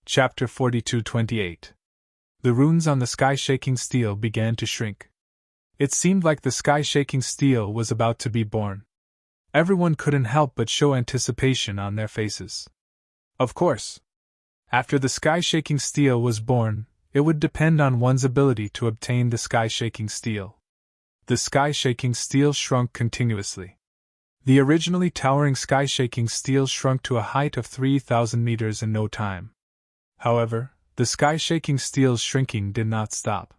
Chapter 42-28. The runes on the sky-shaking steel began to shrink. It seemed like the sky-shaking steel was about to be born. Everyone couldn't help but show anticipation on their faces. Of course, after the sky-shaking steel was born, it would depend on one's ability to obtain the sky-shaking steel. The sky-shaking steel shrunk continuously. The originally towering sky-shaking steel shrunk to a height of 3,000 meters in no time. However, the sky-shaking steel's shrinking did not stop.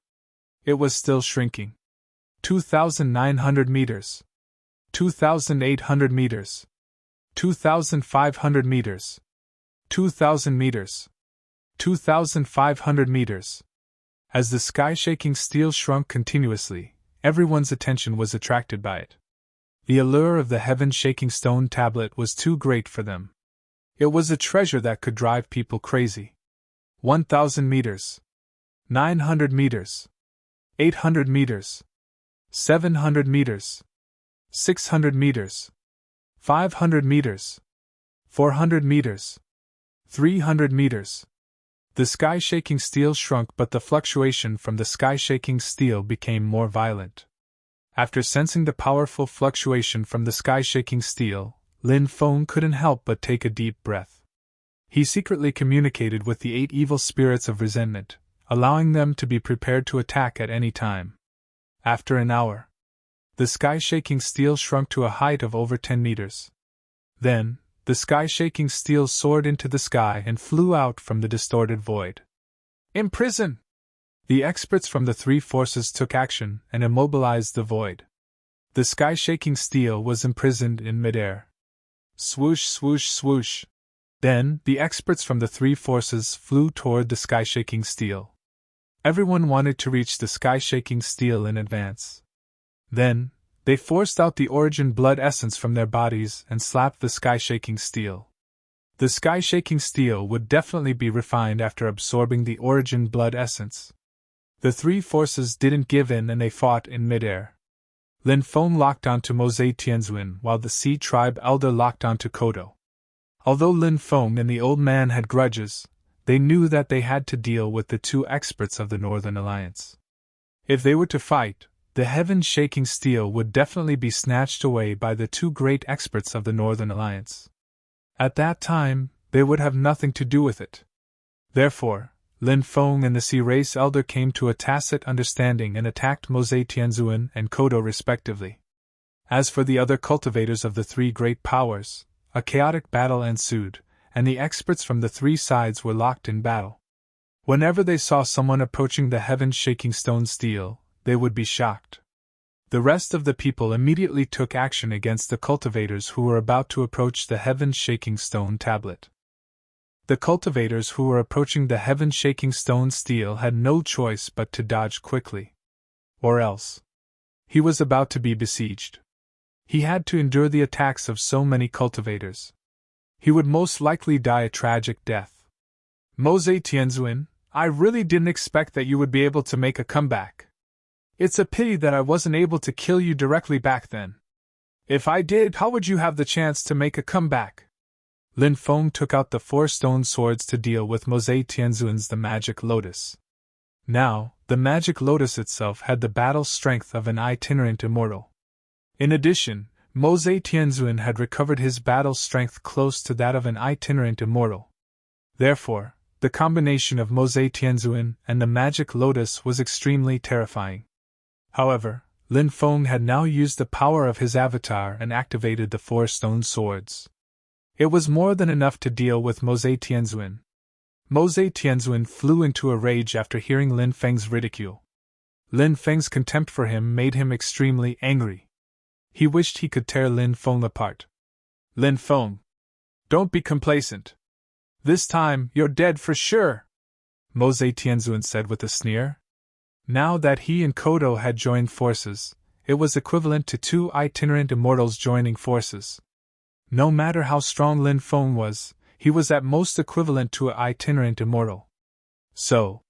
It was still shrinking. 2,900 meters. 2,800 meters. 2,500 meters. 2,000 meters. 2,500 meters. As the sky-shaking steel shrunk continuously, everyone's attention was attracted by it. The allure of the heaven-shaking stone tablet was too great for them. It was a treasure that could drive people crazy. 1,000 meters. 900 meters. 800 meters. 700 meters. 600 meters. 500 meters. 400 meters. 300 meters. The sky-shaking steel shrunk, but the fluctuation from the sky-shaking steel became more violent. After sensing the powerful fluctuation from the sky-shaking steel, Lin Feng couldn't help but take a deep breath. He secretly communicated with the 8 evil spirits of resentment, allowing them to be prepared to attack at any time. After an hour, the sky-shaking steel shrunk to a height of over 10 meters. Then, the sky-shaking steel soared into the sky and flew out from the distorted void. Imprison! The experts from the 3 forces took action and immobilized the void. The sky-shaking steel was imprisoned in midair. Swoosh, swoosh, swoosh. Then, the experts from the 3 forces flew toward the sky-shaking steel. Everyone wanted to reach the sky-shaking steel in advance. Then, they forced out the origin blood essence from their bodies and slapped the sky-shaking steel. The sky-shaking steel would definitely be refined after absorbing the origin blood essence. The 3 forces didn't give in and they fought in midair. Lin Feng locked onto Mose Tianzuan while the Sea Tribe elder locked onto Kodo. Although Lin Feng and the old man had grudges, they knew that they had to deal with the 2 experts of the Northern Alliance. If they were to fight, the heaven-shaking steel would definitely be snatched away by the 2 great experts of the Northern Alliance. At that time, they would have nothing to do with it. Therefore, Lin Feng and the Sea Race Elder came to a tacit understanding and attacked Mose Tianzuan and Kodo respectively. As for the other cultivators of the 3 great powers, a chaotic battle ensued, and the experts from the 3 sides were locked in battle. Whenever they saw someone approaching the heaven-shaking stone steel, they would be shocked. The rest of the people immediately took action against the cultivators who were about to approach the heaven-shaking stone tablet. The cultivators who were approaching the heaven-shaking stone steel had no choice but to dodge quickly. Or else, he was about to be besieged. He had to endure the attacks of so many cultivators. He would most likely die a tragic death. Mose Tianzuan, I really didn't expect that you would be able to make a comeback. It's a pity that I wasn't able to kill you directly back then. If I did, how would you have the chance to make a comeback? Lin Feng took out the 4 stone swords to deal with Mose Tianzuan's the Magic Lotus. Now, the Magic Lotus itself had the battle strength of an itinerant immortal. In addition, Mose Tianzuan had recovered his battle strength close to that of an itinerant immortal. Therefore, the combination of Mose Tianzuan and the Magic Lotus was extremely terrifying. However, Lin Feng had now used the power of his avatar and activated the 4 stone swords. It was more than enough to deal with Mose Tianzuan. Mose Tianzuan flew into a rage after hearing Lin Feng's ridicule. Lin Feng's contempt for him made him extremely angry. He wished he could tear Lin Feng apart. Lin Feng, don't be complacent. This time, you're dead for sure, Mose Tianzuan said with a sneer. Now that he and Kodo had joined forces, it was equivalent to 2 itinerant immortals joining forces. No matter how strong Lin Feng was, he was at most equivalent to an itinerant immortal. So,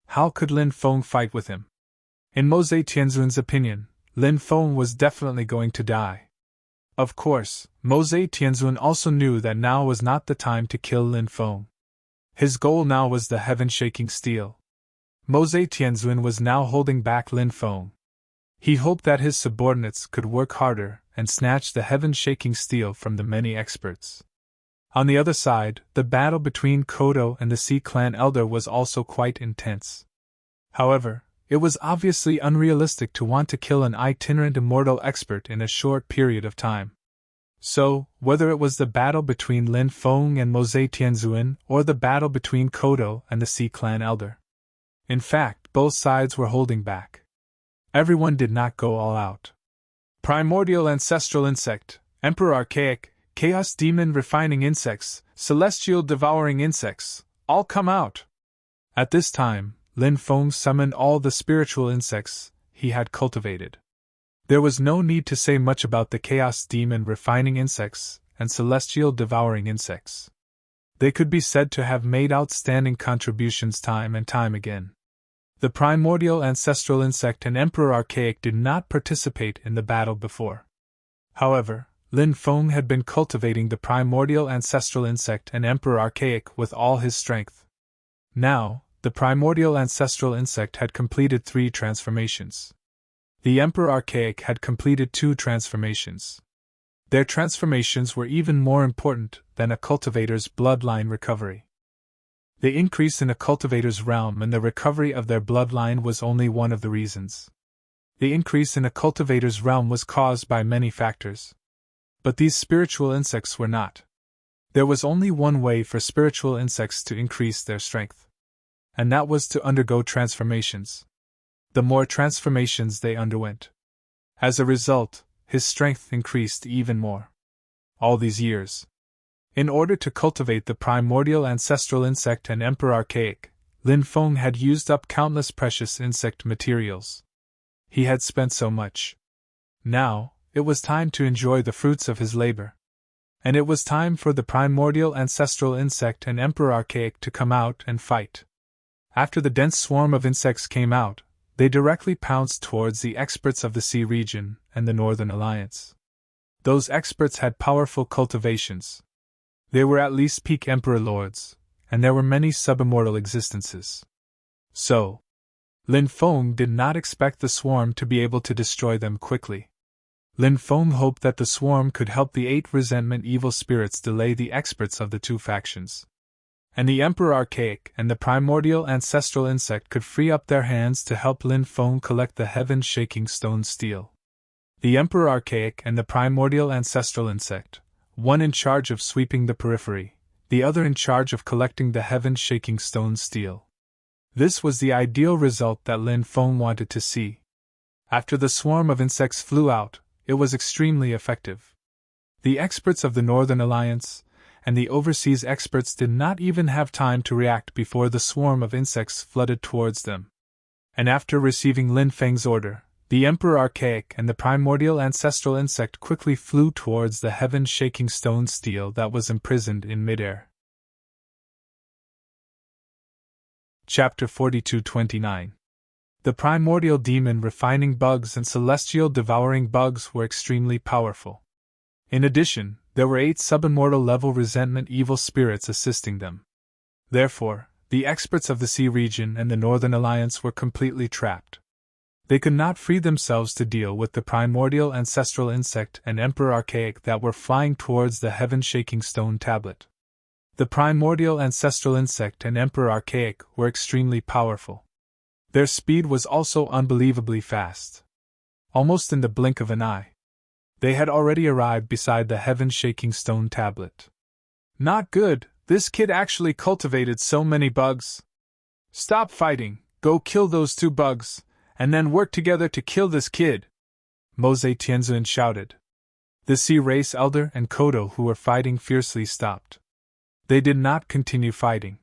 how could Lin Feng fight with him? In Mose Tianzuan's opinion, Lin Feng was definitely going to die. Of course, Mose Tianzuan also knew that now was not the time to kill Lin Feng. His goal now was the heaven-shaking steel. Mose Tianzun was now holding back Lin Feng. He hoped that his subordinates could work harder and snatch the heaven-shaking steel from the many experts. On the other side, the battle between Kodo and the Sea Clan Elder was also quite intense. However, it was obviously unrealistic to want to kill an itinerant immortal expert in a short period of time. So, whether it was the battle between Lin Feng and Mose Tianzun or the battle between Kodo and the Sea Clan Elder. In fact, both sides were holding back. Everyone did not go all out. Primordial ancestral insect, Emperor Archaic, Chaos Demon refining insects, Celestial devouring insects, all come out! At this time, Lin Feng summoned all the spiritual insects he had cultivated. There was no need to say much about the Chaos Demon refining insects and Celestial devouring insects. They could be said to have made outstanding contributions time and time again. The primordial ancestral insect and Emperor Archaic did not participate in the battle before. However, Lin Feng had been cultivating the primordial ancestral insect and Emperor Archaic with all his strength. Now, the primordial ancestral insect had completed 3 transformations. The Emperor Archaic had completed 2 transformations. Their transformations were even more important than a cultivator's bloodline recovery. The increase in a cultivator's realm and the recovery of their bloodline was only one of the reasons. The increase in a cultivator's realm was caused by many factors. But these spiritual insects were not. There was only one way for spiritual insects to increase their strength. And that was to undergo transformations. The more transformations they underwent. As a result, his strength increased even more. All these years. In order to cultivate the primordial ancestral insect and Emperor Archaic, Lin Feng had used up countless precious insect materials. He had spent so much. Now, it was time to enjoy the fruits of his labor. And it was time for the primordial ancestral insect and Emperor Archaic to come out and fight. After the dense swarm of insects came out, they directly pounced towards the experts of the Sea region and the Northern Alliance. Those experts had powerful cultivations. They were at least peak Emperor Lords, and there were many subimmortal existences. So, Lin Feng did not expect the swarm to be able to destroy them quickly. Lin Feng hoped that the swarm could help the 8 resentment evil spirits delay the experts of the 2 factions. And the Emperor Archaic and the primordial ancestral insect could free up their hands to help Lin Feng collect the heaven-shaking stone steel. The Emperor Archaic and the primordial ancestral insect, one in charge of sweeping the periphery, the other in charge of collecting the heaven-shaking stone steel. This was the ideal result that Lin Feng wanted to see. After the swarm of insects flew out, it was extremely effective. The experts of the Northern Alliance and the overseas experts did not even have time to react before the swarm of insects flooded towards them. And after receiving Lin Feng's order, the Emperor Archaic and the primordial ancestral insect quickly flew towards the heaven-shaking stone steel that was imprisoned in midair. Chapter 42-29. The primordial demon refining bugs and celestial devouring bugs were extremely powerful. In addition, there were 8 subimmortal level resentment evil spirits assisting them. Therefore, the experts of the Sea region and the Northern Alliance were completely trapped. They could not free themselves to deal with the primordial ancestral insect and Emperor Archaic that were flying towards the heaven-shaking stone tablet. The primordial ancestral insect and Emperor Archaic were extremely powerful. Their speed was also unbelievably fast. Almost in the blink of an eye, they had already arrived beside the heaven-shaking stone tablet. Not good, this kid actually cultivated so many bugs. Stop fighting, go kill those 2 bugs, and then work together to kill this kid, Mose Tianzun shouted. The Sea Race Elder and Kodo who were fighting fiercely stopped. They did not continue fighting.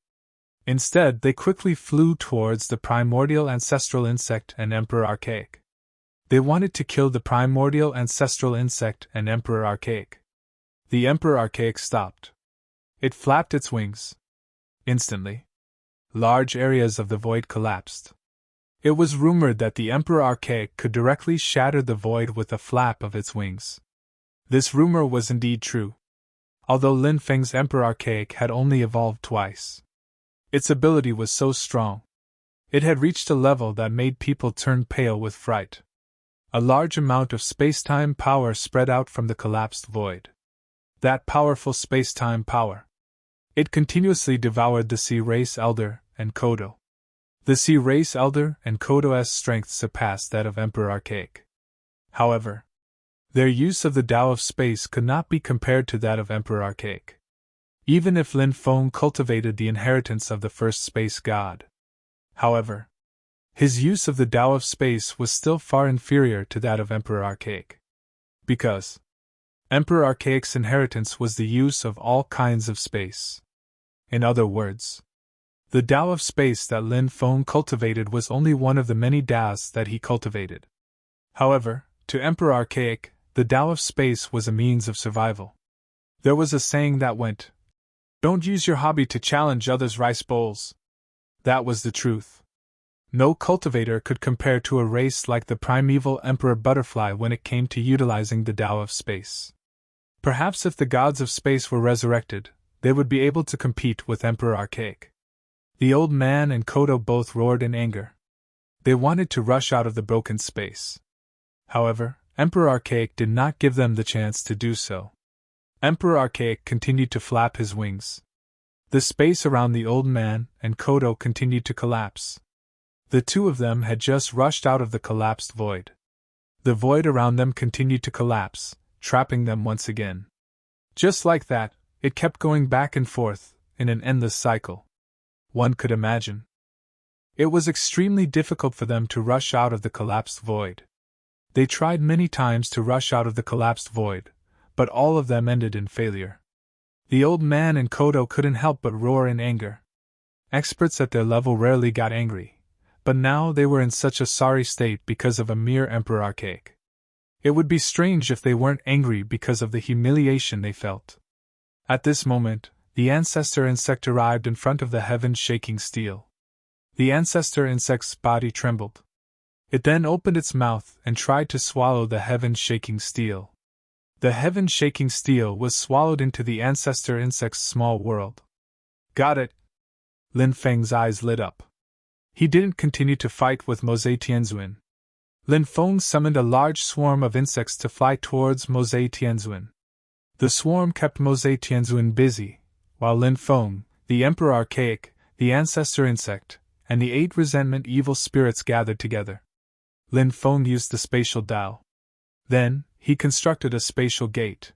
Instead, they quickly flew towards the primordial ancestral insect and Emperor Archaic. They wanted to kill the primordial ancestral insect and Emperor Archaic. The Emperor Archaic stopped. It flapped its wings. Instantly, large areas of the void collapsed. It was rumored that the Emperor Archaic could directly shatter the void with a flap of its wings. This rumor was indeed true. Although Lin Feng's Emperor Archaic had only evolved twice. Its ability was so strong. It had reached a level that made people turn pale with fright. A large amount of space-time power spread out from the collapsed void. That powerful space-time power. It continuously devoured the Sea Race Elder and Kodo. The Sea Race Elder and Kodo's strength surpassed that of Emperor Archaic. However, their use of the Tao of Space could not be compared to that of Emperor Archaic. Even if Lin Feng cultivated the inheritance of the first space god. However, his use of the Tao of Space was still far inferior to that of Emperor Archaic. Because Emperor Archaic's inheritance was the use of all kinds of space. In other words, the Tao of Space that Lin Feng cultivated was only one of the many Taos that he cultivated. However, to Emperor Archaic, the Tao of Space was a means of survival. There was a saying that went, "Don't use your hobby to challenge others' rice bowls." That was the truth. No cultivator could compare to a race like the primeval Emperor Butterfly when it came to utilizing the Tao of Space. Perhaps if the gods of space were resurrected, they would be able to compete with Emperor Archaic. The old man and Kodo both roared in anger. They wanted to rush out of the broken space. However, Emperor Archaic did not give them the chance to do so. Emperor Archaic continued to flap his wings. The space around the old man and Kodo continued to collapse. The two of them had just rushed out of the collapsed void. The void around them continued to collapse, trapping them once again. Just like that, it kept going back and forth, in an endless cycle. One could imagine. It was extremely difficult for them to rush out of the collapsed void. They tried many times to rush out of the collapsed void, but all of them ended in failure. The old man and Kodo couldn't help but roar in anger. Experts at their level rarely got angry, but now they were in such a sorry state because of a mere Emperor Archaic. It would be strange if they weren't angry because of the humiliation they felt. At this moment, the ancestor insect arrived in front of the heaven-shaking steel. The ancestor insect's body trembled. It then opened its mouth and tried to swallow the heaven-shaking steel. The heaven-shaking steel was swallowed into the ancestor insect's small world. Got it! Lin Feng's eyes lit up. He didn't continue to fight with Mose Tianzuan. Lin Feng summoned a large swarm of insects to fly towards Mose Tianzuan. The swarm kept Mose Tianzuan busy, while Lin Feng, the Emperor Archaic, the ancestor insect, and the 8 resentment evil spirits gathered together. Lin Feng used the spatial Tao. Then, he constructed a spatial gate.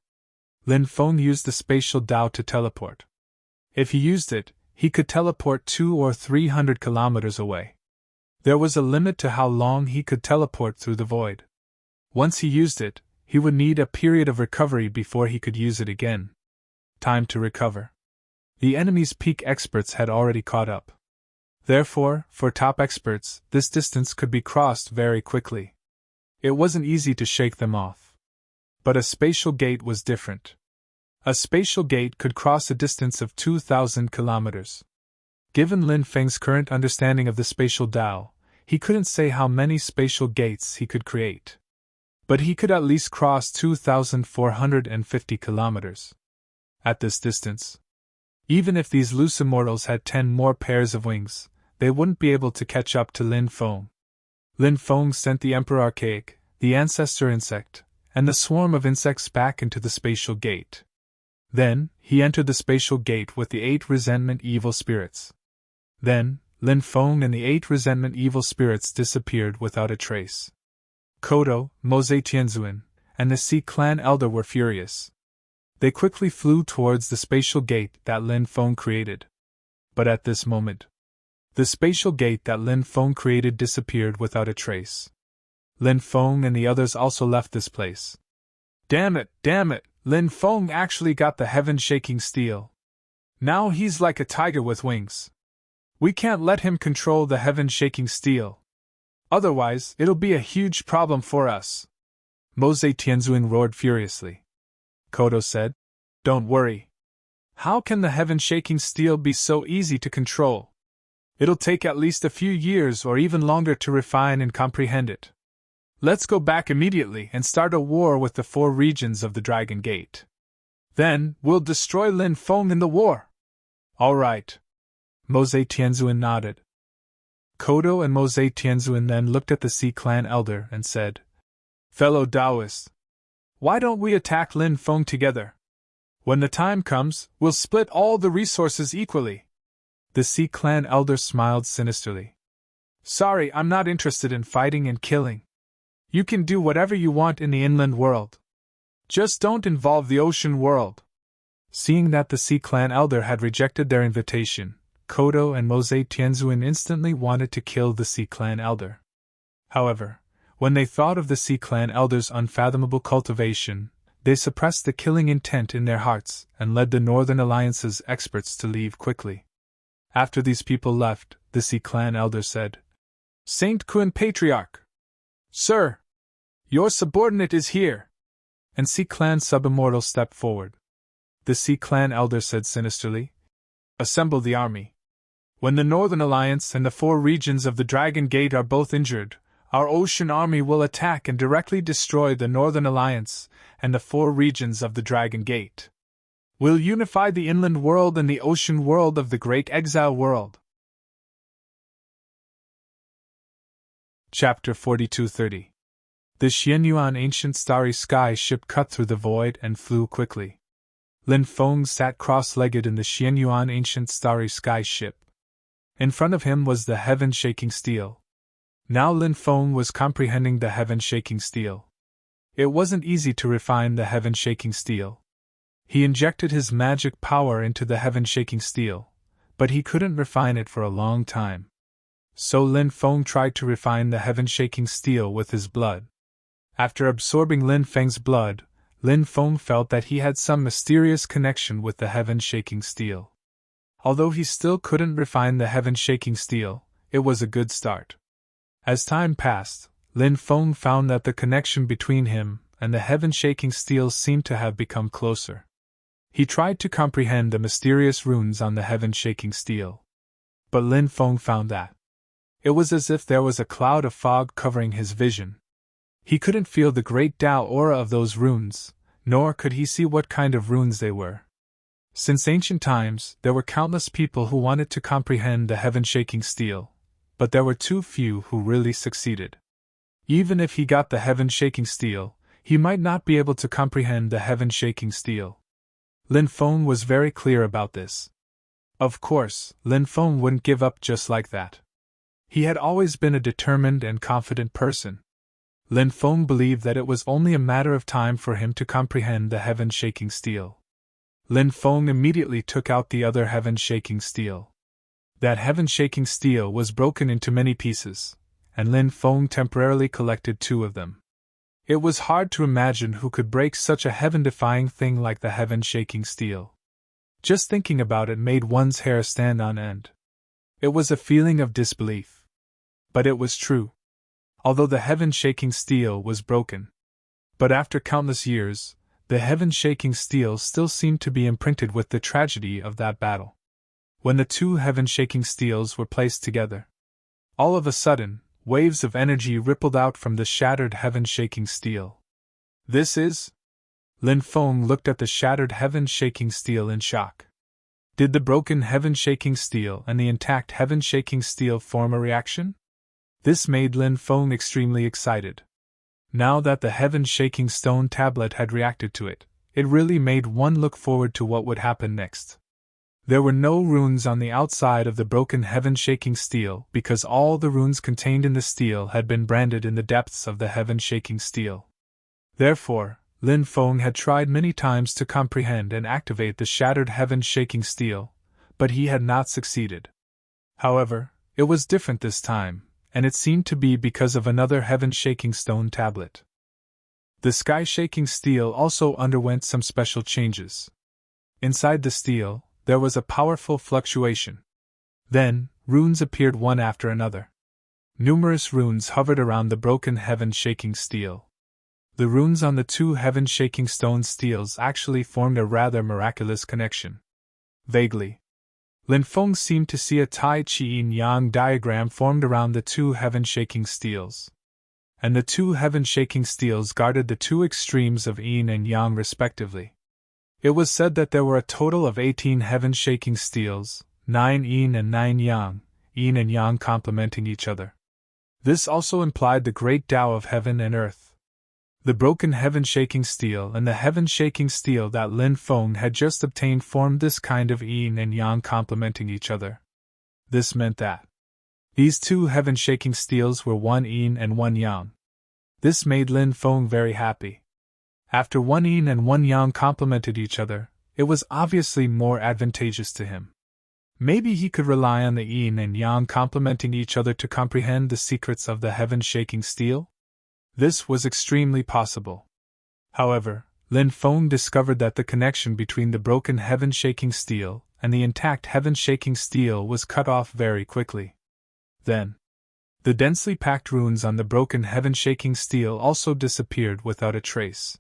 Lin Feng used the spatial Tao to teleport. If he used it, he could teleport 200 or 300 kilometers away. There was a limit to how long he could teleport through the void. Once he used it, he would need a period of recovery before he could use it again. Time to recover. The enemy's peak experts had already caught up. Therefore, for top experts, this distance could be crossed very quickly. It wasn't easy to shake them off. But a spatial gate was different. A spatial gate could cross a distance of 2,000 kilometers. Given Lin Feng's current understanding of the spatial Tao, he couldn't say how many spatial gates he could create. But he could at least cross 2,450 kilometers. At this distance, even if these loose immortals had 10 more pairs of wings, they wouldn't be able to catch up to Lin Feng. Lin Feng sent the Emperor Archaic, the ancestor insect, and the swarm of insects back into the spatial gate. Then, he entered the spatial gate with the 8 resentment evil spirits. Then, Lin Feng and the 8 resentment evil spirits disappeared without a trace. Kodo, Mose Tianzuan, and the Sea Clan Elder were furious. They quickly flew towards the spatial gate that Lin Feng created. But at this moment, the spatial gate that Lin Feng created disappeared without a trace. Lin Feng and the others also left this place. Damn it! Lin Feng actually got the heaven-shaking steel. Now he's like a tiger with wings. We can't let him control the heaven-shaking steel. Otherwise, it'll be a huge problem for us. Mose Tianzuan roared furiously. Kodo said, "Don't worry. How can the heaven-shaking steel be so easy to control? It'll take at least a few years or even longer to refine and comprehend it. Let's go back immediately and start a war with the 4 regions of the Dragon Gate. Then, we'll destroy Lin Feng in the war." "All right." Mose Tianzuan nodded. Kodo and Mose Tianzuan then looked at the Sea Clan elder and said, "Fellow Taoists, why don't we attack Lin Feng together? When the time comes, we'll split all the resources equally." The Sea Clan elder smiled sinisterly. "Sorry, I'm not interested in fighting and killing. You can do whatever you want in the inland world. Just don't involve the ocean world." Seeing that the Sea Clan elder had rejected their invitation, Kodo and Mose Tianzuan instantly wanted to kill the Sea Clan elder. However, when they thought of the Sea Clan elder's unfathomable cultivation, they suppressed the killing intent in their hearts and led the Northern Alliance's experts to leave quickly. After these people left, the Sea Clan elder said, "Saint Kun Patriarch! Sir! Your subordinate is here!" And Sea Clan Subimmortal stepped forward. The Sea Clan elder said sinisterly, "Assemble the army. When the Northern Alliance and the 4 regions of the Dragon Gate are both injured, our ocean army will attack and directly destroy the Northern Alliance and the 4 regions of the Dragon Gate. We'll unify the inland world and the ocean world of the Great Exile World." Chapter 42:30. The Xianyuan Ancient Starry Sky ship cut through the void and flew quickly. Lin Feng sat cross-legged in the Xianyuan Ancient Starry Sky ship. In front of him was the heaven-shaking steel. Now Lin Feng was comprehending the heaven-shaking steel. It wasn't easy to refine the heaven-shaking steel. He injected his magic power into the heaven-shaking steel, but he couldn't refine it for a long time. So Lin Feng tried to refine the heaven-shaking steel with his blood. After absorbing Lin Feng's blood, Lin Feng felt that he had some mysterious connection with the heaven-shaking steel. Although he still couldn't refine the heaven-shaking steel, it was a good start. As time passed, Lin Feng found that the connection between him and the heaven-shaking steel seemed to have become closer. He tried to comprehend the mysterious runes on the heaven-shaking steel. But Lin Feng found that it was as if there was a cloud of fog covering his vision. He couldn't feel the great Tao aura of those runes, nor could he see what kind of runes they were. Since ancient times, there were countless people who wanted to comprehend the heaven-shaking steel, but there were too few who really succeeded. Even if he got the heaven-shaking steel, he might not be able to comprehend the heaven-shaking steel. Lin Feng was very clear about this. Of course, Lin Feng wouldn't give up just like that. He had always been a determined and confident person. Lin Feng believed that it was only a matter of time for him to comprehend the heaven-shaking steel. Lin Feng immediately took out the other heaven-shaking steel. That heaven-shaking steel was broken into many pieces, and Lin Feng temporarily collected 2 of them. It was hard to imagine who could break such a heaven-defying thing like the heaven-shaking steel. Just thinking about it made one's hair stand on end. It was a feeling of disbelief. But it was true. Although the heaven-shaking steel was broken. But after countless years, the heaven-shaking steel still seemed to be imprinted with the tragedy of that battle. When the 2 heaven-shaking steels were placed together, all of a sudden, waves of energy rippled out from the shattered heaven-shaking steel. "This is?" Lin Feng looked at the shattered heaven-shaking steel in shock. Did the broken heaven-shaking steel and the intact heaven-shaking steel form a reaction? This made Lin Feng extremely excited. Now that the heaven-shaking stone tablet had reacted to it, it really made one look forward to what would happen next. There were no runes on the outside of the broken heaven-shaking steel because all the runes contained in the steel had been branded in the depths of the heaven-shaking steel. Therefore, Lin Feng had tried many times to comprehend and activate the shattered heaven-shaking steel, but he had not succeeded. However, it was different this time, and it seemed to be because of another heaven-shaking stone tablet. The sky-shaking steel also underwent some special changes. Inside the steel, there was a powerful fluctuation. Then, runes appeared one after another. Numerous runes hovered around the broken heaven-shaking steel. The runes on the 2 heaven-shaking stone steels actually formed a rather miraculous connection. Vaguely, Lin Feng seemed to see a Tai Chi yin-yang diagram formed around the 2 heaven-shaking steels. And the 2 heaven-shaking steels guarded the 2 extremes of yin and yang respectively. It was said that there were a total of 18 heaven-shaking steels, 9 yin and 9 yang, yin and yang complementing each other. This also implied the great Tao of heaven and earth. The broken heaven-shaking steel and the heaven-shaking steel that Lin Feng had just obtained formed this kind of yin and yang complementing each other. This meant that these two heaven-shaking steels were one yin and one yang. This made Lin Feng very happy. After one yin and one yang complemented each other, it was obviously more advantageous to him. Maybe he could rely on the yin and yang complementing each other to comprehend the secrets of the heaven-shaking steel? This was extremely possible. However, Lin Feng discovered that the connection between the broken heaven-shaking steel and the intact heaven-shaking steel was cut off very quickly. Then, the densely packed runes on the broken heaven-shaking steel also disappeared without a trace.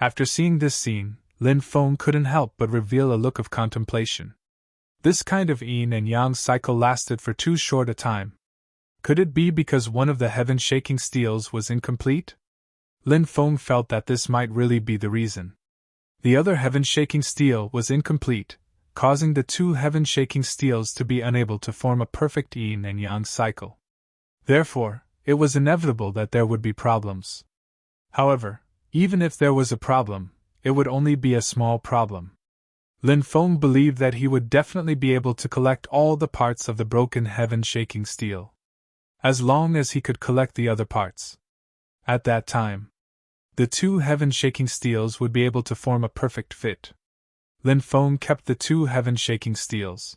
After seeing this scene, Lin Feng couldn't help but reveal a look of contemplation. This kind of yin and yang cycle lasted for too short a time. Could it be because one of the heaven-shaking steels was incomplete? Lin Feng felt that this might really be the reason. The other heaven-shaking steel was incomplete, causing the two heaven-shaking steels to be unable to form a perfect yin and yang cycle. Therefore, it was inevitable that there would be problems. However, even if there was a problem, it would only be a small problem. Lin Feng believed that he would definitely be able to collect all the parts of the broken heaven-shaking steel, as long as he could collect the other parts. At that time, the two heaven-shaking steels would be able to form a perfect fit. Lin Feng kept the two heaven-shaking steels.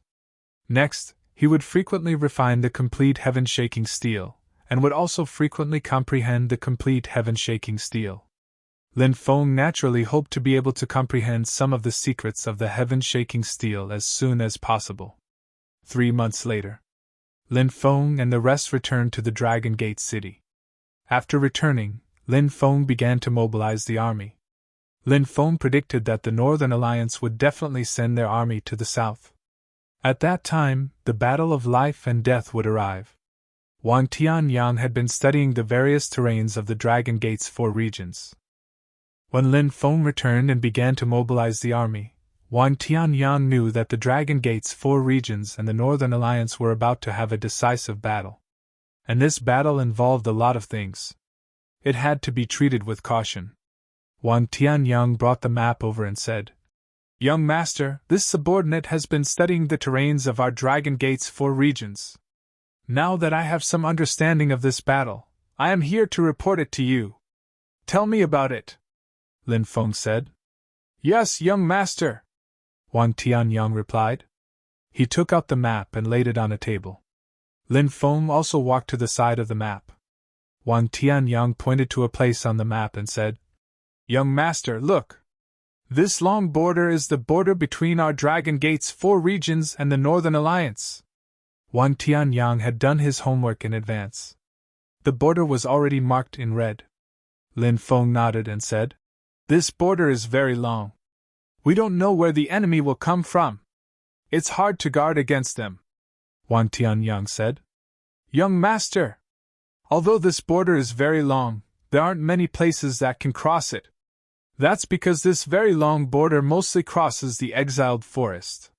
Next, he would frequently refine the complete heaven-shaking steel, and would also frequently comprehend the complete heaven-shaking steel. Lin Feng naturally hoped to be able to comprehend some of the secrets of the heaven-shaking steel as soon as possible. 3 months later, Lin Feng and the rest returned to the Dragon Gate city. After returning, Lin Feng began to mobilize the army. Lin Feng predicted that the Northern Alliance would definitely send their army to the south. At that time, the battle of life and death would arrive. Wang Tianyang had been studying the various terrains of the Dragon Gate's 4 regions. When Lin Feng returned and began to mobilize the army, Wang Tianyang knew that the Dragon Gate's 4 regions and the Northern Alliance were about to have a decisive battle. And this battle involved a lot of things. It had to be treated with caution. Wang Tianyang brought the map over and said, "Young master, this subordinate has been studying the terrains of our Dragon Gate's 4 regions. Now that I have some understanding of this battle, I am here to report it to you. Tell me about it," Lin Feng said. "Yes, young master," Wang Tianyang replied. He took out the map and laid it on a table. Lin Feng also walked to the side of the map. Wang Tianyang pointed to a place on the map and said, "Young master, look. This long border is the border between our Dragon Gate's 4 regions and the Northern Alliance." Wang Tianyang had done his homework in advance. The border was already marked in red. Lin Feng nodded and said, "This border is very long. We don't know where the enemy will come from. It's hard to guard against them," Wang Tianyang said. "Young master, although this border is very long, there aren't many places that can cross it. That's because this very long border mostly crosses the exiled forest.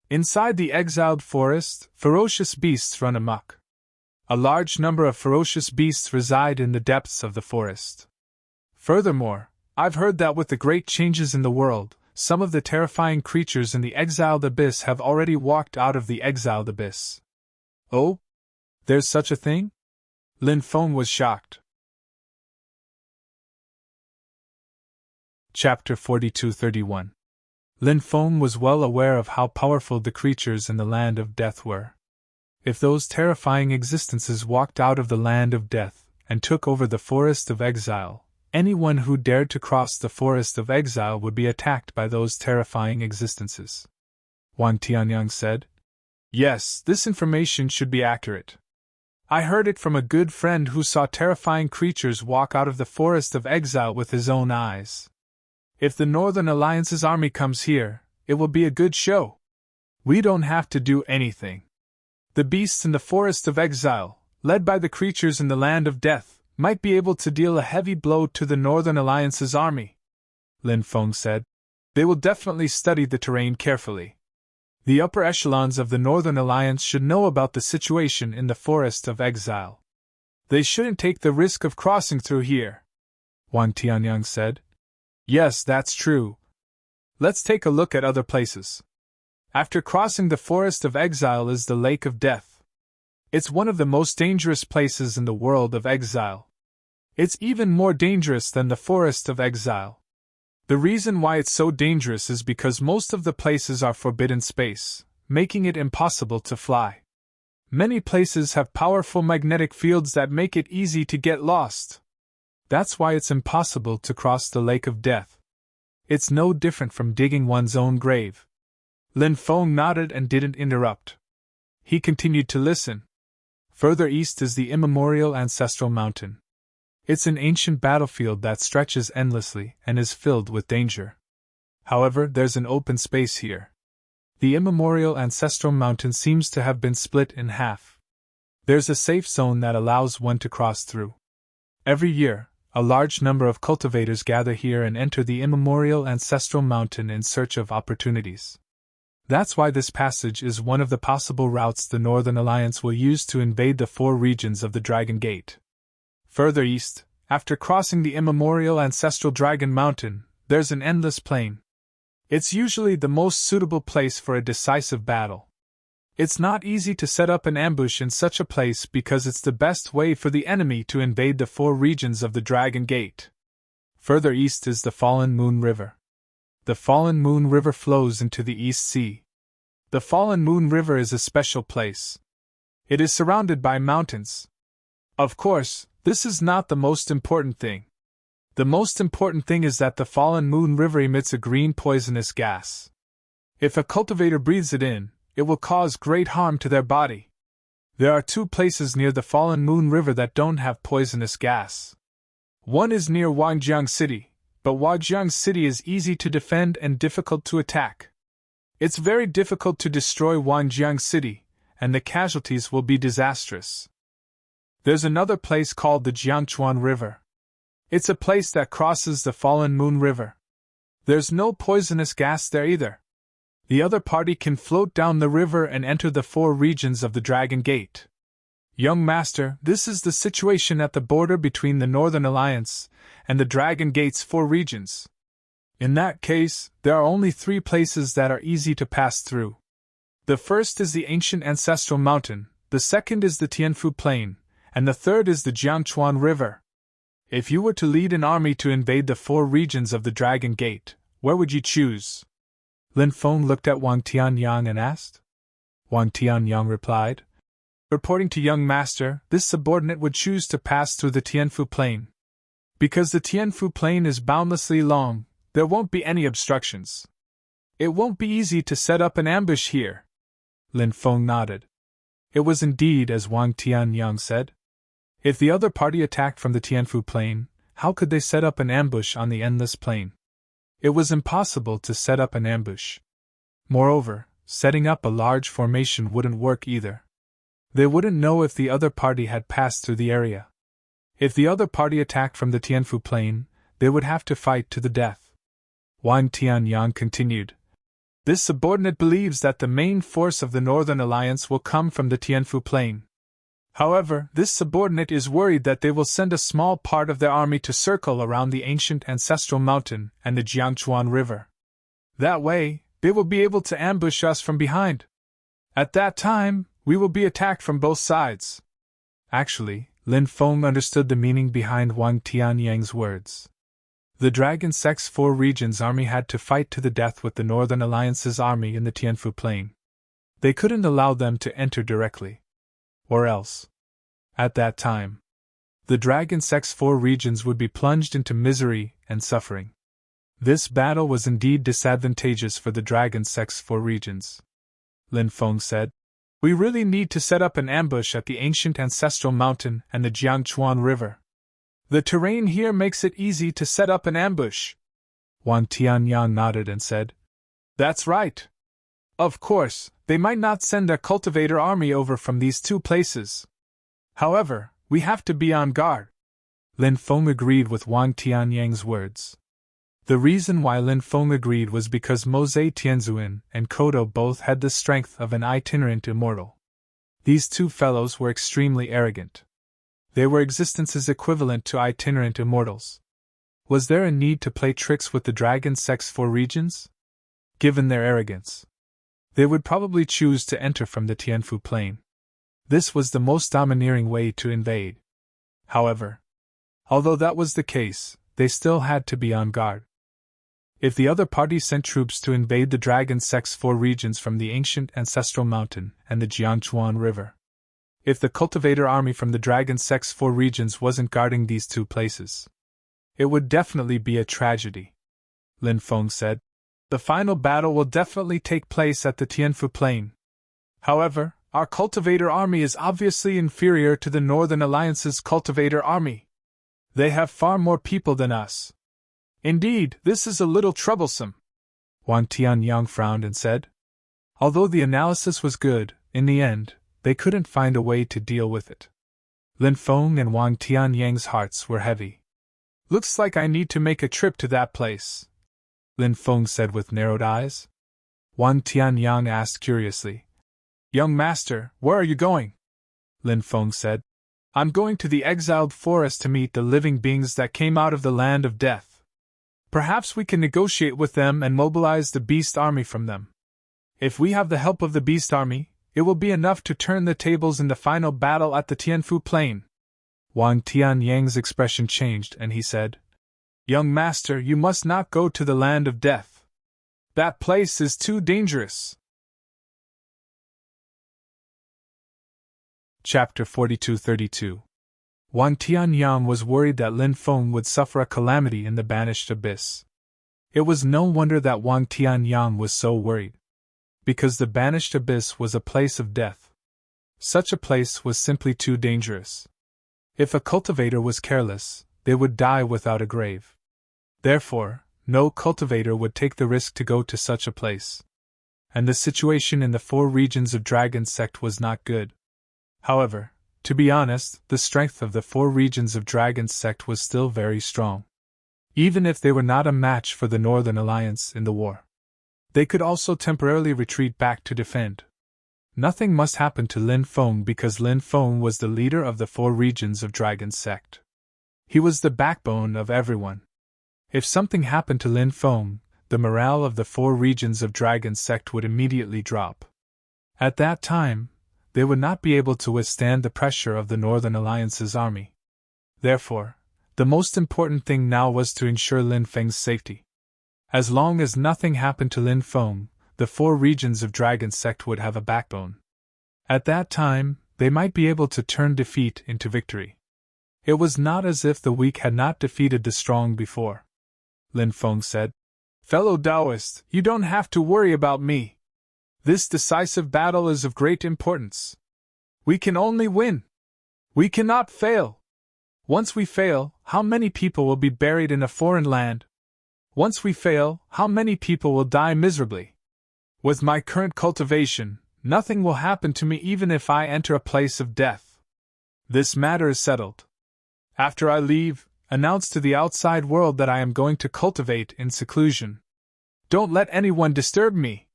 Inside the exiled forest, ferocious beasts run amok. A large number of ferocious beasts reside in the depths of the forest. Furthermore, I've heard that with the great changes in the world, some of the terrifying creatures in the exiled abyss have already walked out of the exiled abyss." "Oh? There's such a thing?" Lin Feng was shocked. Chapter 42-31. Lin Feng was well aware of how powerful the creatures in the land of death were. If those terrifying existences walked out of the land of death and took over the forest of exile, anyone who dared to cross the forest of exile would be attacked by those terrifying existences. Wang Tianyang said, "Yes, this information should be accurate. I heard it from a good friend who saw terrifying creatures walk out of the forest of exile with his own eyes. If the Northern Alliance's army comes here, it will be a good show. We don't have to do anything. The beasts in the forest of exile, led by the creatures in the land of death, might be able to deal a heavy blow to the Northern Alliance's army," Lin Feng said. "They will definitely study the terrain carefully. The upper echelons of the Northern Alliance should know about the situation in the Forest of Exile. They shouldn't take the risk of crossing through here, Wang Tianyang said. Yes, that's true. Let's take a look at other places. After crossing the Forest of Exile is the Lake of Death. It's one of the most dangerous places in the world of exile. It's even more dangerous than the Forest of Exile. The reason why it's so dangerous is because most of the places are forbidden space, making it impossible to fly. Many places have powerful magnetic fields that make it easy to get lost. That's why it's impossible to cross the Lake of Death. It's no different from digging one's own grave. Lin Feng nodded and didn't interrupt. He continued to listen. Further east is the immemorial ancestral mountain. It's an ancient battlefield that stretches endlessly and is filled with danger. However, there's an open space here. The immemorial ancestral mountain seems to have been split in half. There's a safe zone that allows one to cross through. Every year, a large number of cultivators gather here and enter the immemorial ancestral mountain in search of opportunities. That's why this passage is one of the possible routes the Northern Alliance will use to invade the 4 regions of the Dragon Gate. Further east, after crossing the immemorial ancestral Dragon Mountain, there's an endless plain. It's usually the most suitable place for a decisive battle. It's not easy to set up an ambush in such a place because it's the best way for the enemy to invade the 4 regions of the Dragon Gate. Further east is the Fallen Moon River. The Fallen Moon River flows into the East Sea. The Fallen Moon River is a special place. It is surrounded by mountains. Of course, this is not the most important thing. The most important thing is that the Fallen Moon River emits a green poisonous gas. If a cultivator breathes it in, it will cause great harm to their body. There are 2 places near the Fallen Moon River that don't have poisonous gas. One is near Wangjiang City, but Wangjiang City is easy to defend and difficult to attack. It's very difficult to destroy Wangjiang City, and the casualties will be disastrous. There's another place called the Jiangchuan River. It's a place that crosses the Fallen Moon River. There's no poisonous gas there either. The other party can float down the river and enter the 4 regions of the Dragon Gate. Young Master, this is the situation at the border between the Northern Alliance and the Dragon Gate's 4 regions. In that case, there are only 3 places that are easy to pass through. The first is the ancient ancestral mountain, the second is the Tianfu Plain, and the third is the Jiangchuan River. If you were to lead an army to invade the 4 regions of the Dragon Gate, where would you choose? Lin Feng looked at Wang Tianyang and asked. Wang Tianyang replied, reporting to young master, this subordinate would choose to pass through the Tianfu Plain. Because the Tianfu Plain is boundlessly long, there won't be any obstructions. It won't be easy to set up an ambush here. Lin Feng nodded. It was indeed as Wang Tianyang said. If the other party attacked from the Tianfu Plain, how could they set up an ambush on the endless plain? It was impossible to set up an ambush. Moreover, setting up a large formation wouldn't work either. They wouldn't know if the other party had passed through the area. If the other party attacked from the Tianfu Plain, they would have to fight to the death. Wang Tianyang continued. This subordinate believes that the main force of the Northern Alliance will come from the Tianfu Plain. However, this subordinate is worried that they will send a small part of their army to circle around the ancient ancestral mountain and the Jiangchuan River. That way, they will be able to ambush us from behind. At that time, we will be attacked from both sides. Actually, Lin Feng understood the meaning behind Wang Tianyang's words. The Dragon Sect's 4 regions army had to fight to the death with the Northern Alliance's army in the Tianfu Plain. They couldn't allow them to enter directly. Or else, at that time, the Dragon Sect's 4 regions would be plunged into misery and suffering. This battle was indeed disadvantageous for the Dragon Sect's 4 regions. Lin Feng said, we really need to set up an ambush at the ancient ancestral mountain and the Jiangchuan River. The terrain here makes it easy to set up an ambush. Wang Tianyang nodded and said, that's right. Of course, they might not send their cultivator army over from these 2 places. However, we have to be on guard. Lin Feng agreed with Wang Tianyang's words. The reason why Lin Feng agreed was because Mose Tianzuan and Kodo both had the strength of an itinerant immortal. These two fellows were extremely arrogant. They were existences equivalent to itinerant immortals. Was there a need to play tricks with the dragon sex 4 regions? Given their arrogance, they would probably choose to enter from the Tianfu plain. This was the most domineering way to invade. However, although that was the case, they still had to be on guard. If the other party sent troops to invade the Dragon Sex 4 regions from the ancient Ancestral Mountain and the Jiangchuan River, if the Cultivator army from the Dragon Sex 4 regions wasn't guarding these two places, it would definitely be a tragedy. Lin Feng said. The final battle will definitely take place at the Tianfu Plain. However, our Cultivator army is obviously inferior to the Northern Alliance's Cultivator army. They have far more people than us. Indeed, this is a little troublesome. Wang Tianyang frowned and said. Although the analysis was good, in the end, they couldn't find a way to deal with it. Lin Feng and Wang Tianyang's hearts were heavy. Looks like I need to make a trip to that place, Lin Feng said with narrowed eyes. Wang Tianyang asked curiously. Young master, where are you going? Lin Feng said. I'm going to the exiled forest to meet the living beings that came out of the land of death. Perhaps we can negotiate with them and mobilize the beast army from them. If we have the help of the beast army, it will be enough to turn the tables in the final battle at the Tianfu Plain. Wang Tianyang's expression changed and he said, Young master, you must not go to the land of death. That place is too dangerous. Chapter 42-32. Wang Tianyang was worried that Lin Feng would suffer a calamity in the Banished Abyss. It was no wonder that Wang Tianyang was so worried. Because the Banished Abyss was a place of death. Such a place was simply too dangerous. If a cultivator was careless, they would die without a grave. Therefore, no cultivator would take the risk to go to such a place. And the situation in the 4 regions of Dragon Sect was not good. However, to be honest, the strength of the 4 regions of Dragon Sect was still very strong. Even if they were not a match for the Northern Alliance in the war, they could also temporarily retreat back to defend. Nothing must happen to Lin Feng because Lin Feng was the leader of the 4 regions of Dragon Sect. He was the backbone of everyone. If something happened to Lin Feng, the morale of the 4 regions of Dragon Sect would immediately drop. At that time, they would not be able to withstand the pressure of the Northern Alliance's army. Therefore, the most important thing now was to ensure Lin Feng's safety. As long as nothing happened to Lin Feng, the 4 regions of Dragon Sect would have a backbone. At that time, they might be able to turn defeat into victory. It was not as if the weak had not defeated the strong before. Lin Feng said, Fellow Taoist, you don't have to worry about me. This decisive battle is of great importance. We can only win. We cannot fail. Once we fail, how many people will be buried in a foreign land? Once we fail, how many people will die miserably? With my current cultivation, nothing will happen to me even if I enter a place of death. This matter is settled. After I leave, announce to the outside world that I am going to cultivate in seclusion. Don't let anyone disturb me.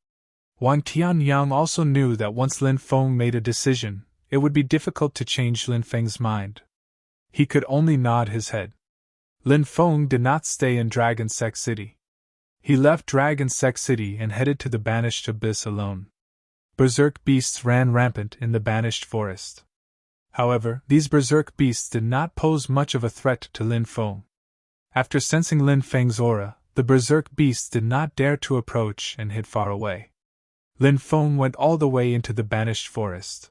Wang Tianyang also knew that once Lin Feng made a decision, it would be difficult to change Lin Feng's mind. He could only nod his head. Lin Feng did not stay in Dragon Sect City. He left Dragon Sect City and headed to the Banished Abyss alone. Berserk beasts ran rampant in the Banished Forest. However, these berserk beasts did not pose much of a threat to Lin Feng. After sensing Lin Feng's aura, the berserk beasts did not dare to approach and hid far away. Lin Feng went all the way into the Banished Forest.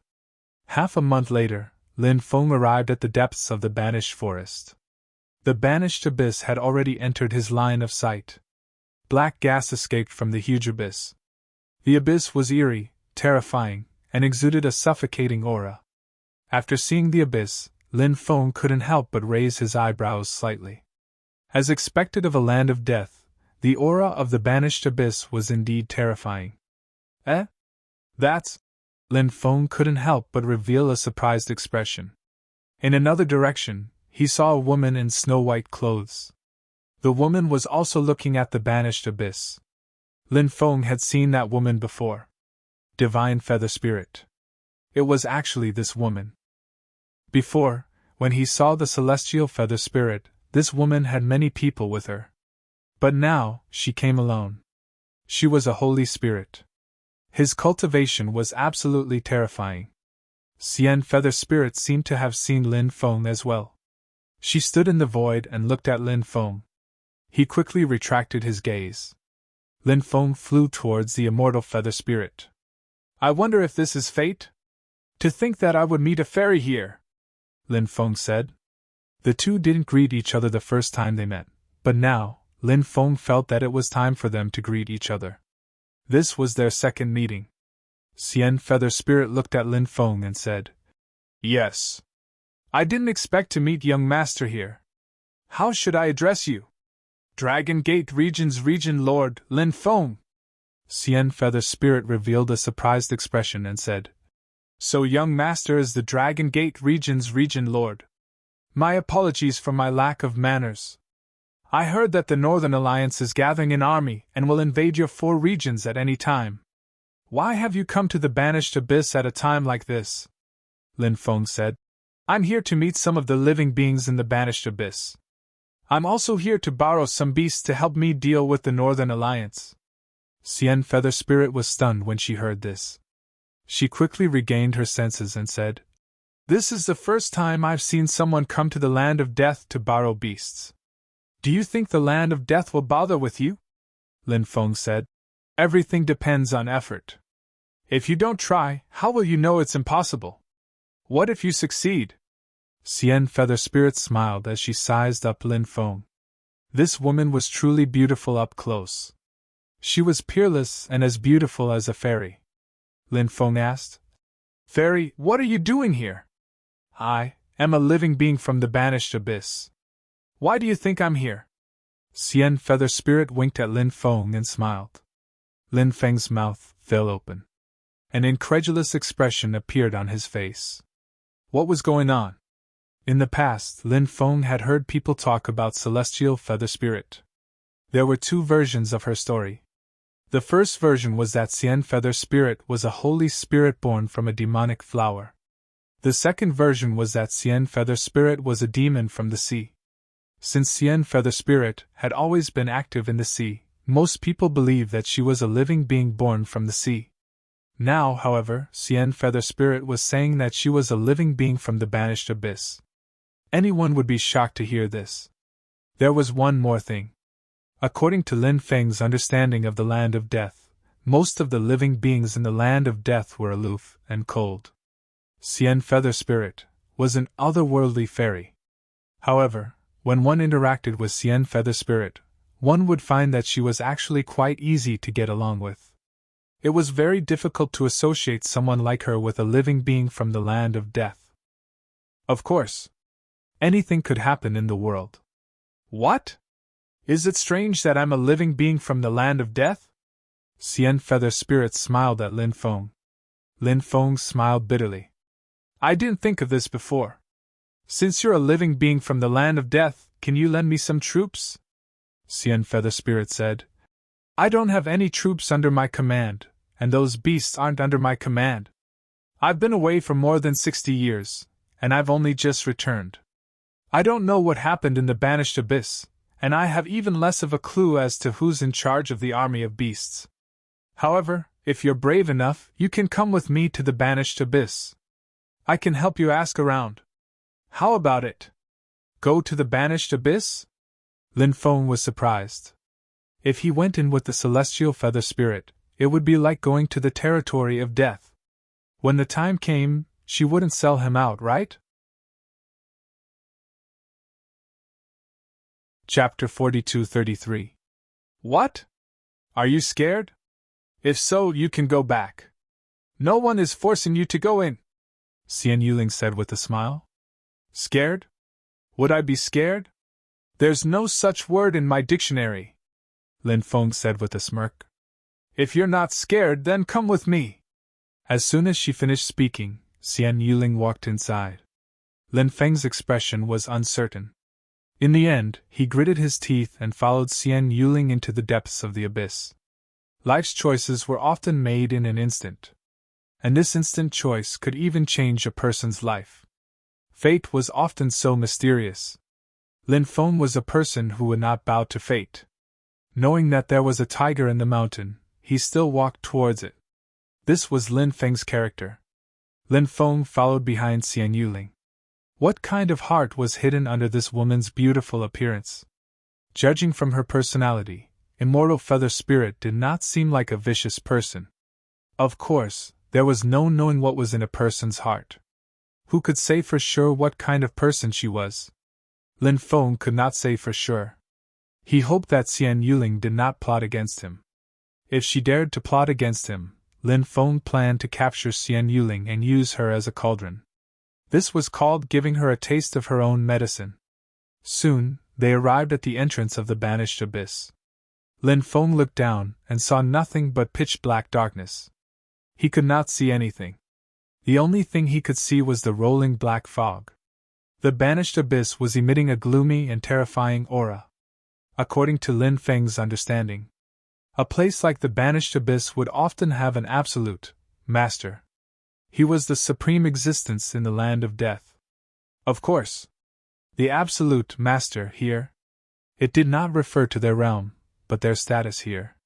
Half a month later, Lin Feng arrived at the depths of the Banished Forest. The Banished Abyss had already entered his line of sight. Black gas escaped from the huge abyss. The abyss was eerie, terrifying, and exuded a suffocating aura. After seeing the abyss, Lin Feng couldn't help but raise his eyebrows slightly. As expected of a land of death, the aura of the Banished Abyss was indeed terrifying. That's... Lin Feng couldn't help but reveal a surprised expression. In another direction, he saw a woman in snow-white clothes. The woman was also looking at the banished abyss. Lin Feng had seen that woman before. Divine Feather Spirit. It was actually this woman. Before, when he saw the celestial feather spirit, this woman had many people with her. But now, she came alone. She was a holy spirit. His cultivation was absolutely terrifying. Xian Feather Spirit seemed to have seen Lin Feng as well. She stood in the void and looked at Lin Feng. He quickly retracted his gaze. Lin Feng flew towards the immortal feather spirit. I wonder if this is fate? To think that I would meet a fairy here, Lin Feng said. The two didn't greet each other the first time they met, but now, Lin Feng felt that it was time for them to greet each other. This was their second meeting. Xian Feather Spirit looked at Lin Feng and said, Yes. I didn't expect to meet young master here. How should I address you? Dragon Gate Region's Region Lord, Lin Feng. Xian Feather Spirit revealed a surprised expression and said, So young master is the Dragon Gate Region's Region Lord. My apologies for my lack of manners. I heard that the Northern Alliance is gathering an army and will invade your 4 regions at any time. Why have you come to the Banished Abyss at a time like this? Lin Feng said. I'm here to meet some of the living beings in the Banished Abyss. I'm also here to borrow some beasts to help me deal with the Northern Alliance. Xian Feather Spirit was stunned when she heard this. She quickly regained her senses and said, This is the first time I've seen someone come to the Land of Death to borrow beasts. Do you think the Land of Death will bother with you? Lin Feng said. Everything depends on effort. If you don't try, how will you know it's impossible? What if you succeed? Xian Feather Spirit smiled as she sized up Lin Feng. This woman was truly beautiful up close. She was peerless and as beautiful as a fairy. Lin Feng asked, Fairy, what are you doing here? I am a living being from the Banished Abyss. Why do you think I'm here? Xian Feather Spirit winked at Lin Feng and smiled. Lin Feng's mouth fell open. An incredulous expression appeared on his face. What was going on? In the past, Lin Feng had heard people talk about Celestial Feather Spirit. There were 2 versions of her story. The first version was that Xian Feather Spirit was a holy spirit born from a demonic flower. The second version was that Xian Feather Spirit was a demon from the sea. Since Xian Feather Spirit had always been active in the sea, most people believed that she was a living being born from the sea. Now, however, Xian Feather Spirit was saying that she was a living being from the Banished Abyss. Anyone would be shocked to hear this. There was one more thing. According to Lin Feng's understanding of the Land of Death, most of the living beings in the Land of Death were aloof and cold. Xian Feather Spirit was an otherworldly fairy. However, when one interacted with Xian Feather Spirit, one would find that she was actually quite easy to get along with. It was very difficult to associate someone like her with a living being from the Land of Death. Of course, anything could happen in the world. What? Is it strange that I'm a living being from the Land of Death? Xian Feather Spirit smiled at Lin Feng. Lin Feng smiled bitterly. I didn't think of this before. Since you're a living being from the Land of Death, can you lend me some troops? Xian Feather Spirit said. I don't have any troops under my command, and those beasts aren't under my command. I've been away for more than 60 years, and I've only just returned. I don't know what happened in the Banished Abyss, and I have even less of a clue as to who's in charge of the army of beasts. However, if you're brave enough, you can come with me to the Banished Abyss. I can help you ask around. How about it? Go to the Banished Abyss? Lin Feng was surprised. If he went in with the Celestial Feather Spirit, it would be like going to the territory of death. When the time came, she wouldn't sell him out, right? Chapter 42-33. What? Are you scared? If so, you can go back. No one is forcing you to go in, Xian Yuling said with a smile. Scared? Would I be scared? There's no such word in my dictionary, Lin Feng said with a smirk. If you're not scared, then come with me. As soon as she finished speaking, Xian Yuling walked inside. Lin Feng's expression was uncertain. In the end, he gritted his teeth and followed Xian Yuling into the depths of the abyss. Life's choices were often made in an instant. And this instant choice could even change a person's life. Fate was often so mysterious. Lin Feng was a person who would not bow to fate. Knowing that there was a tiger in the mountain, he still walked towards it. This was Lin Feng's character. Lin Feng followed behind Xian Yuling. What kind of heart was hidden under this woman's beautiful appearance? Judging from her personality, Immortal Feather Spirit did not seem like a vicious person. Of course, there was no knowing what was in a person's heart. Who could say for sure what kind of person she was? Lin Feng could not say for sure. He hoped that Xian Yuling did not plot against him. If she dared to plot against him, Lin Feng planned to capture Xian Yuling and use her as a cauldron. This was called giving her a taste of her own medicine. Soon, they arrived at the entrance of the banished abyss. Lin Feng looked down and saw nothing but pitch-black darkness. He could not see anything. The only thing he could see was the rolling black fog. The banished abyss was emitting a gloomy and terrifying aura. According to Lin Feng's understanding, a place like the banished abyss would often have an absolute master. He was the supreme existence in the land of death. Of course, the absolute master here. It did not refer to their realm, but their status here.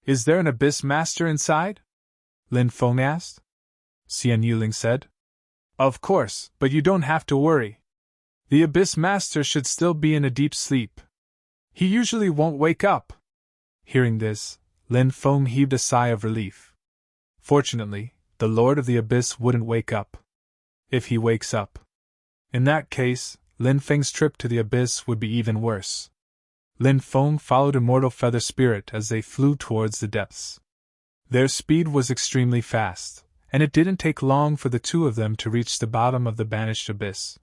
Is there an abyss master inside? Lin Feng asked. Xian Yuling said. Of course, but you don't have to worry. The abyss master should still be in a deep sleep. He usually won't wake up. Hearing this, Lin Feng heaved a sigh of relief. Fortunately, the Lord of the Abyss wouldn't wake up. If he wakes up. In that case, Lin Feng's trip to the Abyss would be even worse. Lin Feng followed Immortal Feather Spirit as they flew towards the depths. Their speed was extremely fast, and it didn't take long for the two of them to reach the bottom of the banished abyss.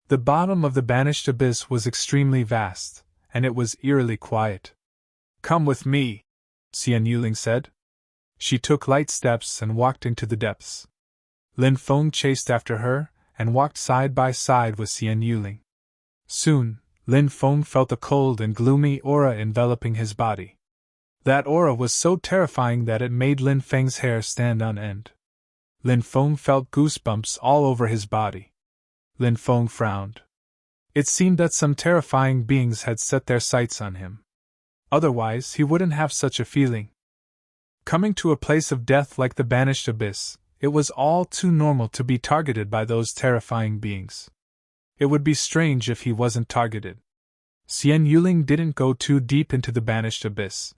The bottom of the banished abyss was extremely vast, and it was eerily quiet. Come with me, Xian Yuling said. She took light steps and walked into the depths. Lin Feng chased after her, and walked side by side with Xian Yuling. Soon, Lin Feng felt a cold and gloomy aura enveloping his body. That aura was so terrifying that it made Lin Feng's hair stand on end. Lin Feng felt goosebumps all over his body. Lin Feng frowned. It seemed that some terrifying beings had set their sights on him. Otherwise, he wouldn't have such a feeling. Coming to a place of death like the banished abyss, it was all too normal to be targeted by those terrifying beings. It would be strange if he wasn't targeted. Xian Yuling didn't go too deep into the banished abyss.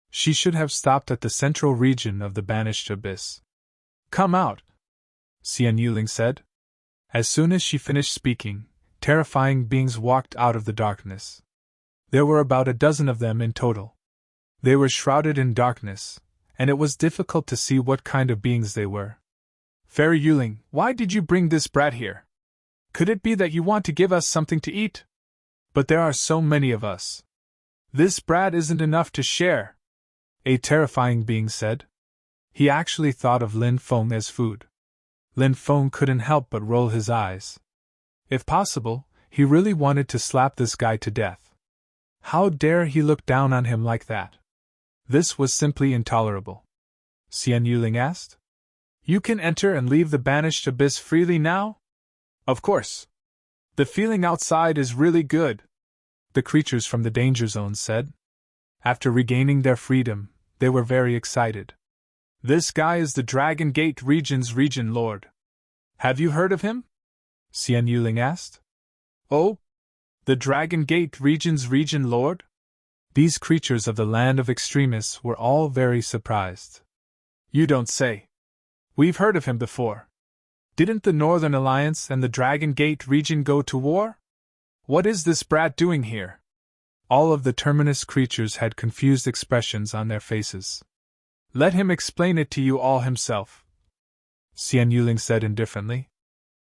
She should have stopped at the central region of the banished abyss. Come out, Xian Yuling said. As soon as she finished speaking, terrifying beings walked out of the darkness. There were about a dozen of them in total. They were shrouded in darkness, and it was difficult to see what kind of beings they were. Fairy Yuling, why did you bring this brat here? Could it be that you want to give us something to eat? But there are so many of us. This brat isn't enough to share, a terrifying being said. He actually thought of Lin Feng as food. Lin Feng couldn't help but roll his eyes. If possible, he really wanted to slap this guy to death. How dare he look down on him like that? This was simply intolerable. Xian Yuling asked. You can enter and leave the banished abyss freely now? Of course. The feeling outside is really good, the creatures from the danger zone said. After regaining their freedom, they were very excited. This guy is the Dragon Gate region's region lord. Have you heard of him? Xian Yuling asked. Oh? The Dragon Gate region's region lord? These creatures of the land of extremists were all very surprised. You don't say. We've heard of him before. Didn't the Northern Alliance and the Dragon Gate region go to war? What is this brat doing here? All of the Terminus creatures had confused expressions on their faces. Let him explain it to you all himself, Xian Yuling said indifferently.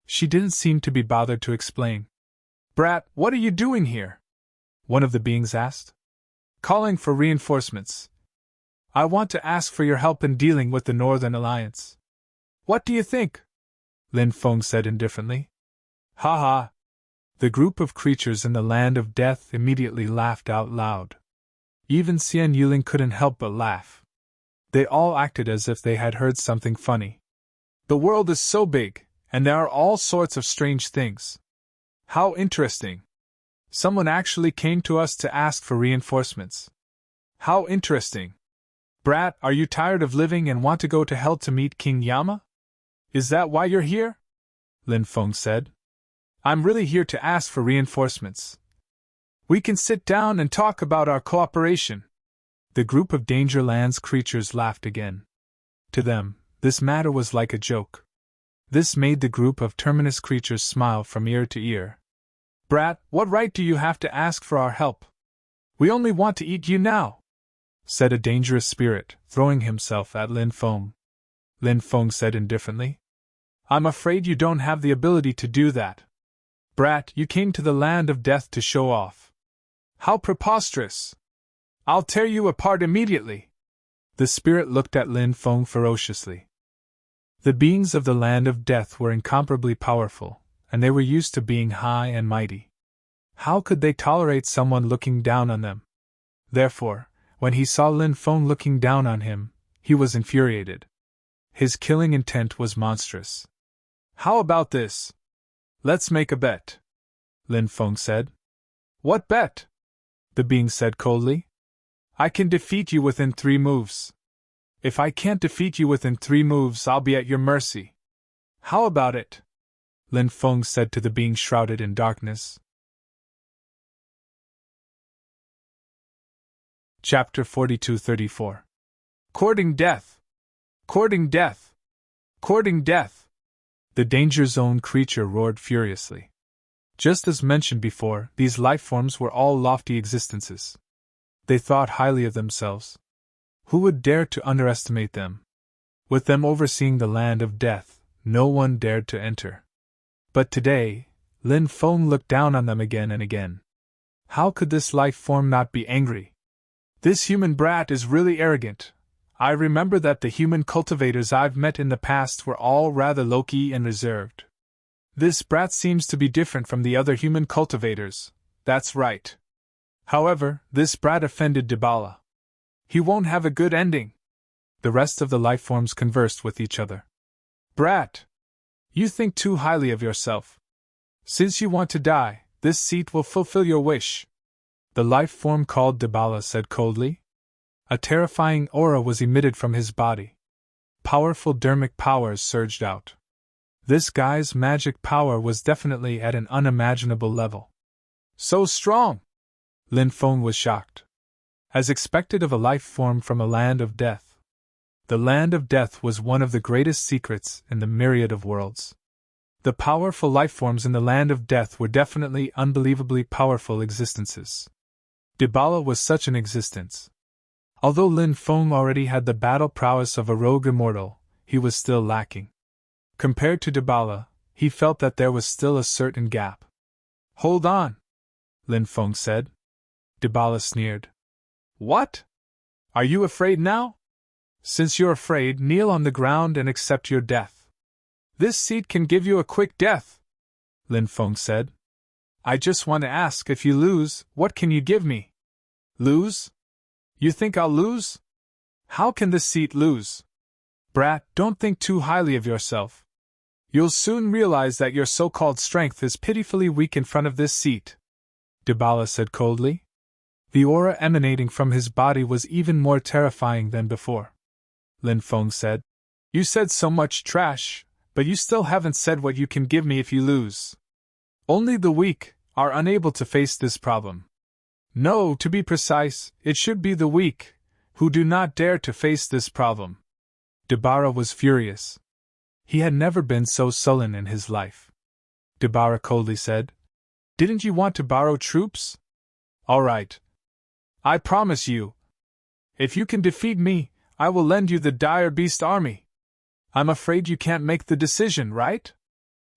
She didn't seem to be bothered to explain. Brat, what are you doing here? One of the beings asked. Calling for reinforcements. I want to ask for your help in dealing with the Northern Alliance. What do you think? Lin Feng said indifferently. Ha ha. The group of creatures in the land of death immediately laughed out loud. Even Xian Yuling couldn't help but laugh. They all acted as if they had heard something funny. The world is so big, and there are all sorts of strange things. How interesting! Someone actually came to us to ask for reinforcements. How interesting! Brat, are you tired of living and want to go to hell to meet King Yama? Is that why you're here? Lin Feng said. I'm really here to ask for reinforcements. We can sit down and talk about our cooperation. The group of Dangerland's creatures laughed again. To them, this matter was like a joke. This made the group of Terminus creatures smile from ear to ear. Brat, what right do you have to ask for our help? We only want to eat you now, said a dangerous spirit, throwing himself at Lin Feng. Lin Feng said indifferently. I'm afraid you don't have the ability to do that. Brat, you came to the land of death to show off. How preposterous! I'll tear you apart immediately. The spirit looked at Lin Feng ferociously. The beings of the land of death were incomparably powerful, and they were used to being high and mighty. How could they tolerate someone looking down on them? Therefore, when he saw Lin Feng looking down on him, he was infuriated. His killing intent was monstrous. How about this? Let's make a bet, Lin Feng said. What bet? The being said coldly. I can defeat you within 3 moves. If I can't defeat you within 3 moves, I'll be at your mercy. How about it? Lin Feng said to the being shrouded in darkness. Chapter 42-34. Courting death! Courting death! Courting death! The danger zone creature roared furiously. Just as mentioned before, these lifeforms were all lofty existences. They thought highly of themselves. Who would dare to underestimate them? With them overseeing the land of death, no one dared to enter. But today, Lin Feng looked down on them again and again. How could this life form not be angry? This human brat is really arrogant. I remember that the human cultivators I've met in the past were all rather low-key and reserved. This brat seems to be different from the other human cultivators, that's right. However, this brat offended Dibala. He won't have a good ending. The rest of the lifeforms conversed with each other. Brat! You think too highly of yourself. Since you want to die, this seat will fulfill your wish. The lifeform called Dibala said coldly. A terrifying aura was emitted from his body. Powerful dermic powers surged out. This guy's magic power was definitely at an unimaginable level. So strong! Lin Feng was shocked. As expected of a life form from a land of death. The land of death was one of the greatest secrets in the myriad of worlds. The powerful lifeforms in the land of death were definitely unbelievably powerful existences. Dibala was such an existence. Although Lin Feng already had the battle prowess of a rogue immortal, he was still lacking. Compared to Dibala, he felt that there was still a certain gap. Hold on, Lin Feng said. Dibala sneered. What? Are you afraid now? Since you're afraid, kneel on the ground and accept your death. This seat can give you a quick death, Lin Feng said. I just want to ask, if you lose, what can you give me? Lose? You think I'll lose? How can this seat lose? Brat, don't think too highly of yourself. You'll soon realize that your so-called strength is pitifully weak in front of this seat, Dibala said coldly. The aura emanating from his body was even more terrifying than before. Lin Feng said, You said so much trash, but you still haven't said what you can give me if you lose. Only the weak are unable to face this problem. No, to be precise, it should be the weak, who do not dare to face this problem. Dibara was furious. He had never been so sullen in his life. Dibara coldly said, Didn't you want to borrow troops? All right. I promise you. If you can defeat me, I will lend you the Dire Beast army. I'm afraid you can't make the decision, right?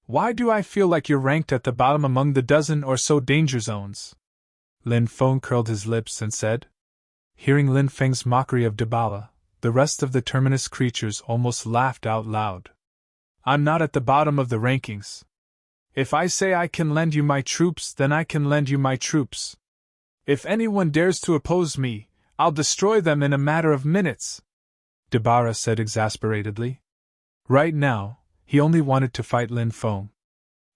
Why do I feel like you're ranked at the bottom among the dozen or so danger zones? Lin Feng curled his lips and said. Hearing Lin Feng's mockery of Dibala, the rest of the Terminus creatures almost laughed out loud. I'm not at the bottom of the rankings. If I say I can lend you my troops, then I can lend you my troops. If anyone dares to oppose me, I'll destroy them in a matter of minutes, Dabara said exasperatedly. Right now, he only wanted to fight Lin Feng.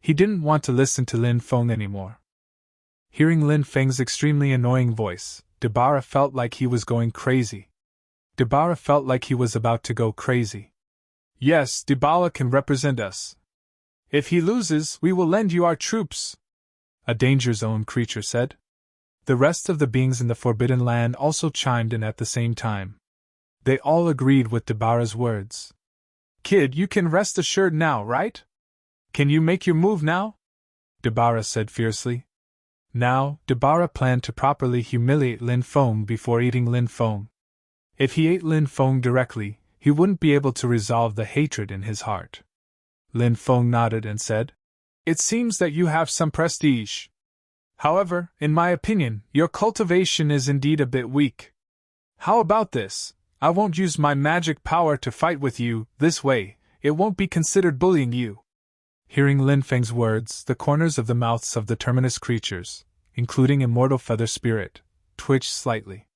He didn't want to listen to Lin Feng anymore. Hearing Lin Feng's extremely annoying voice, Dabara felt like he was going crazy. Dabara felt like he was about to go crazy. Yes, Dabara can represent us. If he loses, we will lend you our troops, a danger zone creature said. The rest of the beings in the Forbidden Land also chimed in at the same time. They all agreed with Dabara's words. Kid, you can rest assured now, right? Can you make your move now? Dabara said fiercely. Now, Dabara planned to properly humiliate Lin Feng before eating Lin Feng. If he ate Lin Feng directly, he wouldn't be able to resolve the hatred in his heart. Lin Feng nodded and said, It seems that you have some prestige. However, in my opinion, your cultivation is indeed a bit weak. How about this? I won't use my magic power to fight with you. This way, it won't be considered bullying you. Hearing Lin Feng's words, the corners of the mouths of the terminus creatures, including Immortal Feather Spirit, twitched slightly.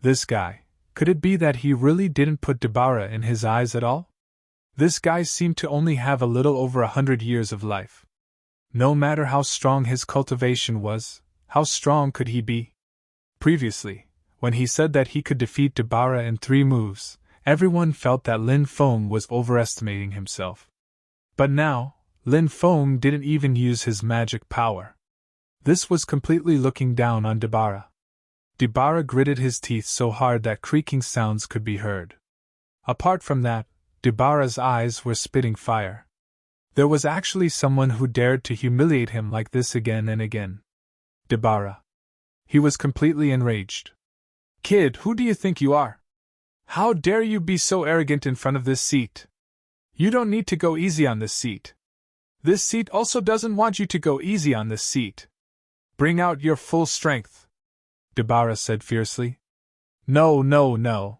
This guy, could it be that he really didn't put Dabara in his eyes at all? This guy seemed to only have a little over 100 years of life. No matter how strong his cultivation was, how strong could he be? Previously, when he said that he could defeat Dabara in 3 moves, everyone felt that Lin Feng was overestimating himself. But now, Lin Feng didn't even use his magic power. This was completely looking down on Dabara. Dabara gritted his teeth so hard that creaking sounds could be heard. Apart from that, Dabara's eyes were spitting fire. There was actually someone who dared to humiliate him like this again and again. Dabara. He was completely enraged. Kid, who do you think you are? How dare you be so arrogant in front of this seat? You don't need to go easy on this seat. This seat also doesn't want you to go easy on this seat. Bring out your full strength, Dabara said fiercely. No, no, no.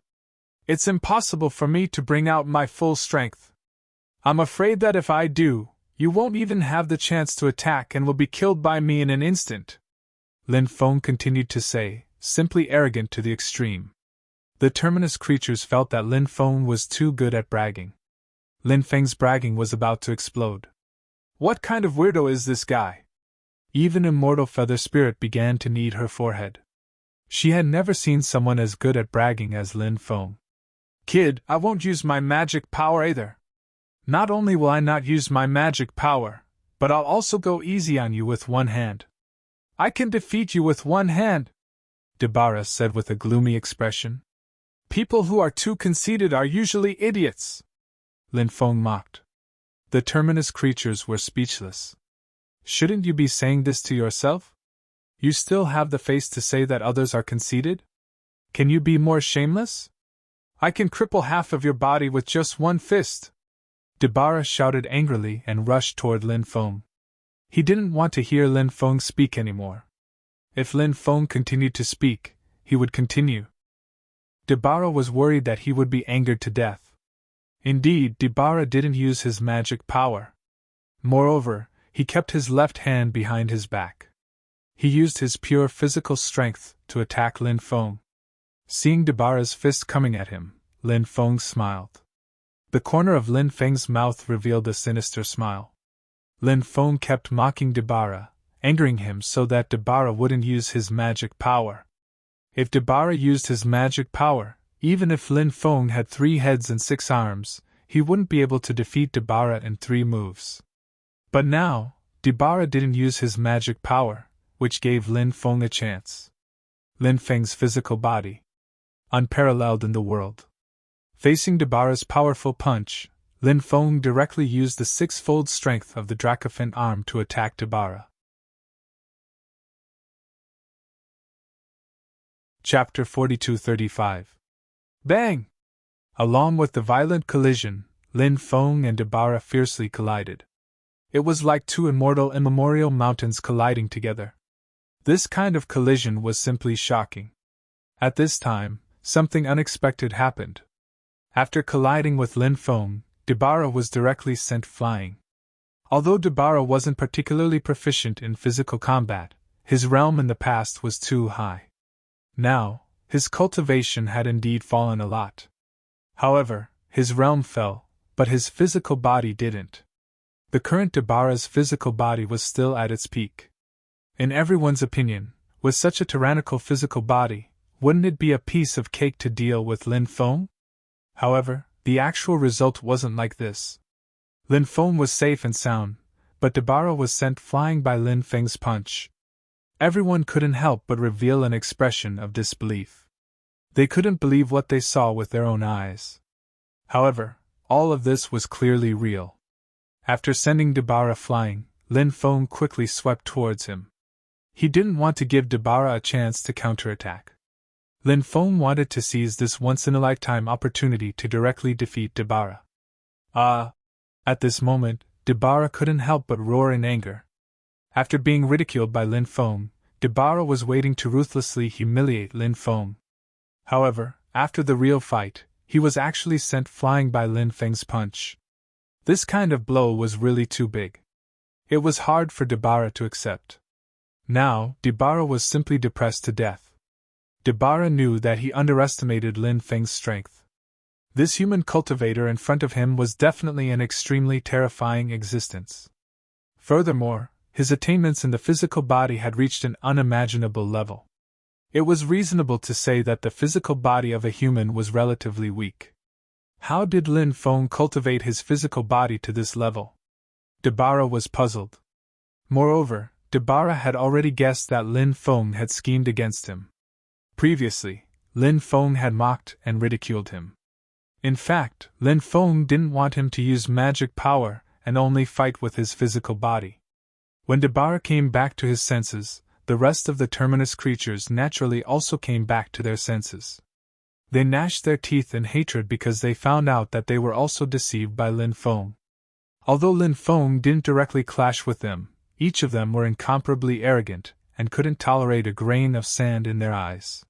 It's impossible for me to bring out my full strength. I'm afraid that if I do, you won't even have the chance to attack and will be killed by me in an instant, Lin Feng continued to say, simply arrogant to the extreme. The terminus creatures felt that Lin Feng was too good at bragging. Lin Feng's bragging was about to explode. What kind of weirdo is this guy? Even Immortal Feather Spirit began to knead her forehead. She had never seen someone as good at bragging as Lin Feng. Kid, I won't use my magic power either. Not only will I not use my magic power, but I'll also go easy on you with one hand. I can defeat you with one hand, Dabara said with a gloomy expression. People who are too conceited are usually idiots, Lin Feng mocked. The terminus creatures were speechless. Shouldn't you be saying this to yourself? You still have the face to say that others are conceited? Can you be more shameless? I can cripple half of your body with just one fist, Dabara shouted angrily and rushed toward Lin Feng. He didn't want to hear Lin Feng speak anymore. If Lin Feng continued to speak, he would continue. Dabara was worried that he would be angered to death. Indeed, Dabara didn't use his magic power. Moreover, he kept his left hand behind his back. He used his pure physical strength to attack Lin Feng. Seeing Dabara's fist coming at him, Lin Feng smiled. The corner of Lin Feng's mouth revealed a sinister smile. Lin Feng kept mocking Dabara, angering him so that Dabara wouldn't use his magic power. If Dabara used his magic power, even if Lin Feng had 3 heads and 6 arms, he wouldn't be able to defeat Dabara in 3 moves. But now, Dabara didn't use his magic power, which gave Lin Feng a chance. Lin Feng's physical body, unparalleled in the world. Facing Dabara's powerful punch, Lin Feng directly used the 6-fold strength of the Dracophant arm to attack Dabara. Chapter 42-35. Bang! Along with the violent collision, Lin Feng and Dabara fiercely collided. It was like 2 immemorial mountains colliding together. This kind of collision was simply shocking. At this time, something unexpected happened. After colliding with Lin Feng, Dabara was directly sent flying. Although Dabara wasn't particularly proficient in physical combat, his realm in the past was too high. Now, his cultivation had indeed fallen a lot. However, his realm fell, but his physical body didn't. The current Dabara's physical body was still at its peak. In everyone's opinion, with such a tyrannical physical body, wouldn't it be a piece of cake to deal with Lin Feng? However, the actual result wasn't like this. Lin Feng was safe and sound, but Dabara was sent flying by Lin Feng's punch. Everyone couldn't help but reveal an expression of disbelief. They couldn't believe what they saw with their own eyes. However, all of this was clearly real. After sending Dabara flying, Lin Feng quickly swept towards him. He didn't want to give Dabara a chance to counterattack. Lin Feng wanted to seize this once-in-a-lifetime opportunity to directly defeat Dabara. At this moment, Dabara couldn't help but roar in anger. After being ridiculed by Lin Feng, Dabara was waiting to ruthlessly humiliate Lin Feng. However, after the real fight, he was actually sent flying by Lin Feng's punch. This kind of blow was really too big. It was hard for Dabara to accept. Now, Dabara was simply depressed to death. Dabara knew that he underestimated Lin Feng's strength. This human cultivator in front of him was definitely an extremely terrifying existence. Furthermore, his attainments in the physical body had reached an unimaginable level. It was reasonable to say that the physical body of a human was relatively weak. How did Lin Feng cultivate his physical body to this level? Dabara was puzzled. Moreover, Dabara had already guessed that Lin Feng had schemed against him. Previously, Lin Feng had mocked and ridiculed him. In fact, Lin Feng didn't want him to use magic power and only fight with his physical body. When Dabara came back to his senses, the rest of the terminus creatures naturally also came back to their senses. They gnashed their teeth in hatred because they found out that they were also deceived by Lin Feng. Although Lin Feng didn't directly clash with them, each of them were incomparably arrogant and couldn't tolerate a grain of sand in their eyes.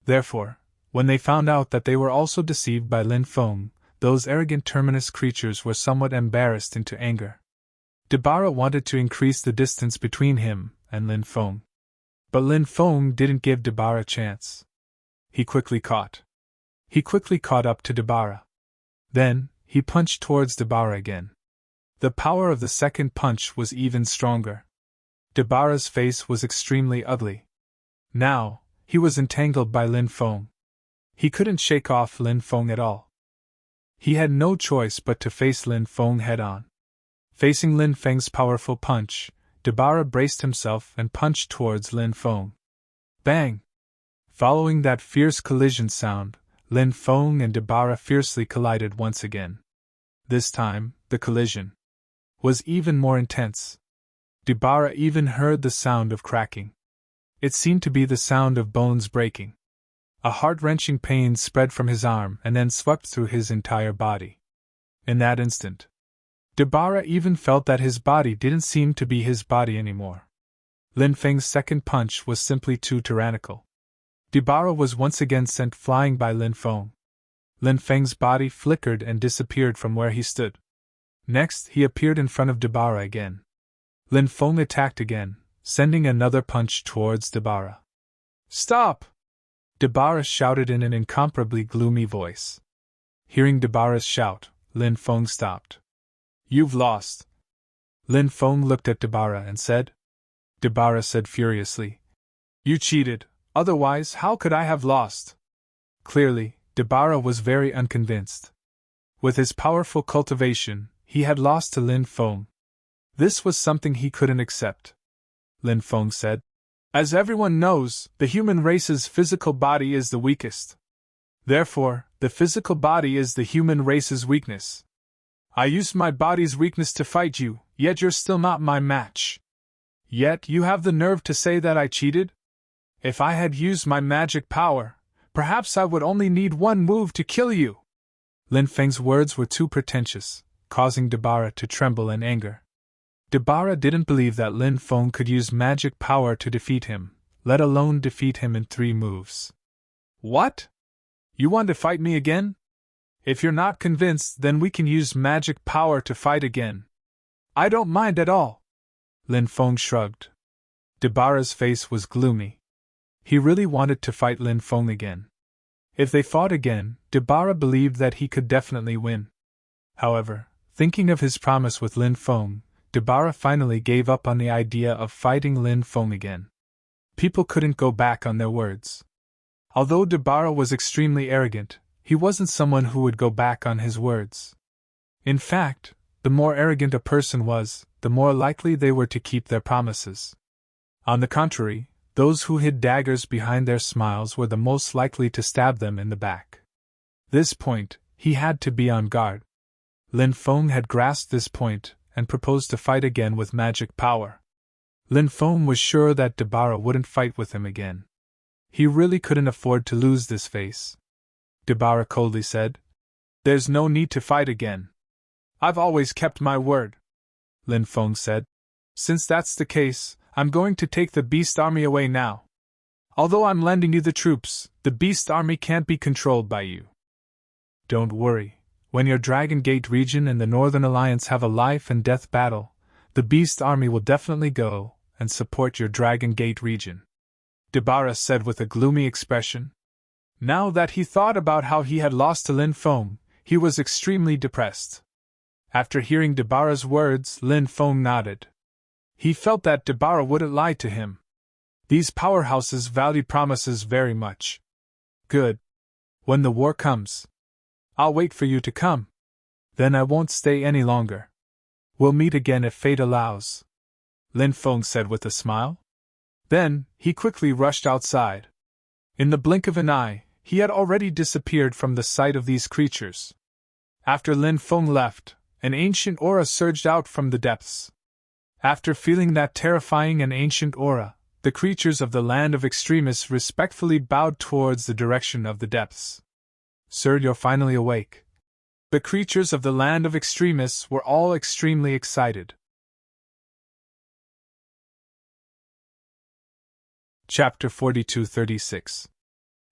Therefore, when they found out that they were also deceived by Lin Feng, those arrogant terminus creatures were somewhat embarrassed into anger. Dabara wanted to increase the distance between him and Lin Feng. But Lin Feng didn't give Dabara a chance. He quickly caught up to Dabara. Then, he punched towards Dabara again. The power of the second punch was even stronger. Dabara's face was extremely ugly. Now, he was entangled by Lin Feng. He couldn't shake off Lin Feng at all. He had no choice but to face Lin Feng head-on. Facing Lin Feng's powerful punch, Dabara braced himself and punched towards Lin Feng. Bang! Following that fierce collision sound, Lin Feng and Dabara fiercely collided once again. This time, the collision was even more intense. Dabara even heard the sound of cracking. It seemed to be the sound of bones breaking. A heart-wrenching pain spread from his arm and then swept through his entire body. In that instant, Dabara even felt that his body didn't seem to be his body anymore. Lin Feng's second punch was simply too tyrannical. Dabara was once again sent flying by Lin Feng. Lin Feng's body flickered and disappeared from where he stood. Next, he appeared in front of Dabara again. Lin Feng attacked again, sending another punch towards Dabara. Stop! Dabara shouted in an incomparably gloomy voice. Hearing Dabara's shout, Lin Feng stopped. You've lost. Lin Feng looked at Dabara and said. Dabara said furiously. You cheated, otherwise how could I have lost? Clearly, Dabara was very unconvinced. With his powerful cultivation, he had lost to Lin Feng. This was something he couldn't accept. Lin Feng said. As everyone knows, the human race's physical body is the weakest. Therefore, the physical body is the human race's weakness. I used my body's weakness to fight you, yet you're still not my match. Yet you have the nerve to say that I cheated? If I had used my magic power, perhaps I would only need one move to kill you. Lin Feng's words were too pretentious, causing Dabara to tremble in anger. Dabara didn't believe that Lin Feng could use magic power to defeat him, let alone defeat him in 3 moves. What? You want to fight me again? If you're not convinced, then we can use magic power to fight again. I don't mind at all. Lin Feng shrugged. Dabara's face was gloomy. He really wanted to fight Lin Feng again. If they fought again, Dabara believed that he could definitely win. However, thinking of his promise with Lin Feng, Dabara finally gave up on the idea of fighting Lin Feng again. People couldn't go back on their words. Although Dabara was extremely arrogant, he wasn't someone who would go back on his words. In fact, the more arrogant a person was, the more likely they were to keep their promises. On the contrary, those who hid daggers behind their smiles were the most likely to stab them in the back. This point, he had to be on guard. Lin Feng had grasped this point and proposed to fight again with magic power. Lin Feng was sure that Dabara wouldn't fight with him again. He really couldn't afford to lose this face. Dabara coldly said, "There's no need to fight again. I've always kept my word," Lin Feng said. "Since that's the case, I'm going to take the Beast Army away now. Although I'm lending you the troops, the Beast Army can't be controlled by you. Don't worry, when your Dragon Gate region and the Northern Alliance have a life and death battle, the Beast Army will definitely go and support your Dragon Gate region," Dabara said with a gloomy expression. Now that he thought about how he had lost to Lin Feng, he was extremely depressed. After hearing Dabara's words, Lin Feng nodded. He felt that Dabara wouldn't lie to him. These powerhouses valued promises very much. Good. When the war comes, I'll wait for you to come. Then I won't stay any longer. We'll meet again if fate allows, Lin Feng said with a smile. Then, he quickly rushed outside. In the blink of an eye, he had already disappeared from the sight of these creatures. After Lin Feng left, an ancient aura surged out from the depths. After feeling that terrifying and ancient aura, the creatures of the land of extremists respectfully bowed towards the direction of the depths. "Sir, you're finally awake." The creatures of the land of extremists were all extremely excited. Chapter 42-36.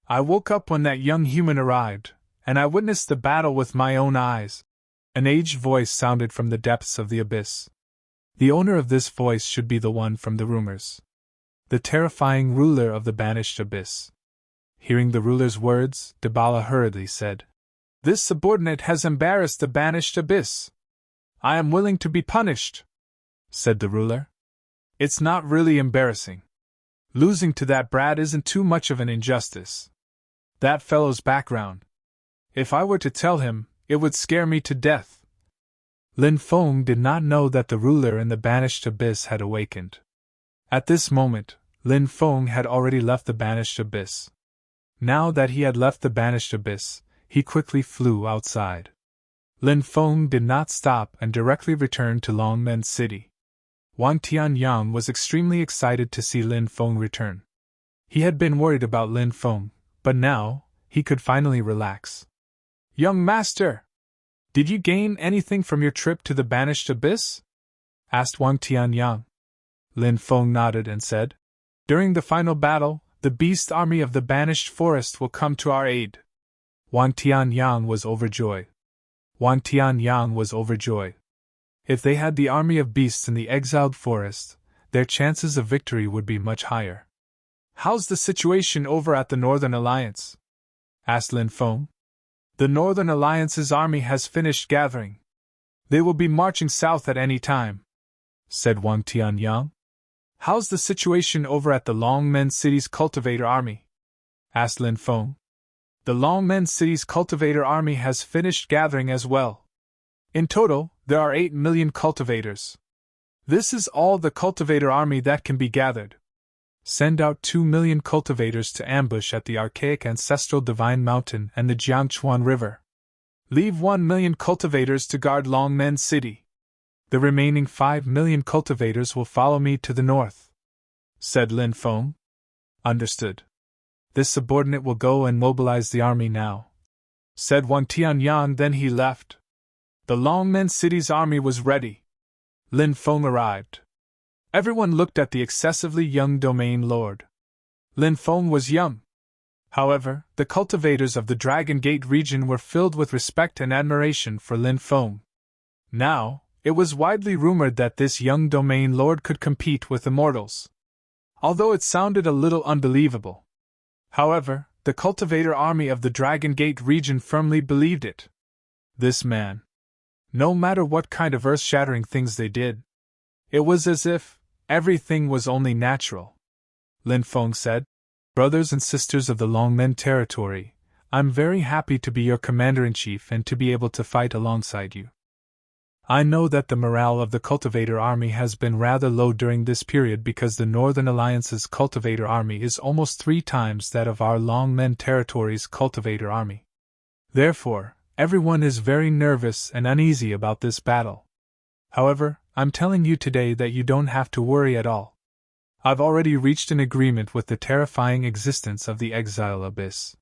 I woke up when that young human arrived, and I witnessed the battle with my own eyes. An aged voice sounded from the depths of the abyss. The owner of this voice should be the one from the rumors. The terrifying ruler of the banished abyss. Hearing the ruler's words, Dabala hurriedly said, "This subordinate has embarrassed the banished abyss. I am willing to be punished," said the ruler. "It's not really embarrassing. Losing to that brat isn't too much of an injustice. That fellow's background. If I were to tell him, it would scare me to death." Lin Feng did not know that the ruler in the banished abyss had awakened. At this moment, Lin Feng had already left the banished abyss. Now that he had left the banished abyss, he quickly flew outside. Lin Feng did not stop and directly returned to Longmen City. Wang Tianyang was extremely excited to see Lin Feng return. He had been worried about Lin Feng, but now, he could finally relax. "Young master! Did you gain anything from your trip to the banished abyss?" asked Wang Tianyang. Lin Feng nodded and said, "During the final battle, the beast army of the banished forest will come to our aid." Wang Tianyang was overjoyed. Wang Tianyang was overjoyed. If they had the army of beasts in the exiled forest, their chances of victory would be much higher. "How's the situation over at the Northern Alliance?" asked Lin Feng. "The Northern Alliance's army has finished gathering. They will be marching south at any time," said Wang Tianyang. "How's the situation over at the Longmen City's cultivator army?" asked Lin Feng. "The Longmen City's cultivator army has finished gathering as well. In total, there are 8 million cultivators. This is all the cultivator army that can be gathered. Send out 2 million cultivators to ambush at the archaic ancestral Divine Mountain and the Jiangchuan River. Leave 1 million cultivators to guard Longmen City. The remaining 5 million cultivators will follow me to the north," said Lin Feng. "Understood. This subordinate will go and mobilize the army now," said Wang Tianyang. Then he left. The Longmen City's army was ready. Lin Feng arrived. Everyone looked at the excessively young domain lord. Lin Feng was young. However, the cultivators of the Dragon Gate region were filled with respect and admiration for Lin Feng. Now, It was widely rumored that this young domain lord could compete with immortals, although it sounded a little unbelievable. However, the cultivator army of the Dragon Gate region firmly believed it. This man. No matter what kind of earth-shattering things they did, it was as if everything was only natural. Lin Feng said, "Brothers and sisters of the Longmen territory, I'm very happy to be your commander-in-chief and to be able to fight alongside you. I know that the morale of the Cultivator army has been rather low during this period because the Northern Alliance's Cultivator army is almost 3 times that of our Longmen territory's Cultivator army. Therefore, everyone is very nervous and uneasy about this battle. However, I'm telling you today that you don't have to worry at all. I've already reached an agreement with the terrifying existence of the Exile Abyss.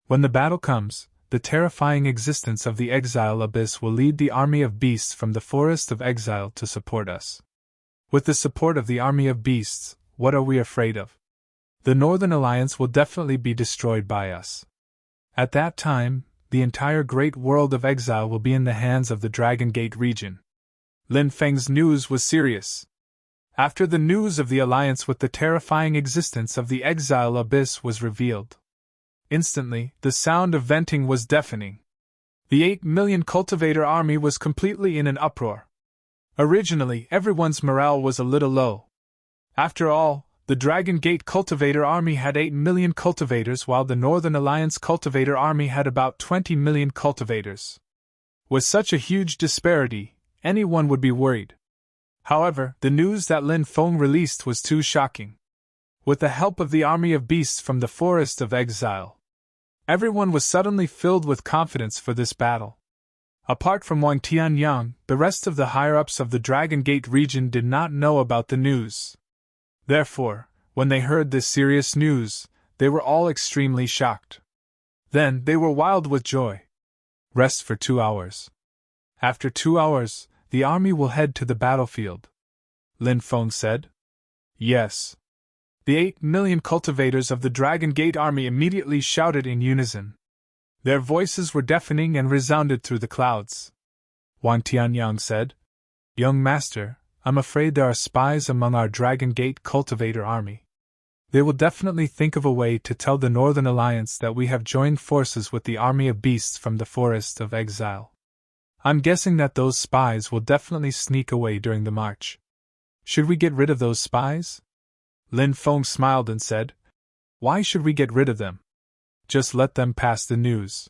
When the battle comes, the terrifying existence of the Exile Abyss will lead the army of beasts from the Forest of Exile to support us. With the support of the army of beasts, what are we afraid of? The Northern Alliance will definitely be destroyed by us. At that time, the entire great world of exile will be in the hands of the Dragon Gate region." Lin Feng's news was serious. After the news of the alliance with the terrifying existence of the Exile Abyss was revealed, instantly, the sound of venting was deafening. The 8 million cultivator army was completely in an uproar. Originally, everyone's morale was a little low. After all, the Dragon Gate cultivator army had 8 million cultivators while the Northern Alliance cultivator army had about 20 million cultivators. With such a huge disparity, anyone would be worried. However, the news that Lin Feng released was too shocking. With the help of the army of beasts from the Forest of Exile, everyone was suddenly filled with confidence for this battle. Apart from Wang Tianyang, the rest of the higher-ups of the Dragon Gate region did not know about the news. Therefore, when they heard this serious news, they were all extremely shocked. Then they were wild with joy. Rest for 2 hours. After 2 hours, the army will head to the battlefield, Lin Feng said. Yes. The 8 million cultivators of the Dragon Gate army immediately shouted in unison. Their voices were deafening and resounded through the clouds. Wang Tianyang said, "Young master, I'm afraid there are spies among our Dragon Gate cultivator army. They will definitely think of a way to tell the Northern Alliance that we have joined forces with the army of beasts from the Forest of Exile. I'm guessing that those spies will definitely sneak away during the march. Should we get rid of those spies?" Lin Feng smiled and said, "Why should we get rid of them? Just let them pass the news.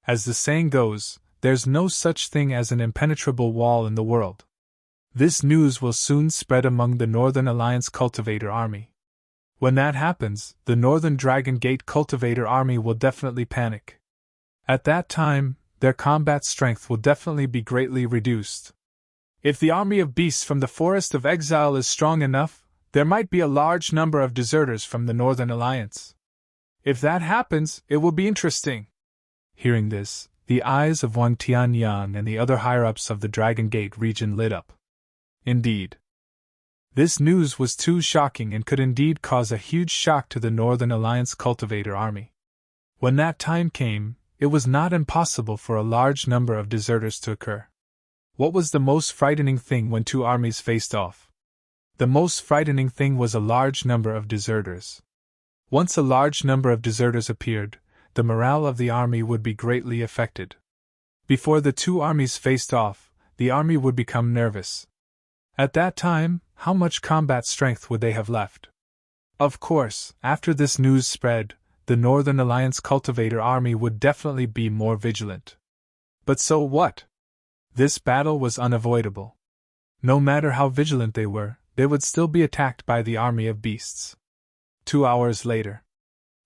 As the saying goes, there's no such thing as an impenetrable wall in the world. This news will soon spread among the Northern Alliance cultivator army. When that happens, the Northern Dragon Gate cultivator army will definitely panic. At that time, their combat strength will definitely be greatly reduced. If the army of beasts from the Forest of Exile is strong enough, there might be a large number of deserters from the Northern Alliance. If that happens, it will be interesting." Hearing this, the eyes of Wang Tianyang and the other higher-ups of the Dragon Gate region lit up. Indeed, this news was too shocking and could indeed cause a huge shock to the Northern Alliance cultivator army. When that time came, it was not impossible for a large number of deserters to occur. What was the most frightening thing when 2 armies faced off? The most frightening thing was a large number of deserters. Once a large number of deserters appeared, the morale of the army would be greatly affected. Before the 2 armies faced off, the army would become nervous. At that time, how much combat strength would they have left? Of course, after this news spread, the Northern Alliance cultivator army would definitely be more vigilant. But so what? This battle was unavoidable. No matter how vigilant they would still be attacked by the army of beasts. 2 hours later,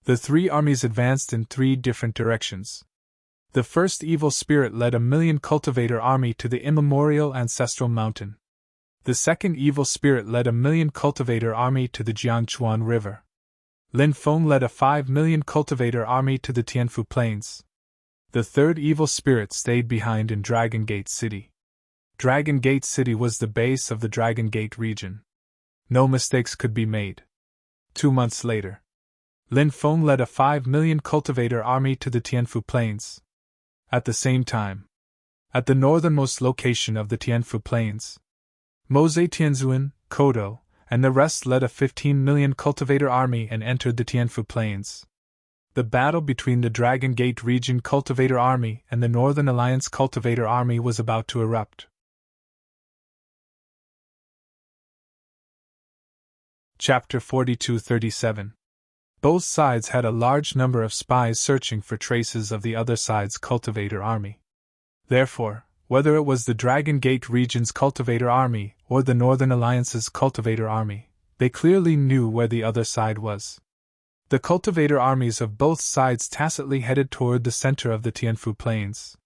the 3 armies advanced in 3 different directions. The first evil spirit led a 1 million cultivator army to the immemorial ancestral mountain. The second evil spirit led a 1 million cultivator army to the Jiangchuan River. Lin Feng led a 5 million cultivator army to the Tianfu Plains. The third evil spirit stayed behind in Dragon Gate City. Dragon Gate City was the base of the Dragon Gate region. No mistakes could be made. 2 months later, Lin Feng led a 5 million cultivator army to the Tianfu Plains. At the same time, at the northernmost location of the Tianfu Plains. Mose Tianzuan, Kodo, and the rest led a 15 million cultivator army and entered the Tianfu Plains. The battle between the Dragon Gate Region Cultivator Army and the Northern Alliance Cultivator Army was about to erupt. Chapter 42-37. Both sides had a large number of spies searching for traces of the other side's cultivator army. Therefore, whether it was the Dragon Gate Region's cultivator army or the Northern Alliance's cultivator army, they clearly knew where the other side was. The cultivator armies of both sides tacitly headed toward the center of the Tianfu Plains.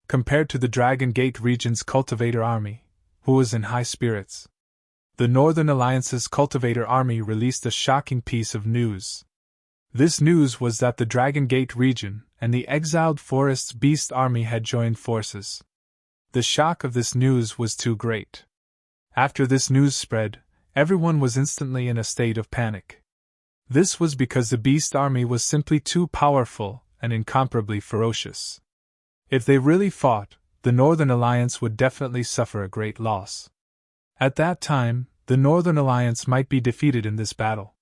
Compared to the Dragon Gate Region's cultivator army, who was in high spirits, the Northern Alliance's cultivator army released a shocking piece of news. This news was that the Dragon Gate region and the Exiled Forest's Beast Army had joined forces. The shock of this news was too great. After this news spread, everyone was instantly in a state of panic. This was because the Beast Army was simply too powerful and incomparably ferocious. If they really fought, the Northern Alliance would definitely suffer a great loss. At that time, the Northern Alliance might be defeated in this battle.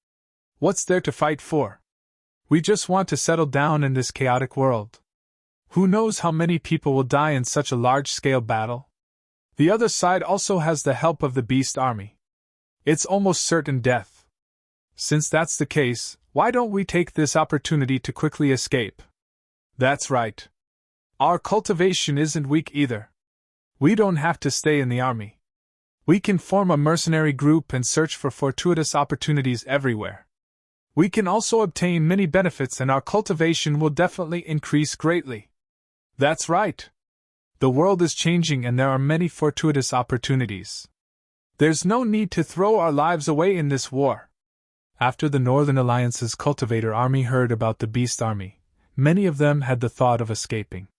What's there to fight for? We just want to settle down in this chaotic world. Who knows how many people will die in such a large-scale battle? The other side also has the help of the Beast Army. It's almost certain death. Since that's the case, why don't we take this opportunity to quickly escape? That's right. Our cultivation isn't weak either. We don't have to stay in the army. We can form a mercenary group and search for fortuitous opportunities everywhere. We can also obtain many benefits and our cultivation will definitely increase greatly. That's right. The world is changing and there are many fortuitous opportunities. There's no need to throw our lives away in this war. After the Northern Alliance's cultivator army heard about the Beast Army, many of them had the thought of escaping.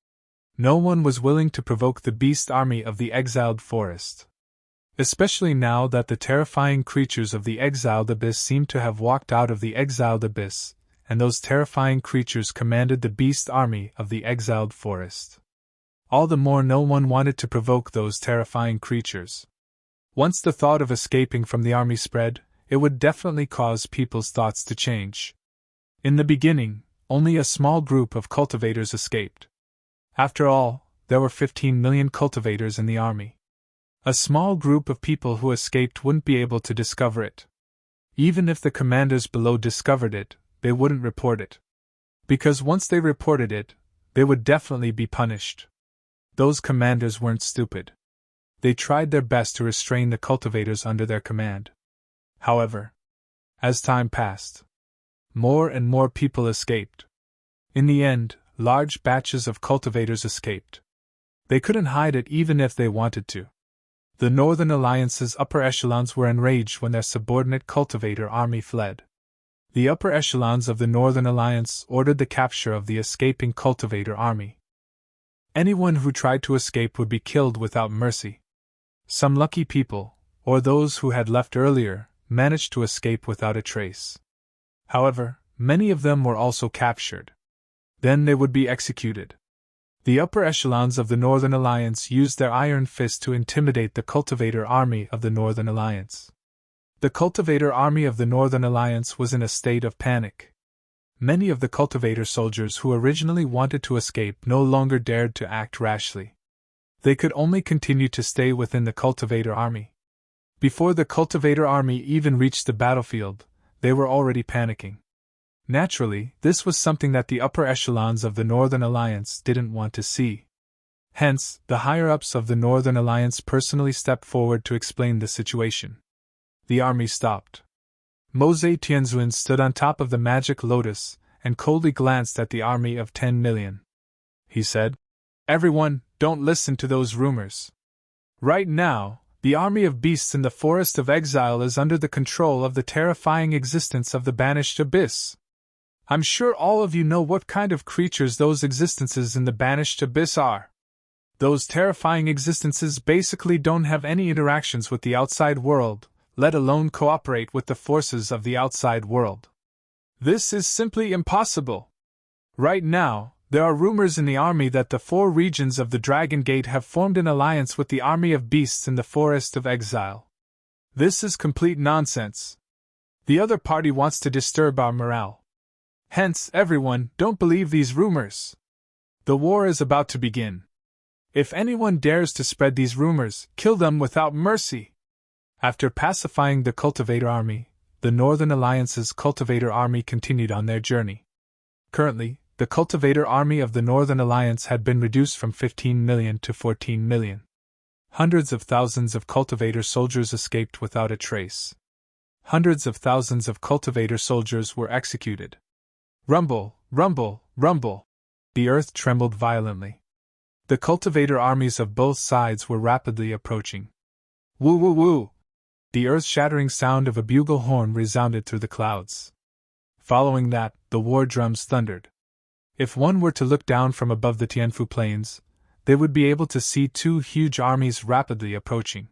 No one was willing to provoke the Beast Army of the Exiled Forest. Especially now that the terrifying creatures of the Exiled Abyss seemed to have walked out of the Exiled Abyss, and those terrifying creatures commanded the Beast Army of the Exiled Forest. All the more no one wanted to provoke those terrifying creatures. Once the thought of escaping from the army spread, it would definitely cause people's thoughts to change. In the beginning, only a small group of cultivators escaped. After all, there were 15 million cultivators in the army. A small group of people who escaped wouldn't be able to discover it. Even if the commanders below discovered it, they wouldn't report it. Because once they reported it, they would definitely be punished. Those commanders weren't stupid. They tried their best to restrain the cultivators under their command. However, as time passed, more and more people escaped. In the end, large batches of cultivators escaped. They couldn't hide it even if they wanted to. The Northern Alliance's upper echelons were enraged when their subordinate cultivator army fled. The upper echelons of the Northern Alliance ordered the capture of the escaping cultivator army. Anyone who tried to escape would be killed without mercy. Some lucky people, or those who had left earlier, managed to escape without a trace. However, many of them were also captured. Then they would be executed. The upper echelons of the Northern Alliance used their iron fist to intimidate the cultivator army of the Northern Alliance. The cultivator army of the Northern Alliance was in a state of panic. Many of the cultivator soldiers who originally wanted to escape no longer dared to act rashly. They could only continue to stay within the cultivator army. Before the cultivator army even reached the battlefield, they were already panicking. Naturally, this was something that the upper echelons of the Northern Alliance didn't want to see. Hence, the higher-ups of the Northern Alliance personally stepped forward to explain the situation. The army stopped. Mose Tianzuan stood on top of the magic lotus and coldly glanced at the army of 10 million. He said, "Everyone, don't listen to those rumors. Right now, the army of beasts in the Forest of Exile is under the control of the terrifying existence of the Banished Abyss. I'm sure all of you know what kind of creatures those existences in the Banished Abyss are. Those terrifying existences basically don't have any interactions with the outside world, let alone cooperate with the forces of the outside world. This is simply impossible. Right now, There are rumors in the army that the 4 regions of the Dragon Gate have formed an alliance with the army of beasts in the Forest of Exile. This is complete nonsense. The other party wants to disturb our morale. Hence, everyone, don't believe these rumors. The war is about to begin. If anyone dares to spread these rumors, kill them without mercy. After pacifying the Cultivator army, the Northern Alliance's Cultivator army continued on their journey. Currently, the Cultivator army of the Northern Alliance had been reduced from 15 million to 14 million. Hundreds of thousands of Cultivator soldiers escaped without a trace. Hundreds of thousands of Cultivator soldiers were executed. Rumble, rumble, rumble. The earth trembled violently. The Cultivator armies of both sides were rapidly approaching. Woo woo woo! The earth-shattering sound of a bugle horn resounded through the clouds. Following that, the war drums thundered. If one were to look down from above the Tianfu plains, they would be able to see 2 huge armies rapidly approaching.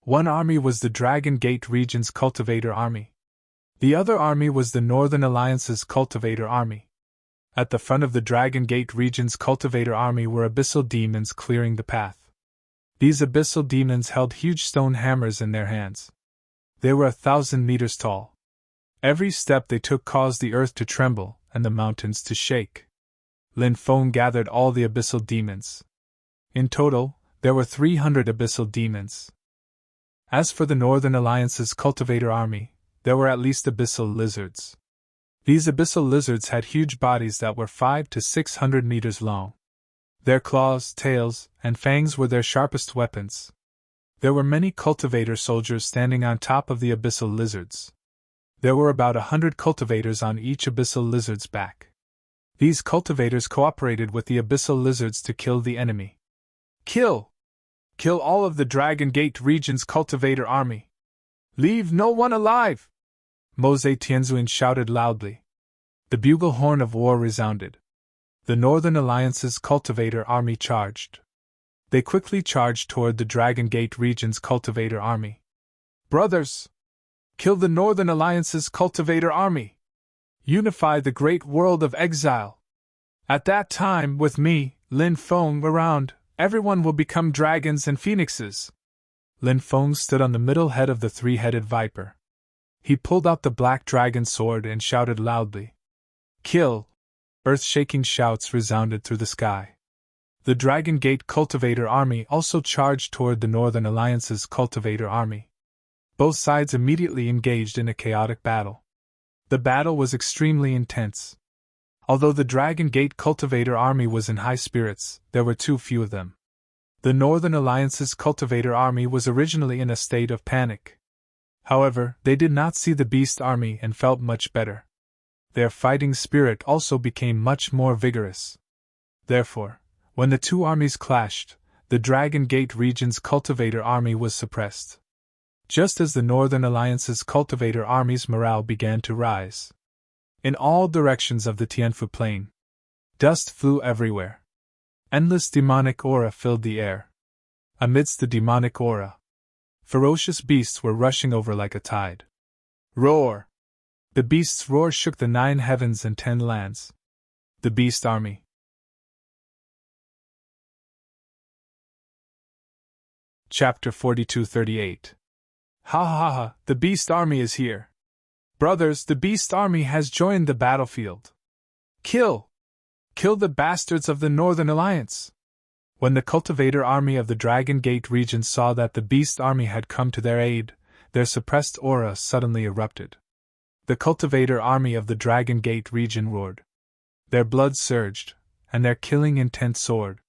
One army was the Dragon Gate region's Cultivator army. The other army was the Northern Alliance's Cultivator army. At the front of the Dragon Gate region's Cultivator army were abyssal demons clearing the path. These abyssal demons held huge stone hammers in their hands. They were 1,000 meters tall. Every step they took caused the earth to tremble and the mountains to shake. Lin Feng gathered all the abyssal demons. In total, there were 300 abyssal demons. As for the Northern Alliance's Cultivator army, there were at least abyssal lizards. These abyssal lizards had huge bodies that were 500 to 600 meters long. Their claws, tails, and fangs were their sharpest weapons. There were many Cultivator soldiers standing on top of the abyssal lizards. There were about 100 cultivators on each abyssal lizard's back. These cultivators cooperated with the abyssal lizards to kill the enemy. Kill! Kill all of the Dragon Gate region's Cultivator army! Leave no one alive! Mose Tianzuan shouted loudly. The bugle horn of war resounded. The Northern Alliance's Cultivator army charged. They quickly charged toward the Dragon Gate region's Cultivator army. Brothers! Kill the Northern Alliance's Cultivator army! Unify the great world of exile! At that time, with me, Lin Feng, around, everyone will become dragons and phoenixes. Lin Feng stood on the middle head of the 3-headed viper. He pulled out the black dragon sword and shouted loudly. Kill! Earth-shaking shouts resounded through the sky. The Dragon Gate Cultivator army also charged toward the Northern Alliance's Cultivator army. Both sides immediately engaged in a chaotic battle. The battle was extremely intense. Although the Dragon Gate Cultivator army was in high spirits, there were too few of them. The Northern Alliance's Cultivator army was originally in a state of panic. However, they did not see the Beast army and felt much better. Their fighting spirit also became much more vigorous. Therefore, when the 2 armies clashed, the Dragon Gate region's Cultivator army was suppressed. Just as the Northern Alliance's Cultivator army's morale began to rise. In all directions of the Tianfu plain, dust flew everywhere. Endless demonic aura filled the air. Amidst the demonic aura, ferocious beasts were rushing over like a tide. Roar! The beast's roar shook the 9 heavens and 10 lands. The Beast Army. Chapter 42-38. Ha ha ha, the Beast Army is here. Brothers, the Beast Army has joined the battlefield. Kill! Kill the bastards of the Northern Alliance! When the Cultivator army of the Dragon Gate region saw that the Beast Army had come to their aid, their suppressed aura suddenly erupted. The Cultivator army of the Dragon Gate region roared. Their blood surged, and their killing intent soared.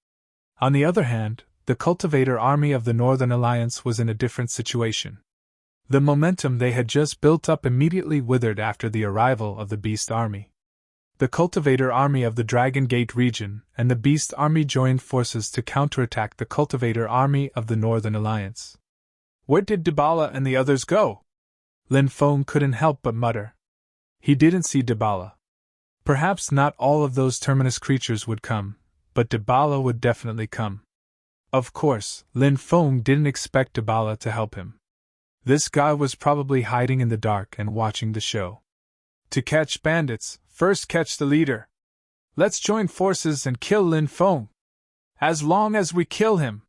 On the other hand, the Cultivator army of the Northern Alliance was in a different situation. The momentum they had just built up immediately withered after the arrival of the Beast army. The Cultivator army of the Dragon Gate region and the Beast army joined forces to counterattack the Cultivator army of the Northern Alliance. Where did Dibala and the others go? Lin Feng couldn't help but mutter. He didn't see Dibala. Perhaps not all of those terminus creatures would come, but Dibala would definitely come. Of course, Lin Feng didn't expect Dibala to help him. This guy was probably hiding in the dark and watching the show. To catch bandits, first catch the leader. Let's join forces and kill Lin Feng. As long as we kill him,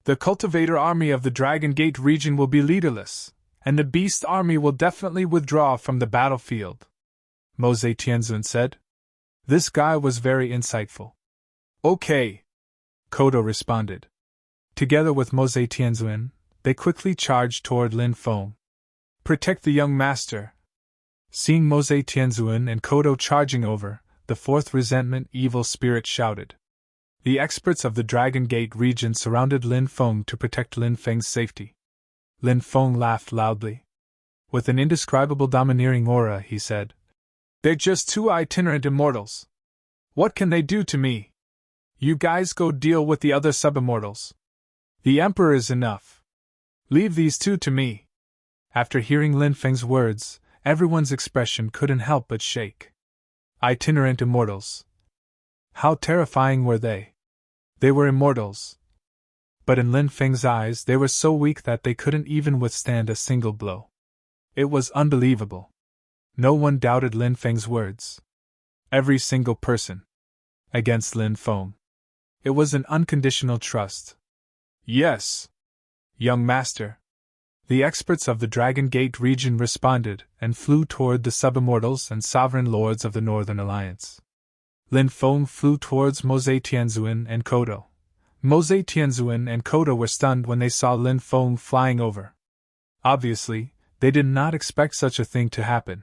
the cultivator army of the Dragon Gate region will be leaderless, and the beast army will definitely withdraw from the battlefield, Mose Tianzun said. This guy was very insightful. Okay, Kodo responded. Together with Mose Tianzun, they quickly charged toward Lin Feng. Protect the young master. Seeing Mose Tianzun and Kodo charging over, the fourth resentment evil spirit shouted. The experts of the Dragon Gate region surrounded Lin Feng to protect Lin Feng's safety. Lin Feng laughed loudly. With an indescribable domineering aura, he said, "They're just two itinerant immortals. What can they do to me? You guys go deal with the other subimmortals. The Emperor is enough. Leave these two to me." After hearing Lin Feng's words, everyone's expression couldn't help but shake. Itinerant immortals. How terrifying were they? They were immortals. But in Lin Feng's eyes they were so weak that they couldn't even withstand a single blow. It was unbelievable. No one doubted Lin Feng's words. Every single person. Against Lin Feng. It was an unconditional trust. Yes, young master. The experts of the Dragon Gate region responded and flew toward the subimmortals and sovereign lords of the Northern Alliance. Lin Feng flew towards Mose Tianzun and Kodo. Mose Tianzun and Kodo were stunned when they saw Lin Feng flying over. Obviously, they did not expect such a thing to happen.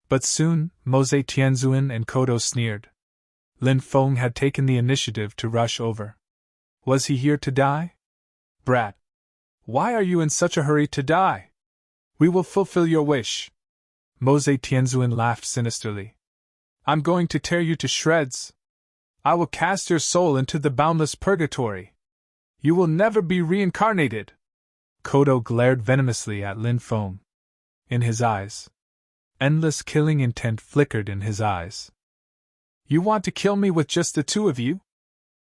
But soon, Mose Tianzun and Kodo sneered. Lin Feng had taken the initiative to rush over. Was he here to die? Brat! Why are you in such a hurry to die? We will fulfill your wish. Mose Tianzun laughed sinisterly. I'm going to tear you to shreds. I will cast your soul into the boundless purgatory. You will never be reincarnated. Kodo glared venomously at Lin Feng. In his eyes. Endless killing intent flickered in his eyes. You want to kill me with just the two of you?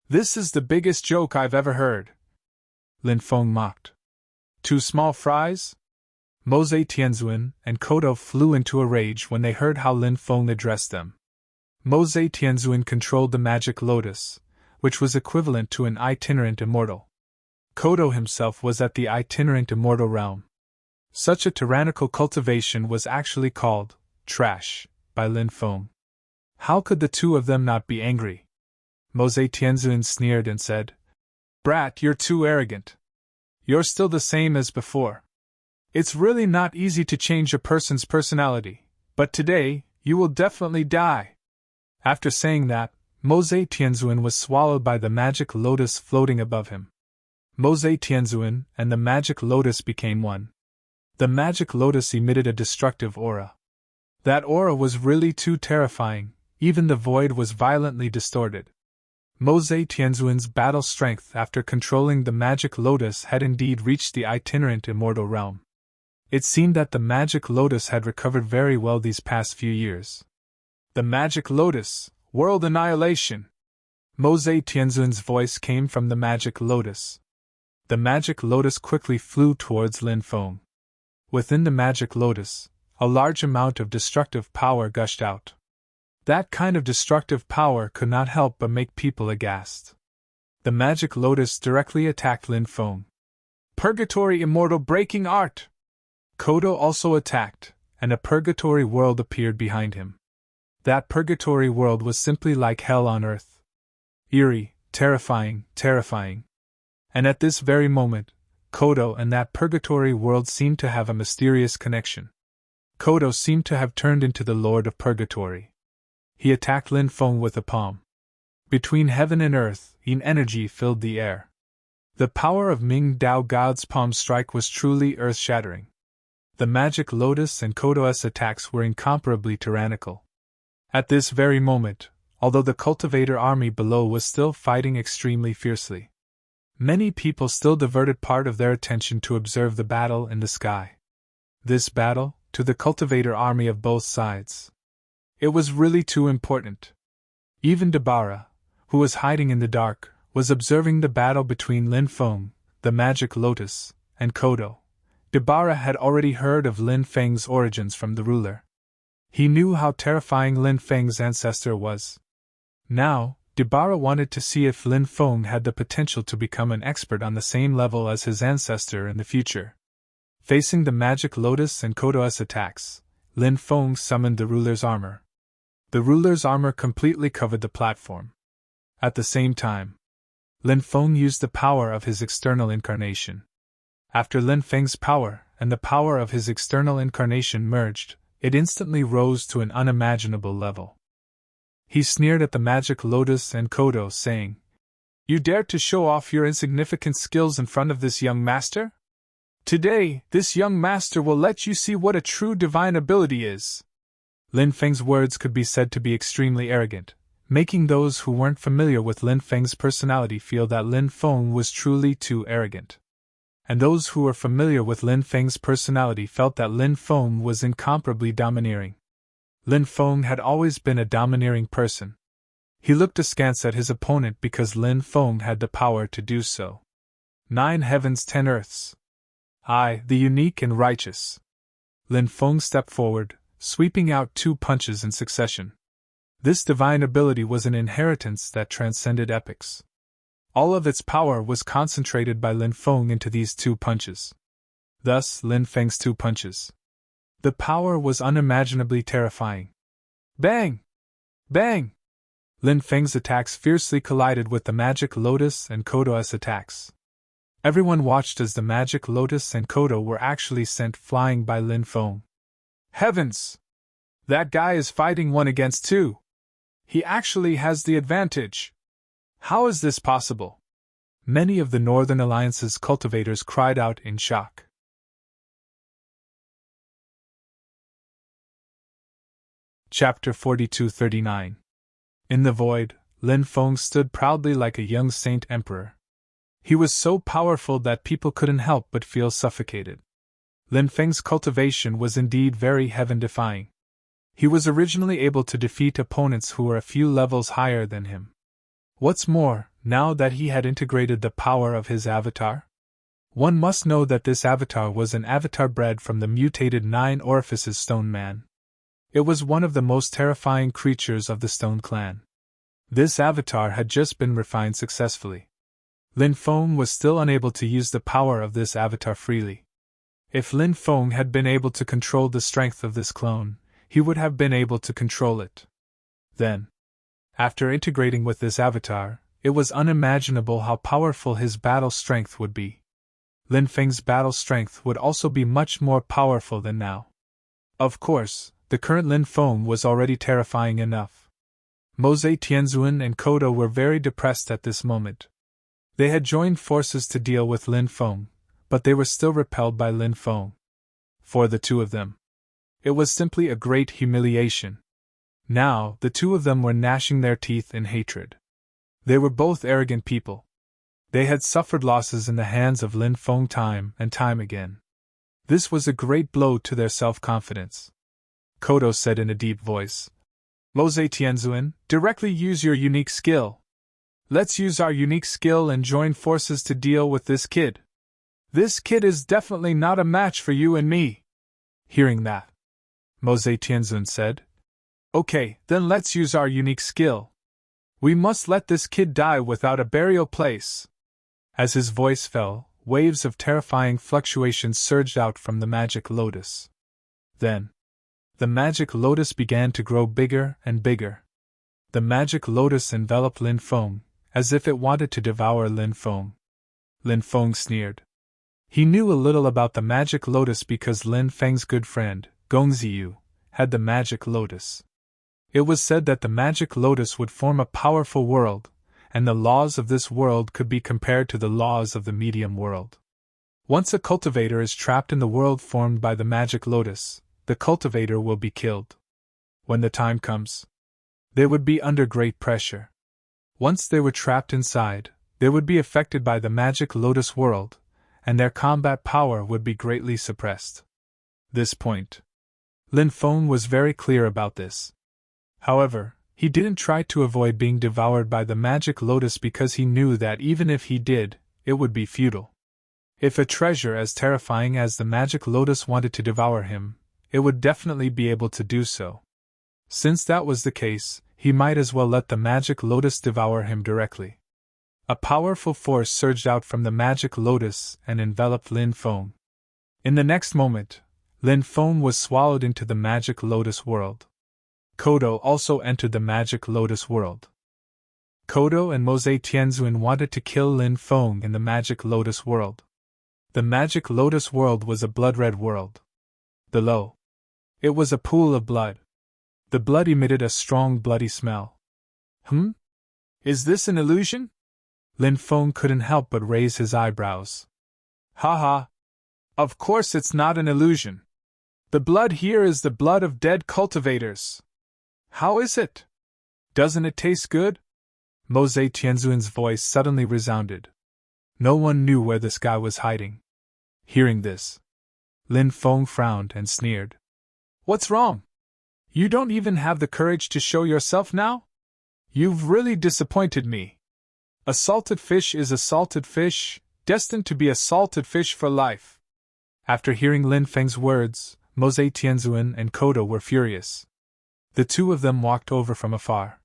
This is the biggest joke I've ever heard. Lin Feng mocked. Two small fries? Mose Tianzun and Kodo flew into a rage when they heard how Lin Feng addressed them. Mose Tianzun controlled the magic lotus, which was equivalent to an itinerant immortal. Kodo himself was at the itinerant immortal realm. Such a tyrannical cultivation was actually called trash by Lin Feng. How could the two of them not be angry? Mose Tianzun sneered and said, Brat, you're too arrogant. You're still the same as before. It's really not easy to change a person's personality, but today, you will definitely die. After saying that, Mose Tianzun was swallowed by the magic lotus floating above him. Mose Tianzun and the magic lotus became one. The magic lotus emitted a destructive aura. That aura was really too terrifying, even the void was violently distorted. Mose Tianzun's battle strength after controlling the magic lotus had indeed reached the itinerant immortal realm. It seemed that the magic lotus had recovered very well these past few years. The magic lotus, world annihilation! Mose Tianzun's voice came from the magic lotus. The magic lotus quickly flew towards Lin Feng. Within the magic lotus, a large amount of destructive power gushed out. That kind of destructive power could not help but make people aghast. The magic lotus directly attacked Lin Feng. Purgatory immortal breaking art! Kodo also attacked, and a purgatory world appeared behind him. That purgatory world was simply like hell on earth. Eerie, terrifying. And at this very moment, Kodo and that purgatory world seemed to have a mysterious connection. Kodo seemed to have turned into the Lord of Purgatory. He attacked Lin Feng with a palm. Between heaven and earth, an energy filled the air. The power of Ming Dao God's palm strike was truly earth-shattering. The magic lotus and Kodo's attacks were incomparably tyrannical. At this very moment, although the cultivator army below was still fighting extremely fiercely, many people still diverted part of their attention to observe the battle in the sky. This battle, to the cultivator army of both sides, it was really too important. Even Dabara, who was hiding in the dark, was observing the battle between Lin Feng, the magic lotus, and Kodo. Dabara had already heard of Lin Feng's origins from the ruler. He knew how terrifying Lin Feng's ancestor was. Now, Debarra wanted to see if Lin Feng had the potential to become an expert on the same level as his ancestor in the future. Facing the magic lotus and Kodo's attacks, Lin Feng summoned the ruler's armor. The ruler's armor completely covered the platform. At the same time, Lin Feng used the power of his external incarnation. After Lin Feng's power and the power of his external incarnation merged, it instantly rose to an unimaginable level. He sneered at the magic lotus and Kodo, saying, "You dare to show off your insignificant skills in front of this young master? Today, this young master will let you see what a true divine ability is." Lin Feng's words could be said to be extremely arrogant, making those who weren't familiar with Lin Feng's personality feel that Lin Feng was truly too arrogant. And those who were familiar with Lin Feng's personality felt that Lin Feng was incomparably domineering. Lin Feng had always been a domineering person. He looked askance at his opponent because Lin Feng had the power to do so. 9 heavens, 10 earths. I, the unique and righteous. Lin Feng stepped forward, sweeping out 2 punches in succession. This divine ability was an inheritance that transcended epochs. All of its power was concentrated by Lin Feng into these 2 punches. Thus, Lin Feng's 2 punches. The power was unimaginably terrifying. Bang! Bang! Lin Feng's attacks fiercely collided with the magic lotus and Kodo's attacks. Everyone watched as the magic lotus and Kodo were actually sent flying by Lin Feng. Heavens! That guy is fighting 1 against 2. He actually has the advantage. How is this possible? Many of the Northern Alliance's cultivators cried out in shock. Chapter 42-39. In the void, Lin Feng stood proudly like a young saint emperor. He was so powerful that people couldn't help but feel suffocated. Lin Feng's cultivation was indeed very heaven-defying. He was originally able to defeat opponents who were a few levels higher than him. What's more, now that he had integrated the power of his avatar? One must know that this avatar was an avatar bred from the mutated 9 orifices stone man. It was one of the most terrifying creatures of the stone clan. This avatar had just been refined successfully. Lin Feng was still unable to use the power of this avatar freely. If Lin Feng had been able to control the strength of this clone, he would have been able to control it. Then, after integrating with this avatar, it was unimaginable how powerful his battle strength would be. Lin Feng's battle strength would also be much more powerful than now. Of course, the current Lin Feng was already terrifying enough. Mose Tianzuan and Kodo were very depressed at this moment. They had joined forces to deal with Lin Feng, but they were still repelled by Lin Feng. For the 2 of them, it was simply a great humiliation. Now, the 2 of them were gnashing their teeth in hatred. They were both arrogant people. They had suffered losses in the hands of Lin Feng time and time again. This was a great blow to their self-confidence. Kodo said in a deep voice, "Mose Tianzuan, directly use your unique skill. Let's use our unique skill and join forces to deal with this kid. This kid is definitely not a match for you and me." Hearing that, Mose Tianzuan said, "Okay, then let's use our unique skill. We must let this kid die without a burial place." As his voice fell, waves of terrifying fluctuations surged out from the magic lotus. Then, the magic lotus began to grow bigger and bigger. The magic lotus enveloped Lin Feng, as if it wanted to devour Lin Feng. Lin Feng sneered. He knew a little about the magic lotus because Lin Feng's good friend, Gongziyu, had the magic lotus. It was said that the magic lotus would form a powerful world, and the laws of this world could be compared to the laws of the medium world. Once a cultivator is trapped in the world formed by the magic lotus, the cultivator will be killed. When the time comes, they would be under great pressure. Once they were trapped inside, they would be affected by the magic lotus world, and their combat power would be greatly suppressed. This point, Lin Feng was very clear about this. However, he didn't try to avoid being devoured by the magic lotus because he knew that even if he did, it would be futile. If a treasure as terrifying as the magic lotus wanted to devour him, it would definitely be able to do so. Since that was the case, he might as well let the magic lotus devour him directly. A powerful force surged out from the magic lotus and enveloped Lin Feng. In the next moment, Lin Feng was swallowed into the magic lotus world. Kodo also entered the magic lotus world. Kodo and Mose Tianzun wanted to kill Lin Feng in the magic lotus world. The magic lotus world was a blood-red world. Below, it was a pool of blood. The blood emitted a strong bloody smell. Is this an illusion? Lin Feng couldn't help but raise his eyebrows. Ha ha! Of course it's not an illusion. The blood here is the blood of dead cultivators. How is it? Doesn't it taste good? Mose Tianzun's voice suddenly resounded. No one knew where this guy was hiding. Hearing this, Lin Feng frowned and sneered. What's wrong? You don't even have the courage to show yourself now? You've really disappointed me. A salted fish is a salted fish, destined to be a salted fish for life. After hearing Lin Feng's words, Mose Tianzun and Kodo were furious. The two of them walked over from afar.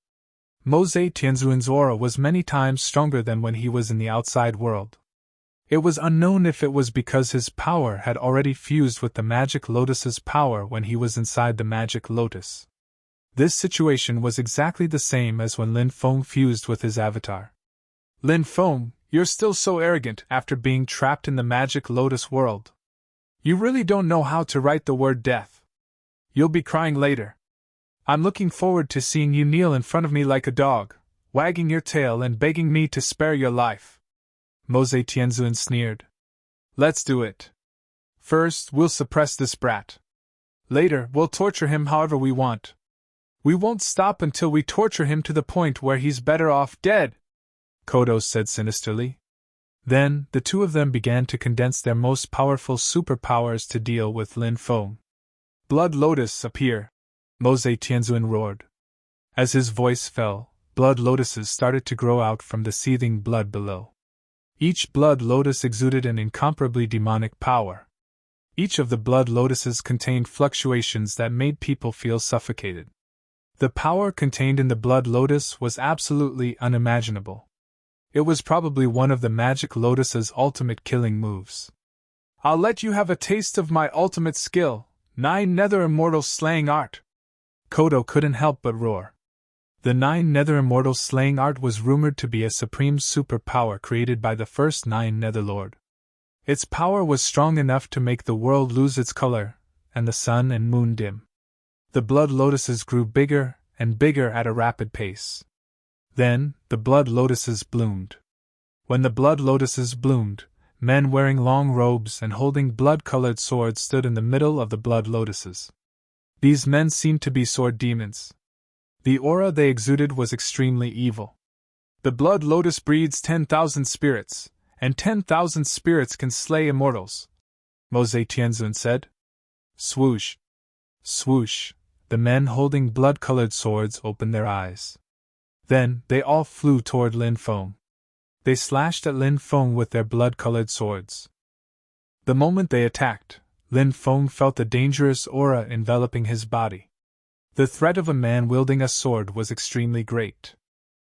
Mose Tianzun's aura was many times stronger than when he was in the outside world. It was unknown if it was because his power had already fused with the magic lotus's power when he was inside the magic lotus. This situation was exactly the same as when Lin Feng fused with his avatar. Lin Feng, you're still so arrogant after being trapped in the magic lotus world. You really don't know how to write the word death. You'll be crying later. I'm looking forward to seeing you kneel in front of me like a dog, wagging your tail and begging me to spare your life. Mose Tianzun sneered. Let's do it. First, we'll suppress this brat. Later, we'll torture him however we want. We won't stop until we torture him to the point where he's better off dead, Kodo said sinisterly. Then, the two of them began to condense their most powerful superpowers to deal with Lin Feng. Blood lotus appear, Mose Tianzun roared. As his voice fell, blood lotuses started to grow out from the seething blood below. Each blood lotus exuded an incomparably demonic power. Each of the blood lotuses contained fluctuations that made people feel suffocated. The power contained in the blood lotus was absolutely unimaginable. It was probably one of the magic lotus's ultimate killing moves. I'll let you have a taste of my ultimate skill, 9 nether immortals slaying art. Kodo couldn't help but roar. The 9 nether immortals slaying art was rumored to be a supreme superpower created by the first 9 netherlord. Its power was strong enough to make the world lose its color, and the sun and moon dim. The blood lotuses grew bigger and bigger at a rapid pace. Then, the blood lotuses bloomed. When the blood lotuses bloomed, men wearing long robes and holding blood-colored swords stood in the middle of the blood lotuses. These men seemed to be sword demons. The aura they exuded was extremely evil. The blood lotus breeds 10,000 spirits, and 10,000 spirits can slay immortals, Mose Tianzun said. Swoosh! Swoosh! The men holding blood-colored swords opened their eyes. Then, they all flew toward Lin Feng. They slashed at Lin Feng with their blood-colored swords. The moment they attacked, Lin Feng felt a dangerous aura enveloping his body. The threat of a man wielding a sword was extremely great.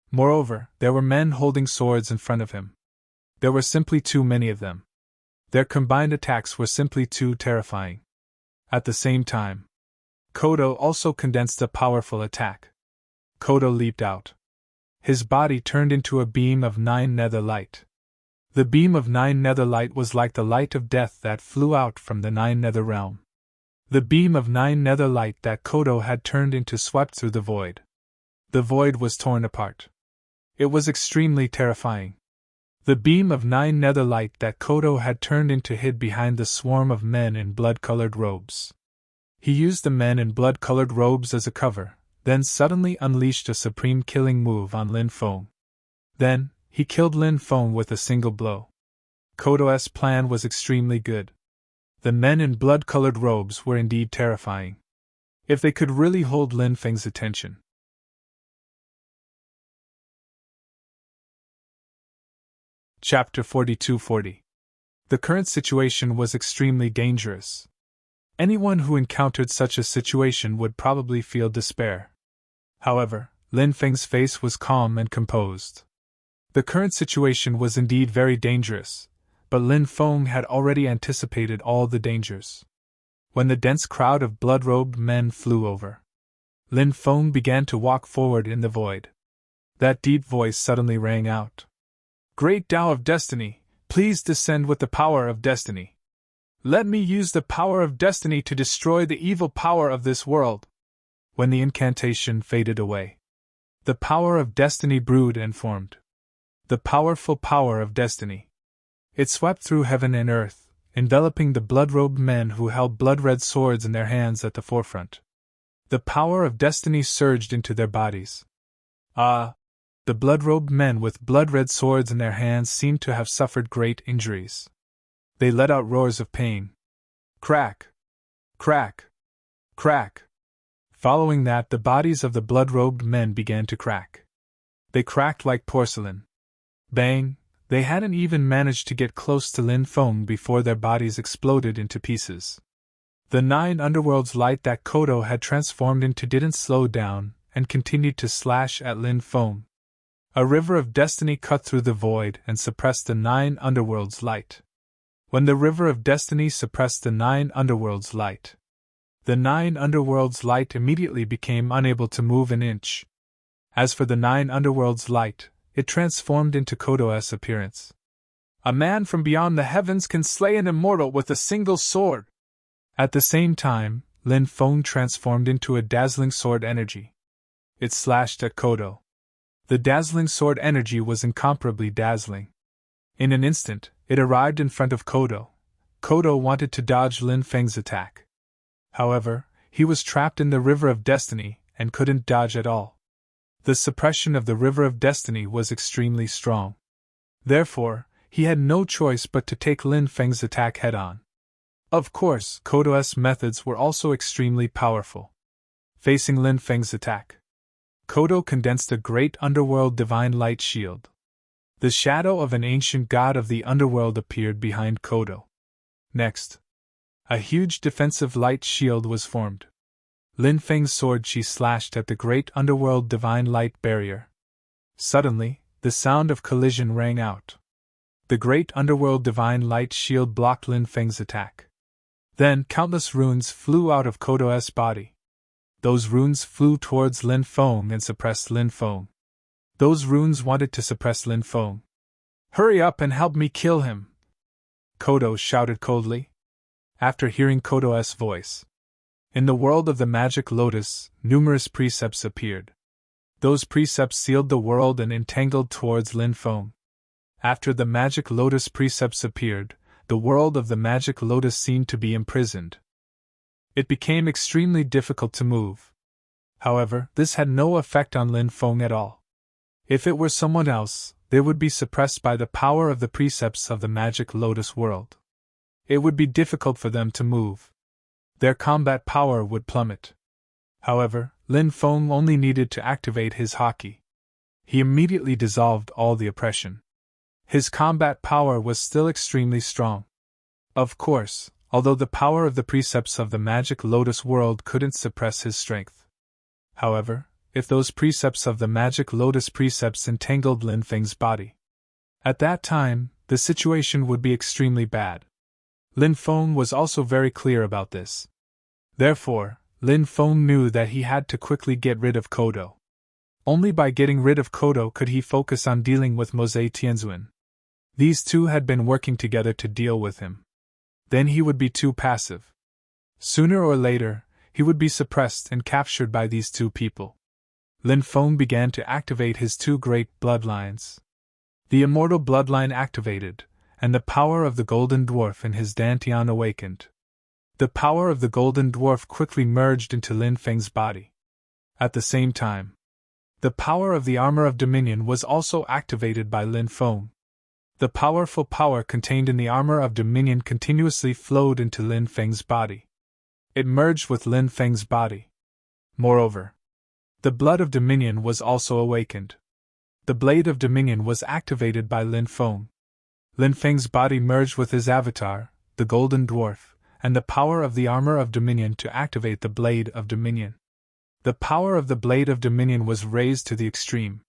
Moreover, there were men holding swords in front of him. There were simply too many of them. Their combined attacks were simply too terrifying. At the same time, Kodo also condensed a powerful attack. Kodo leaped out. His body turned into a beam of 9 nether light. The beam of 9 nether light was like the light of death that flew out from the 9 nether realm. The beam of 9 nether light that Kodo had turned into swept through the void. The void was torn apart. It was extremely terrifying. The beam of 9 nether light that Kodo had turned into hid behind the swarm of men in blood-colored robes. He used the men in blood-colored robes as a cover, then suddenly unleashed a supreme killing move on Lin Feng. Then, he killed Lin Feng with a single blow. Kodo's plan was extremely good. The men in blood-colored robes were indeed terrifying. If they could really hold Lin Feng's attention. Chapter 4240. The current situation was extremely dangerous. Anyone who encountered such a situation would probably feel despair. However, Lin Feng's face was calm and composed. The current situation was indeed very dangerous, but Lin Feng had already anticipated all the dangers. When the dense crowd of blood-robed men flew over, Lin Feng began to walk forward in the void. That deep voice suddenly rang out. "Great Tao of Destiny, please descend with the power of destiny. Let me use the power of destiny to destroy the evil power of this world." When the incantation faded away, the power of destiny brewed and formed. The powerful power of destiny. It swept through heaven and earth, enveloping the blood-robed men who held blood-red swords in their hands at the forefront. The power of destiny surged into their bodies. The blood-robed men with blood-red swords in their hands seemed to have suffered great injuries. They let out roars of pain. Crack! Crack! Crack! Following that, the bodies of the blood-robed men began to crack. They cracked like porcelain. Bang! They hadn't even managed to get close to Lin Feng before their bodies exploded into pieces. The 9 underworlds light that Kodo had transformed into didn't slow down and continued to slash at Lin Feng. A river of destiny cut through the void and suppressed the 9 underworlds light. When the river of destiny suppressed the 9 underworlds light, the 9 underworlds light immediately became unable to move an inch. As for the 9 underworlds light, it transformed into Kodo's appearance. "A man from beyond the heavens can slay an immortal with a single sword!" At the same time, Lin Feng transformed into a dazzling sword energy. It slashed at Kodo. The dazzling sword energy was incomparably dazzling. In an instant, it arrived in front of Kodo. Kodo wanted to dodge Lin Feng's attack. However, he was trapped in the river of destiny and couldn't dodge at all. The suppression of the river of destiny was extremely strong. Therefore, he had no choice but to take Lin Feng's attack head-on. Of course, Kodo's methods were also extremely powerful. Facing Lin Feng's attack, Kodo condensed a great underworld divine light shield. The shadow of an ancient god of the underworld appeared behind Kodo. Next, a huge defensive light shield was formed. Lin Feng's sword chi slashed at the great underworld divine light barrier. Suddenly, the sound of collision rang out. The great underworld divine light shield blocked Lin Feng's attack. Then countless runes flew out of Kodo's body. Those runes flew towards Lin Feng and suppressed Lin Feng. Those runes wanted to suppress Lin Feng. "Hurry up and help me kill him!" Kodo shouted coldly. After hearing Kodo's voice, in the world of the magic lotus, numerous precepts appeared. Those precepts sealed the world and entangled towards Lin Feng. After the magic lotus precepts appeared, the world of the magic lotus seemed to be imprisoned. It became extremely difficult to move. However, this had no effect on Lin Feng at all. If it were someone else, they would be suppressed by the power of the precepts of the magic lotus world. It would be difficult for them to move. Their combat power would plummet. However, Lin Feng only needed to activate his haki. He immediately dissolved all the oppression. His combat power was still extremely strong. Of course, although the power of the precepts of the magic lotus world couldn't suppress his strength. However, if those precepts of the magic lotus precepts entangled Lin Feng's body, at that time, the situation would be extremely bad. Lin Feng was also very clear about this. Therefore, Lin Feng knew that he had to quickly get rid of Kodo. Only by getting rid of Kodo could he focus on dealing with Mose Tianzuan. These two had been working together to deal with him. Then he would be too passive. Sooner or later, he would be suppressed and captured by these two people. Lin Feng began to activate his 2 great bloodlines. The immortal bloodline activated, and the power of the golden dwarf in his dantian awakened. The power of the golden dwarf quickly merged into Lin Feng's body. At the same time, the power of the armor of dominion was also activated by Lin Feng. The powerful power contained in the armor of dominion continuously flowed into Lin Feng's body. It merged with Lin Feng's body. Moreover, the blood of dominion was also awakened. The blade of dominion was activated by Lin Feng. Lin Feng's body merged with his avatar, the golden dwarf, and the power of the armor of dominion to activate the blade of dominion. The power of the Blade of Dominion was raised to the extreme.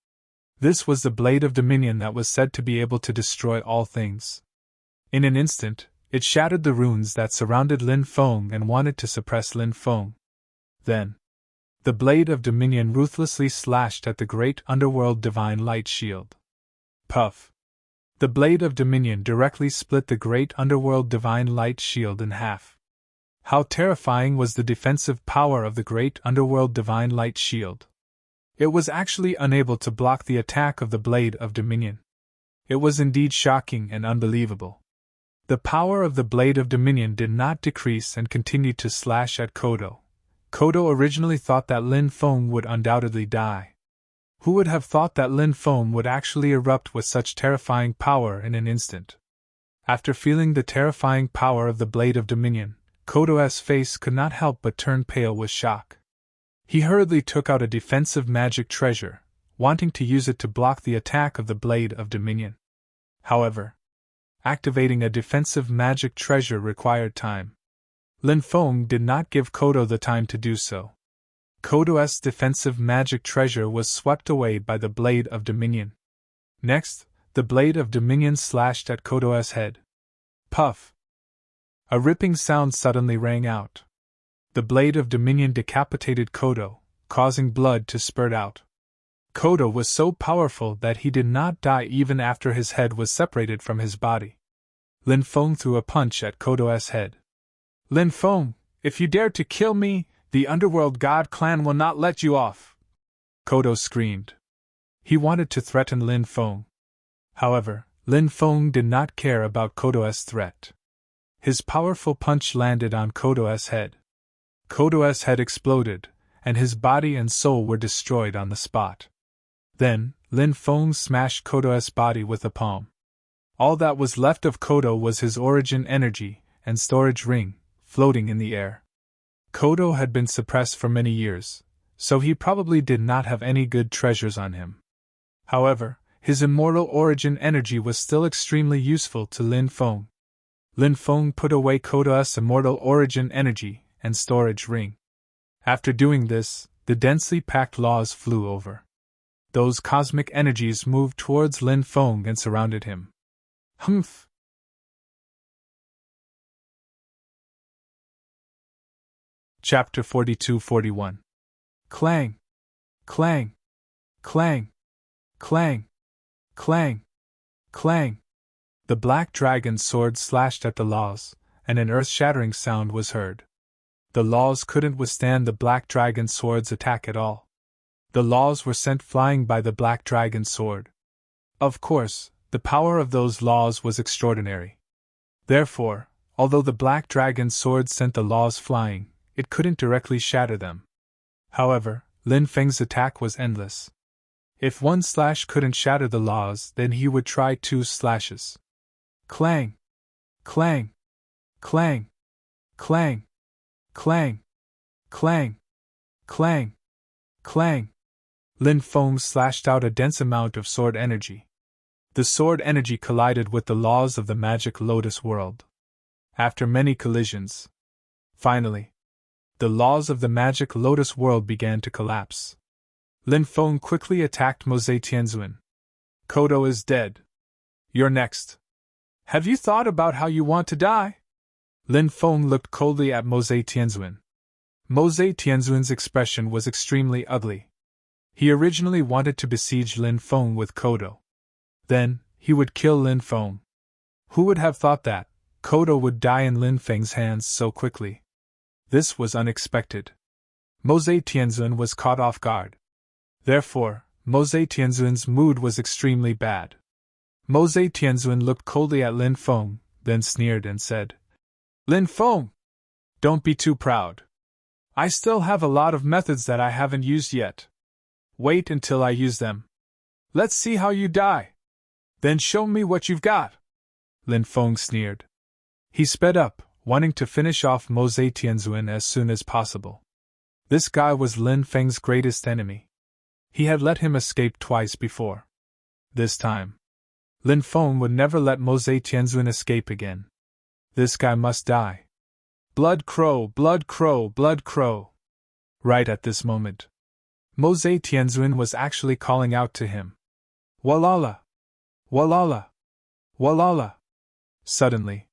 This was the Blade of Dominion that was said to be able to destroy all things. In an instant, it shattered the runes that surrounded Lin Feng and wanted to suppress Lin Feng. Then, the Blade of Dominion ruthlessly slashed at the great underworld divine light shield. Puff! The Blade of Dominion directly split the great underworld divine light shield in half. How terrifying was the defensive power of the great underworld divine light shield! It was actually unable to block the attack of the Blade of Dominion. It was indeed shocking and unbelievable. The power of the Blade of Dominion did not decrease and continued to slash at Kodo. Kodo originally thought that Lin Feng would undoubtedly die. Who would have thought that Lin Feng would actually erupt with such terrifying power in an instant? After feeling the terrifying power of the Blade of Dominion, Kodo's face could not help but turn pale with shock. He hurriedly took out a defensive magic treasure, wanting to use it to block the attack of the Blade of Dominion. However, activating a defensive magic treasure required time. Lin Feng did not give Kodo the time to do so. Kodo's defensive magic treasure was swept away by the Blade of Dominion. Next, the Blade of Dominion slashed at Kodo's head. Puff! A ripping sound suddenly rang out. The Blade of Dominion decapitated Kodo, causing blood to spurt out. Kodo was so powerful that he did not die even after his head was separated from his body. Lin Feng threw a punch at Kodo's head. Lin Feng, if you dare to kill me, the Underworld God clan will not let you off! Kodo screamed. He wanted to threaten Lin Feng. However, Lin Feng did not care about Kodo's threat. His powerful punch landed on Kodo's head. Kodo's head exploded, and his body and soul were destroyed on the spot. Then, Lin Feng smashed Kodo's body with a palm. All that was left of Kodo was his origin energy and storage ring, floating in the air. Kodo had been suppressed for many years, so he probably did not have any good treasures on him. However, his immortal origin energy was still extremely useful to Lin Feng. Lin Feng put away Kodo's immortal origin energy and storage ring. After doing this, the densely packed laws flew over. Those cosmic energies moved towards Lin Feng and surrounded him. Humph! Chapter 42-41. Clang! Clang! Clang! Clang! Clang! Clang! The black dragon's sword slashed at the laws, and an earth-shattering sound was heard. The laws couldn't withstand the black dragon's sword's attack at all. The laws were sent flying by the black dragon's sword. Of course, the power of those laws was extraordinary. Therefore, although the black dragon's sword sent the laws flying, it couldn't directly shatter them. However, Lin Feng's attack was endless. If one slash couldn't shatter the laws, then he would try 2 slashes. Clang! Clang! Clang! Clang! Clang! Clang! Clang! Clang! Lin Feng slashed out a dense amount of sword energy. The sword energy collided with the laws of the magic lotus world. After many collisions, finally, the laws of the magic lotus world began to collapse. Lin Feng quickly attacked Mosei Tianzuan. Kodo is dead. You're next. Have you thought about how you want to die? Lin Feng looked coldly at Mosei Tianzuan. Mosei Tianzuan's expression was extremely ugly. He originally wanted to besiege Lin Feng with Kodo. Then, he would kill Lin Feng. Who would have thought that Kodo would die in Lin Feng's hands so quickly? This was unexpected. Mosei Tianzuan was caught off guard. Therefore, Mosei Tianzuan's mood was extremely bad. Mosei Tianzuan looked coldly at Lin Feng, then sneered and said, Lin Feng! Don't be too proud. I still have a lot of methods that I haven't used yet. Wait until I use them. Let's see how you die. Then show me what you've got. Lin Feng sneered. He sped up, wanting to finish off Mosei Tianzuan as soon as possible. This guy was Lin Feng's greatest enemy. He had let him escape twice before. This time, Lin Feng would never let Mosei Tianzuan escape again. This guy must die. Blood crow, blood crow, blood crow. Right at this moment, Mose Tianzuan was actually calling out to him. Walala! Walala! Walala! Suddenly,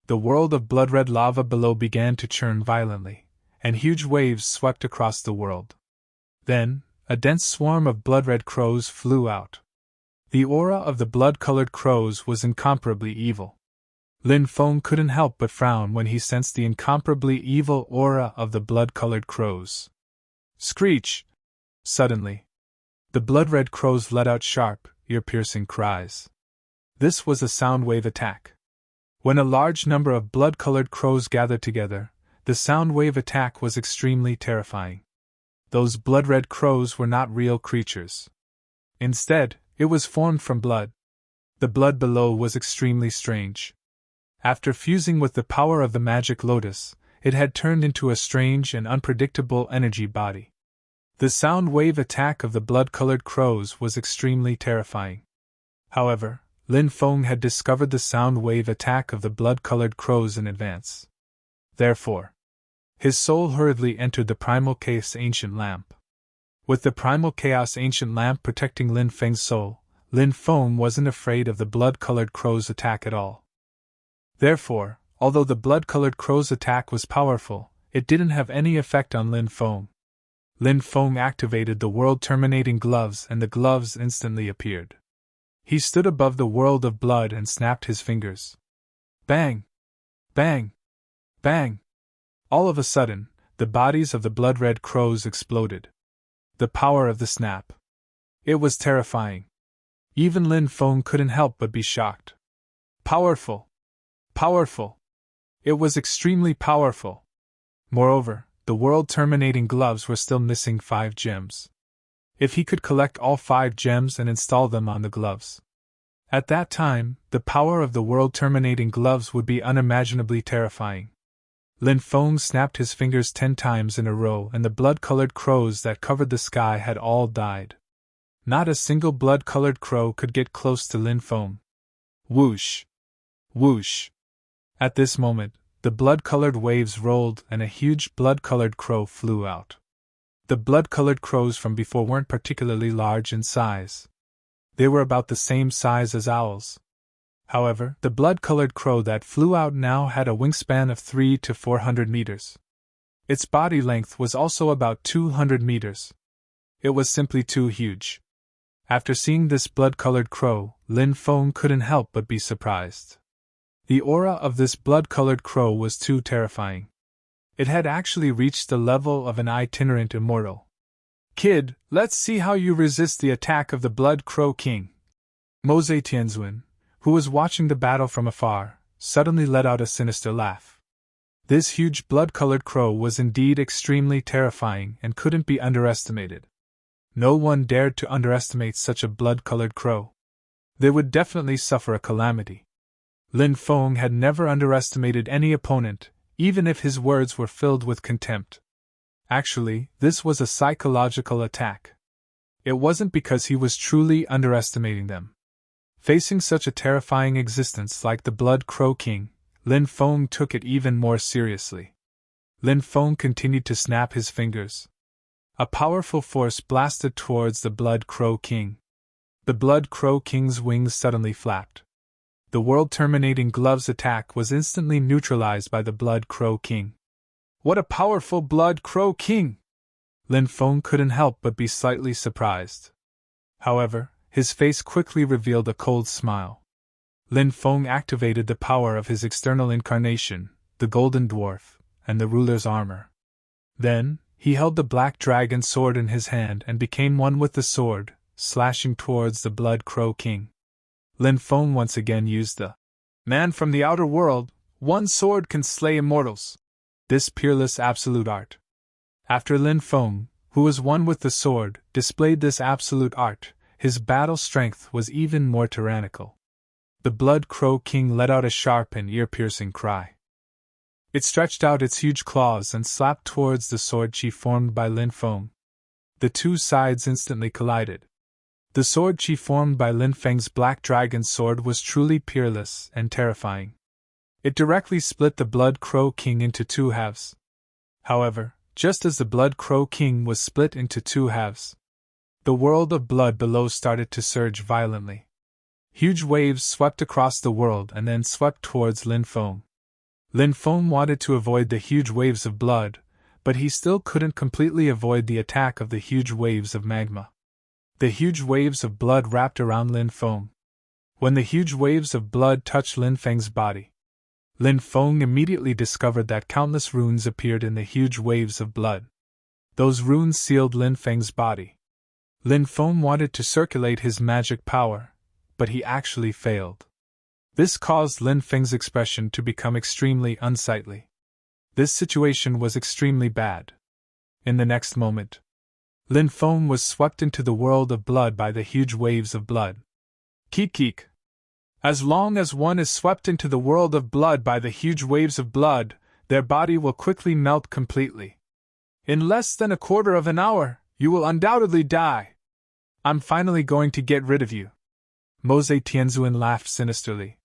the world of blood-red lava below began to churn violently, and huge waves swept across the world. Then, a dense swarm of blood-red crows flew out. The aura of the blood-colored crows was incomparably evil. Lin Feng couldn't help but frown when he sensed the incomparably evil aura of the blood-colored crows. Screech! Suddenly, the blood-red crows let out sharp, ear-piercing cries. This was a sound wave attack. When a large number of blood-colored crows gathered together, the sound wave attack was extremely terrifying. Those blood-red crows were not real creatures. Instead, it was formed from blood. The blood below was extremely strange. After fusing with the power of the magic lotus, it had turned into a strange and unpredictable energy body. The sound wave attack of the blood-colored crows was extremely terrifying. However, Lin Feng had discovered the sound wave attack of the blood-colored crows in advance. Therefore, his soul hurriedly entered the Primal Chaos Ancient Lamp. With the Primal Chaos Ancient Lamp protecting Lin Feng's soul, Lin Feng wasn't afraid of the blood-colored crow's attack at all. Therefore, although the blood-colored crow's attack was powerful, it didn't have any effect on Lin Feng. Lin Feng activated the world-terminating gloves and the gloves instantly appeared. He stood above the world of blood and snapped his fingers. Bang! Bang! Bang! All of a sudden, the bodies of the blood-red crows exploded. The power of the snap. It was terrifying. Even Lin Feng couldn't help but be shocked. Powerful! Powerful! It was extremely powerful. Moreover, the world-terminating gloves were still missing 5 gems. If he could collect all 5 gems and install them on the gloves, at that time, the power of the world-terminating gloves would be unimaginably terrifying. Lin Feng snapped his fingers 10 times in a row and the blood-colored crows that covered the sky had all died. Not a single blood-colored crow could get close to Lin Feng. Whoosh! Whoosh! At this moment, the blood-colored waves rolled and a huge blood-colored crow flew out. The blood-colored crows from before weren't particularly large in size. They were about the same size as owls. However, the blood-colored crow that flew out now had a wingspan of 300 to 400 meters. Its body length was also about 200 meters. It was simply too huge. After seeing this blood-colored crow, Lin Feng couldn't help but be surprised. The aura of this blood-colored crow was too terrifying. It had actually reached the level of an itinerant immortal. Kid, let's see how you resist the attack of the Blood Crow King. Mose Tianzuan, who was watching the battle from afar, suddenly let out a sinister laugh. This huge blood-colored crow was indeed extremely terrifying and couldn't be underestimated. No one dared to underestimate such a blood-colored crow. They would definitely suffer a calamity. Lin Feng had never underestimated any opponent, even if his words were filled with contempt. Actually, this was a psychological attack. It wasn't because he was truly underestimating them. Facing such a terrifying existence like the Blood Crow King, Lin Feng took it even more seriously. Lin Feng continued to snap his fingers. A powerful force blasted towards the Blood Crow King. The Blood Crow King's wings suddenly flapped. The world-terminating gloves attack was instantly neutralized by the Blood Crow King. What a powerful Blood Crow King! Lin Feng couldn't help but be slightly surprised. However, his face quickly revealed a cold smile. Lin Feng activated the power of his external incarnation, the Golden Dwarf, and the ruler's armor. Then, he held the Black Dragon sword in his hand and became one with the sword, slashing towards the Blood Crow King. Lin Feng once again used the man from the outer world, one sword can slay immortals. This peerless absolute art. After Lin Feng, who was one with the sword, displayed this absolute art, his battle strength was even more tyrannical. The Blood Crow King let out a sharp and ear-piercing cry. It stretched out its huge claws and slapped towards the sword chi formed by Lin Feng. The two sides instantly collided. The sword chi formed by Lin Feng's Black Dragon sword was truly peerless and terrifying. It directly split the Blood Crow King into 2 halves. However, just as the Blood Crow King was split into two halves. The world of blood below started to surge violently. Huge waves swept across the world and then swept towards Lin Feng. Lin Feng wanted to avoid the huge waves of blood, but he still couldn't completely avoid the attack of the huge waves of magma. The huge waves of blood wrapped around Lin Feng. When the huge waves of blood touched Lin Feng's body, Lin Feng immediately discovered that countless runes appeared in the huge waves of blood. Those runes sealed Lin Feng's body. Lin Feng wanted to circulate his magic power, but he actually failed. This caused Lin Feng's expression to become extremely unsightly. This situation was extremely bad. In the next moment, Lin Feng was swept into the world of blood by the huge waves of blood. Keek keek. As long as one is swept into the world of blood by the huge waves of blood, their body will quickly melt completely. In less than a quarter of an hour, you will undoubtedly die. I'm finally going to get rid of you. Mose Tianzuan laughed sinisterly.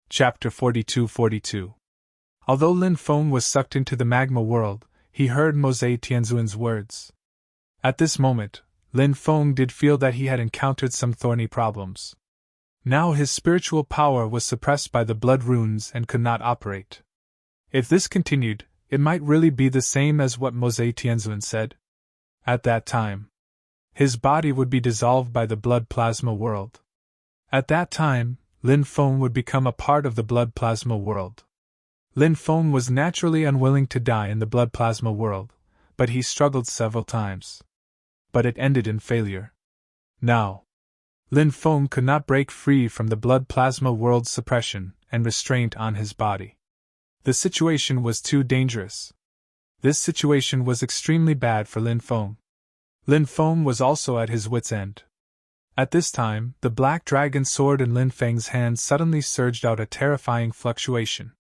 Chapter 42-42. Although Lin Feng was sucked into the magma world, he heard Mose Tianzuan's words. At this moment, Lin Feng did feel that he had encountered some thorny problems. Now his spiritual power was suppressed by the blood runes and could not operate. If this continued, it might really be the same as what Mose Tianzuan said. At that time, his body would be dissolved by the blood plasma world. At that time, Lin Feng would become a part of the blood plasma world. Lin Feng was naturally unwilling to die in the blood plasma world, but he struggled several times. But it ended in failure. Now, Lin Feng could not break free from the blood plasma world's suppression and restraint on his body. The situation was too dangerous. This situation was extremely bad for Lin Feng. Lin Feng was also at his wits' end. At this time, the black dragon sword in Lin Feng's hand suddenly surged out a terrifying fluctuation.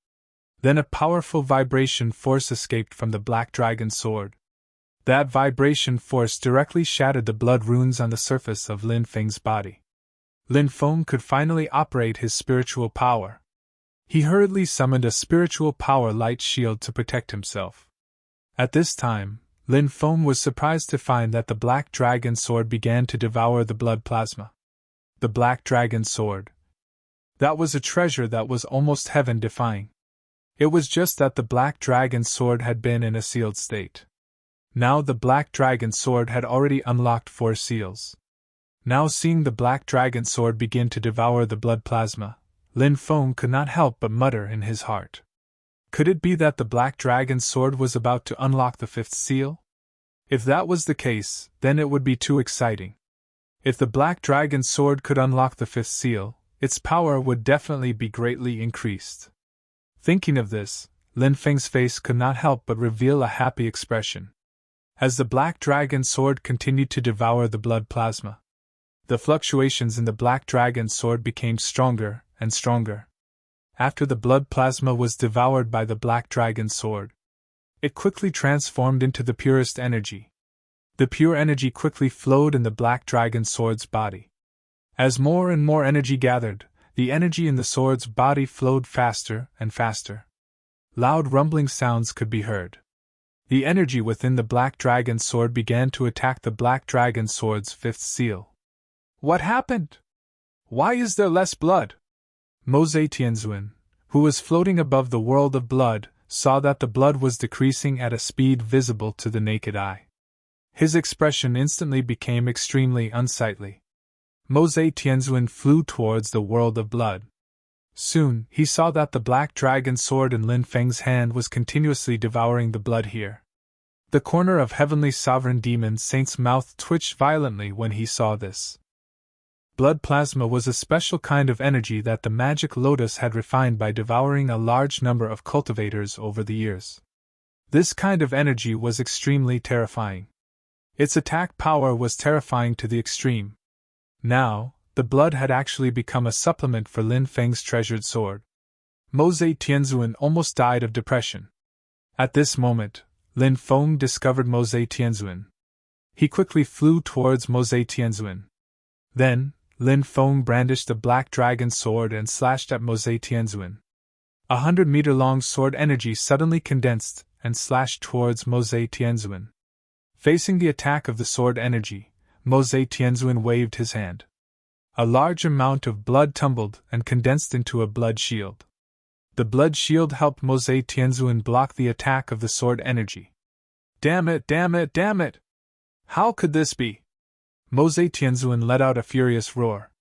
Then a powerful vibration force escaped from the black dragon sword. That vibration force directly shattered the blood runes on the surface of Lin Feng's body. Lin Feng could finally operate his spiritual power. He hurriedly summoned a spiritual power light shield to protect himself. At this time, Lin Feng was surprised to find that the black dragon sword began to devour the blood plasma. The black dragon sword. That was a treasure that was almost heaven-defying. It was just that the black dragon sword had been in a sealed state. Now the black dragon sword had already unlocked 4 seals. Now seeing the black dragon sword begin to devour the blood plasma, Lin Feng could not help but mutter in his heart. Could it be that the black dragon sword was about to unlock the 5th seal? If that was the case, then it would be too exciting. If the black dragon sword could unlock the 5th seal, its power would definitely be greatly increased. Thinking of this, Lin Feng's face could not help but reveal a happy expression. As the black dragon sword continued to devour the blood plasma, the fluctuations in the black dragon sword became stronger and stronger. After the blood plasma was devoured by the black dragon sword, it quickly transformed into the purest energy. The pure energy quickly flowed in the black dragon sword's body. As more and more energy gathered, the energy in the sword's body flowed faster and faster. Loud rumbling sounds could be heard. The energy within the black dragon sword began to attack the black dragon sword's 5th seal. What happened? Why is there less blood? Mose Tianzuan, who was floating above the world of blood, saw that the blood was decreasing at a speed visible to the naked eye. His expression instantly became extremely unsightly. Mose Tianzuan flew towards the world of blood. Soon, he saw that the black dragon sword in Lin Feng's hand was continuously devouring the blood here. The corner of Heavenly Sovereign Demon Saint's mouth twitched violently when he saw this. Blood plasma was a special kind of energy that the magic lotus had refined by devouring a large number of cultivators over the years. This kind of energy was extremely terrifying. Its attack power was terrifying to the extreme. Now, the blood had actually become a supplement for Lin Feng's treasured sword. Mose Tianzuan almost died of depression. At this moment, Lin Feng discovered Mose Tianzuan. He quickly flew towards Mose Tianzuan. Then, Lin Feng brandished the black dragon sword and slashed at Mose Tianzuan. 100-meter-long sword energy suddenly condensed and slashed towards Mose Tianzuan. Facing the attack of the sword energy, Mose Tianzuan waved his hand. A large amount of blood tumbled and condensed into a blood shield. The blood shield helped Mose Tianzuan block the attack of the sword energy. Damn it, damn it, damn it! How could this be? Mose Tianzuan let out a furious roar.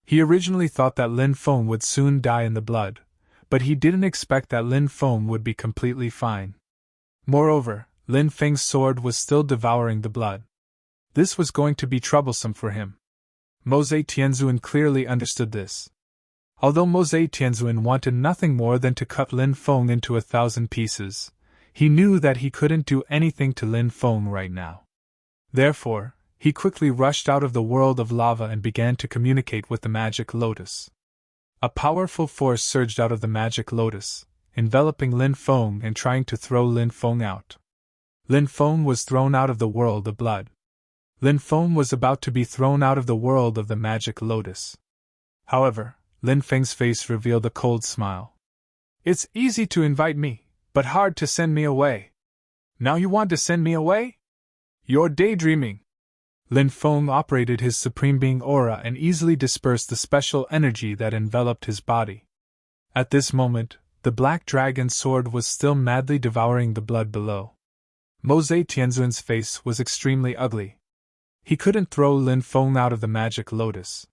He originally thought that Lin Feng would soon die in the blood, but he didn't expect that Lin Feng would be completely fine. Moreover, Lin Feng's sword was still devouring the blood. This was going to be troublesome for him. Mose Tianzuan clearly understood this. Although Mose Tianzuan wanted nothing more than to cut Lin Feng into 1,000 pieces, he knew that he couldn't do anything to Lin Feng right now. Therefore, he quickly rushed out of the world of lava and began to communicate with the magic lotus. A powerful force surged out of the magic lotus, enveloping Lin Feng and trying to throw Lin Feng out. Lin Feng was thrown out of the world of blood. Lin Feng was about to be thrown out of the world of the magic lotus. However, Lin Feng's face revealed a cold smile. It's easy to invite me, but hard to send me away. Now you want to send me away? You're daydreaming. Lin Feng operated his Supreme Being aura and easily dispersed the special energy that enveloped his body. At this moment, the black dragon sword was still madly devouring the blood below. Mose Tianzuan's face was extremely ugly. He couldn't throw Lin Feng out of the magic lotus.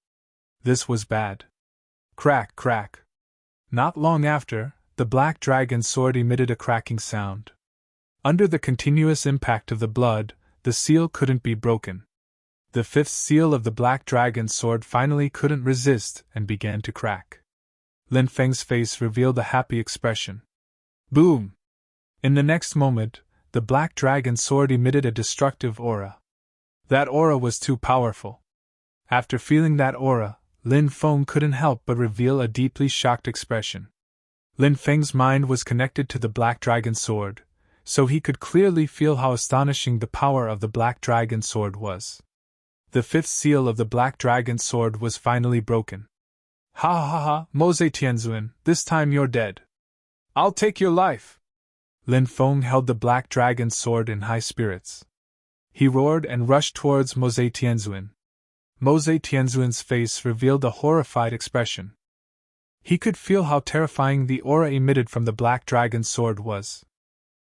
This was bad. Crack, crack. Not long after, the black dragon sword emitted a cracking sound. Under the continuous impact of the blood, the seal couldn't be broken. The fifth seal of the black dragon sword finally couldn't resist and began to crack. Lin Feng's face revealed a happy expression. Boom! In the next moment, the black dragon sword emitted a destructive aura. That aura was too powerful. After feeling that aura, Lin Feng couldn't help but reveal a deeply shocked expression. Lin Feng's mind was connected to the black dragon sword, so he could clearly feel how astonishing the power of the black dragon sword was. The fifth seal of the black dragon sword was finally broken. Ha ha ha, Mose Tianzuan, this time you're dead. I'll take your life. Lin Feng held the black dragon sword in high spirits. He roared and rushed towards Mose Tianzuan. Mose Tianzuan's face revealed a horrified expression. He could feel how terrifying the aura emitted from the black dragon sword was.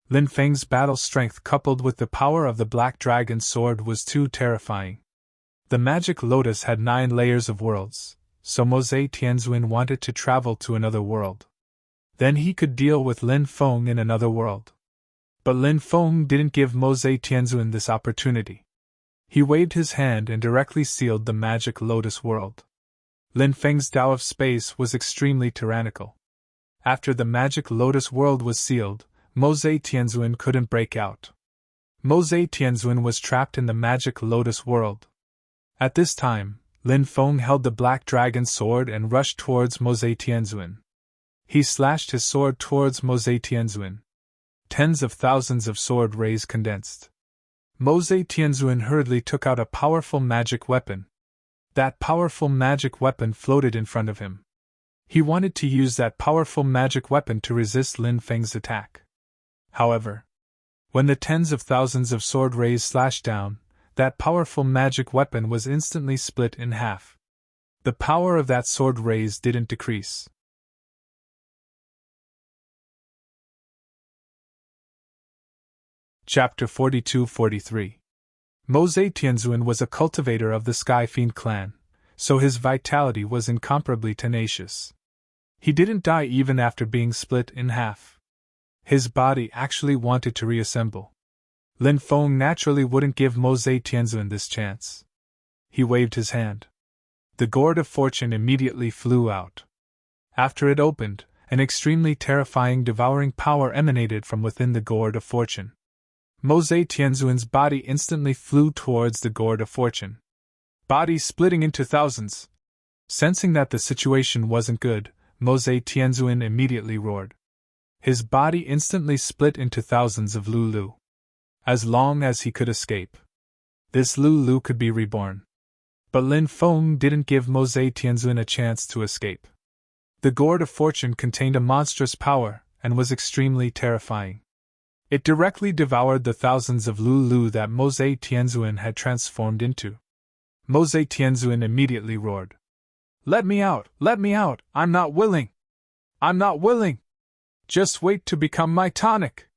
Lin Feng's battle strength coupled with the power of the black dragon sword was too terrifying. The magic lotus had 9 layers of worlds, so Mose Tianzuan wanted to travel to another world. Then he could deal with Lin Feng in another world. But Lin Feng didn't give Mose Tianzuan this opportunity. He waved his hand and directly sealed the magic lotus world. Lin Feng's Tao of space was extremely tyrannical. After the magic lotus world was sealed, Mose Tianzuan couldn't break out. Mose Tianzuan was trapped in the magic lotus world. At this time, Lin Feng held the black dragon sword and rushed towards Mose Tianzuan. He slashed his sword towards Mose Tianzuan. Tens of thousands of sword rays condensed. Mose Tianzuan hurriedly took out a powerful magic weapon. That powerful magic weapon floated in front of him. He wanted to use that powerful magic weapon to resist Lin Feng's attack. However, when the tens of thousands of sword rays slashed down, that powerful magic weapon was instantly split in half. The power of that sword rays didn't decrease. Chapter 42-43. Mose Tianzuan was a cultivator of the Sky Fiend clan, so his vitality was incomparably tenacious. He didn't die even after being split in half. His body actually wanted to reassemble. Lin Feng naturally wouldn't give Mose Tianzuan this chance. He waved his hand. The gourd of fortune immediately flew out. After it opened, an extremely terrifying devouring power emanated from within the gourd of fortune. Mose Tianzuan's body instantly flew towards the gourd of fortune. Body splitting into thousands. Sensing that the situation wasn't good, Mose Tianzuan immediately roared. His body instantly split into thousands of Lulu. As long as he could escape, this Lulu could be reborn. But Lin Feng didn't give Mose Tianzuan a chance to escape. The gourd of fortune contained a monstrous power and was extremely terrifying. It directly devoured the thousands of Lulu that Mose Tianzuan had transformed into. Mose Tianzuan immediately roared. Let me out! Let me out! I'm not willing! I'm not willing! Just wait to become my tonic!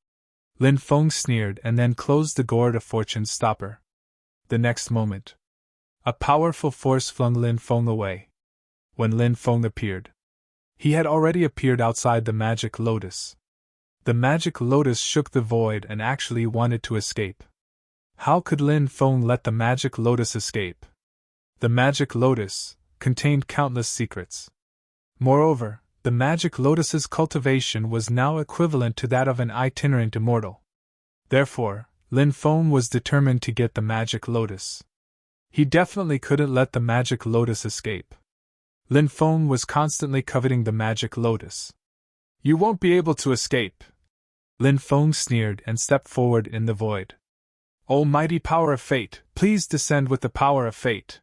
Lin Feng sneered and then closed the gourd of fortune's stopper. The next moment, a powerful force flung Lin Feng away. When Lin Feng appeared, he had already appeared outside the magic lotus. The magic lotus shook the void and actually wanted to escape. How could Lin Feng let the magic lotus escape? The magic lotus contained countless secrets. Moreover, the magic lotus's cultivation was now equivalent to that of an itinerant immortal. Therefore, Lin Feng was determined to get the magic lotus. He definitely couldn't let the magic lotus escape. Lin Feng was constantly coveting the magic lotus. You won't be able to escape. Lin Feng sneered and stepped forward in the void. O mighty power of fate, please descend with the power of fate.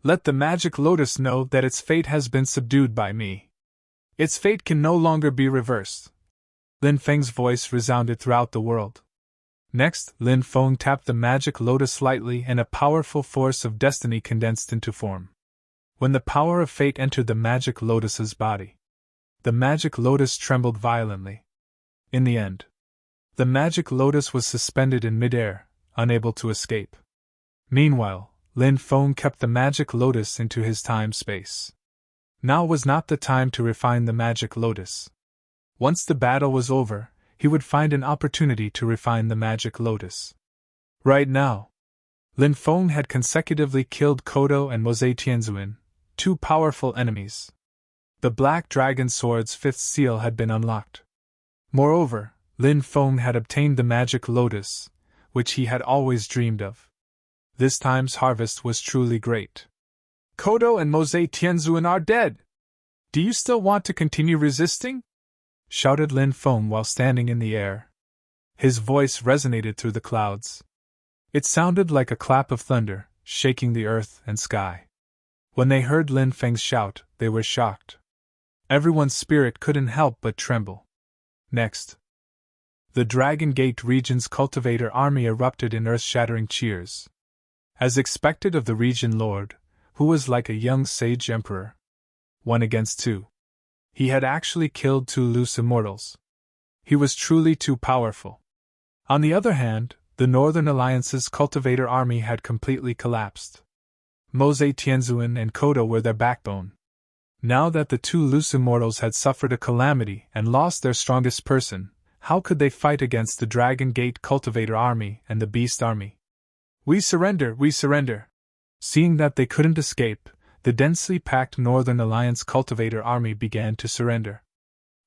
Let the magic lotus know that its fate has been subdued by me. Its fate can no longer be reversed. Lin Feng's voice resounded throughout the world. Next, Lin Feng tapped the magic lotus lightly and a powerful force of destiny condensed into form. When the power of fate entered the magic lotus's body, the magic lotus trembled violently. In the end, the magic lotus was suspended in midair, unable to escape. Meanwhile, Lin Feng kept the magic lotus into his time-space. Now was not the time to refine the magic lotus. Once the battle was over, he would find an opportunity to refine the magic lotus. Right now, Lin Feng had consecutively killed Kodo and Mose Tianzuan, two powerful enemies. The Black Dragon Sword's fifth seal had been unlocked. Moreover, Lin Feng had obtained the magic lotus, which he had always dreamed of. This time's harvest was truly great. Kodo and Mose Tianzuan are dead! Do you still want to continue resisting? Shouted Lin Feng while standing in the air. His voice resonated through the clouds. It sounded like a clap of thunder, shaking the earth and sky. When they heard Lin Feng's shout, they were shocked. Everyone's spirit couldn't help but tremble. Next, the Dragon Gate region's cultivator army erupted in earth-shattering cheers. As expected of the region lord, who was like a young sage emperor. 1 against 2. He had actually killed 2 loose immortals. He was truly too powerful. On the other hand, the Northern Alliance's cultivator army had completely collapsed. Mose Tianzuan and Kodo were their backbone. Now that the 2 loose immortals had suffered a calamity and lost their strongest person, how could they fight against the Dragon Gate cultivator army and the Beast army? We surrender, we surrender! Seeing that they couldn't escape, the densely packed Northern Alliance cultivator army began to surrender.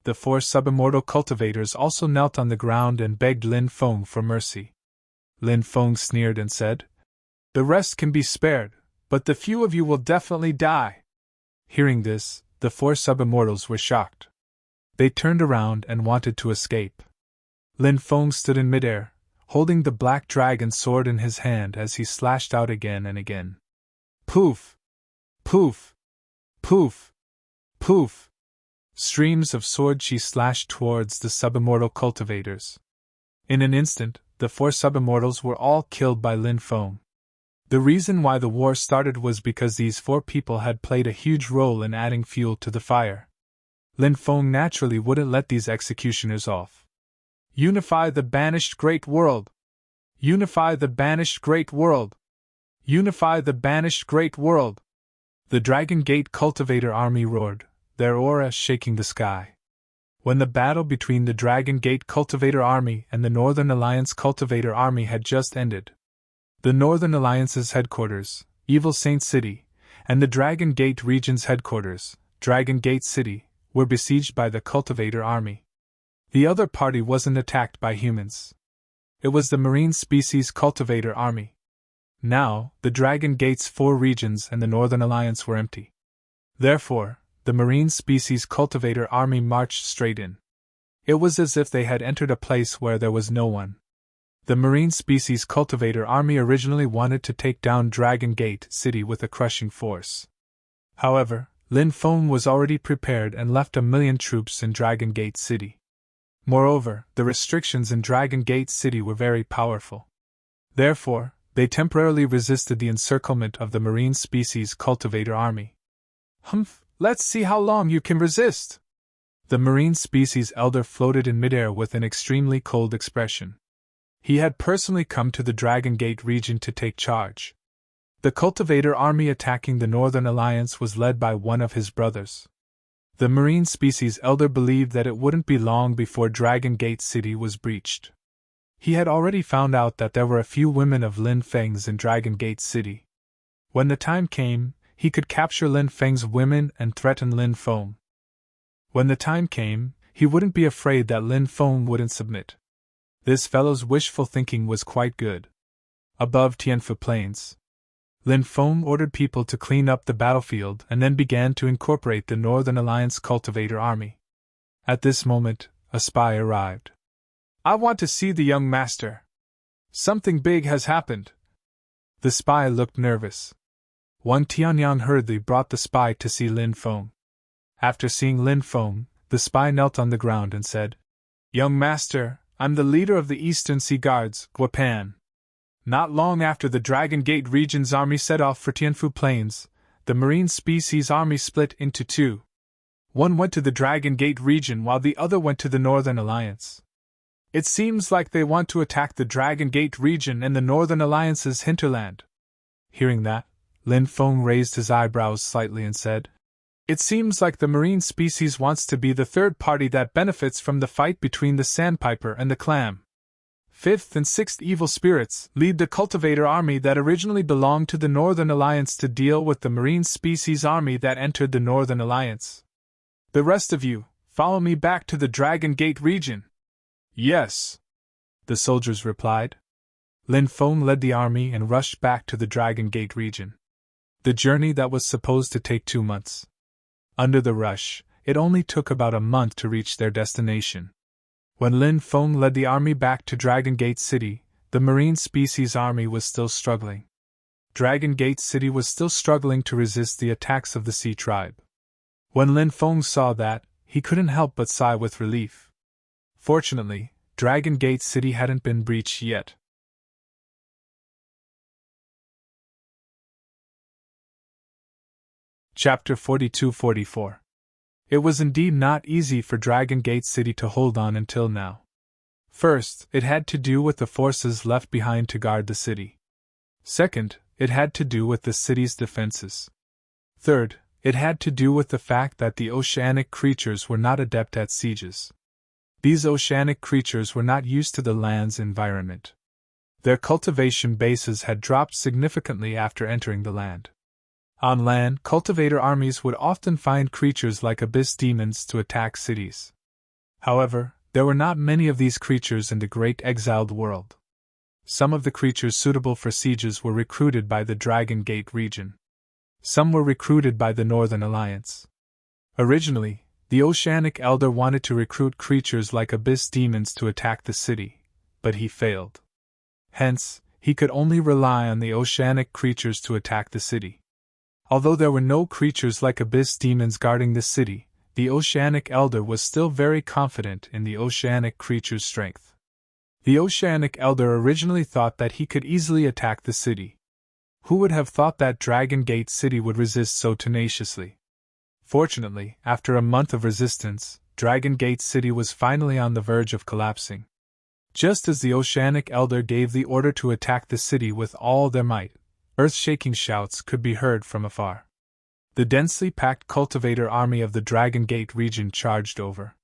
The 4 sub-immortal cultivators also knelt on the ground and begged Lin Feng for mercy. Lin Feng sneered and said, "The rest can be spared, but the few of you will definitely die." Hearing this, the 4 sub-immortals were shocked. They turned around and wanted to escape. Lin Feng stood in midair, holding the black dragon sword in his hand as he slashed out again and again. Poof! Poof! Poof! Poof! Streams of sword chi slashed towards the sub-immortal cultivators. In an instant, the 4 sub-immortals were all killed by Lin Feng. The reason why the war started was because these 4 people had played a huge role in adding fuel to the fire. Lin Feng naturally wouldn't let these executioners off. Unify the banished great world! Unify the banished great world! Unify the banished great world! The Dragon Gate cultivator army roared, their aura shaking the sky. When the battle between the Dragon Gate cultivator army and the Northern Alliance cultivator army had just ended, the Northern Alliance's headquarters, Evil Saint City, and the Dragon Gate region's headquarters, Dragon Gate City, were besieged by the cultivator army. The other party wasn't attacked by humans. It was the marine species cultivator army. Now, the Dragon Gate's 4 regions and the Northern Alliance were empty. Therefore, the marine species cultivator army marched straight in. It was as if they had entered a place where there was no one. The marine species cultivator army originally wanted to take down Dragon Gate City with a crushing force. However, Lin Feng was already prepared and left 1,000,000 troops in Dragon Gate City. Moreover, the restrictions in Dragon Gate City were very powerful. Therefore, they temporarily resisted the encirclement of the marine species cultivator army. Humph, let's see how long you can resist! The marine species elder floated in midair with an extremely cold expression. He had personally come to the Dragon Gate region to take charge. The cultivator army attacking the Northern Alliance was led by one of his brothers. The marine species elder believed that it wouldn't be long before Dragon Gate City was breached. He had already found out that there were a few women of Lin Feng's in Dragon Gate City. When the time came, he could capture Lin Feng's women and threaten Lin Feng. When the time came, he wouldn't be afraid that Lin Feng wouldn't submit. This fellow's wishful thinking was quite good. Above Tianfu Plains, Lin Feng ordered people to clean up the battlefield and then began to incorporate the Northern Alliance cultivator army. At this moment, a spy arrived. I want to see the young master. Something big has happened. The spy looked nervous. One Tianyang hurriedly brought the spy to see Lin Feng. After seeing Lin Feng, the spy knelt on the ground and said, Young master, I'm the leader of the Eastern Sea Guards, Guapan. Not long after the Dragon Gate region's army set off for Tianfu Plains, the marine species army split into two. One went to the Dragon Gate region while the other went to the Northern Alliance. It seems like they want to attack the Dragon Gate region and the Northern Alliance's hinterland. Hearing that, Lin Feng raised his eyebrows slightly and said, It seems like the marine species wants to be the third party that benefits from the fight between the sandpiper and the clam. Fifth and sixth evil spirits lead the cultivator army that originally belonged to the Northern Alliance to deal with the marine species army that entered the Northern Alliance. The rest of you, follow me back to the Dragon Gate region. Yes, the soldiers replied. Lin Feng led the army and rushed back to the Dragon Gate region. The journey that was supposed to take 2 months. Under the rush, it only took about a month to reach their destination. When Lin Feng led the army back to Dragon Gate City, the marine species army was still struggling. Dragon Gate City was still struggling to resist the attacks of the Sea Tribe. When Lin Feng saw that, he couldn't help but sigh with relief. Fortunately, Dragon Gate City hadn't been breached yet. Chapter 42-44. It was indeed not easy for Dragon Gate City to hold on until now. First, it had to do with the forces left behind to guard the city. Second, it had to do with the city's defenses. Third, it had to do with the fact that the oceanic creatures were not adept at sieges. These oceanic creatures were not used to the land's environment. Their cultivation bases had dropped significantly after entering the land. On land, cultivator armies would often find creatures like abyss demons to attack cities. However, there were not many of these creatures in the great exiled world. Some of the creatures suitable for sieges were recruited by the Dragon Gate region. Some were recruited by the Northern Alliance. Originally, the Oceanic Elder wanted to recruit creatures like abyss demons to attack the city, but he failed. Hence, he could only rely on the oceanic creatures to attack the city. Although there were no creatures like abyss demons guarding the city, the Oceanic Elder was still very confident in the oceanic creature's strength. The Oceanic Elder originally thought that he could easily attack the city. Who would have thought that Dragon Gate City would resist so tenaciously? Fortunately, after a month of resistance, Dragon Gate City was finally on the verge of collapsing. Just as the Oceanic Elder gave the order to attack the city with all their might, earth-shaking shouts could be heard from afar. The densely packed cultivator army of the Dragon Gate region charged over.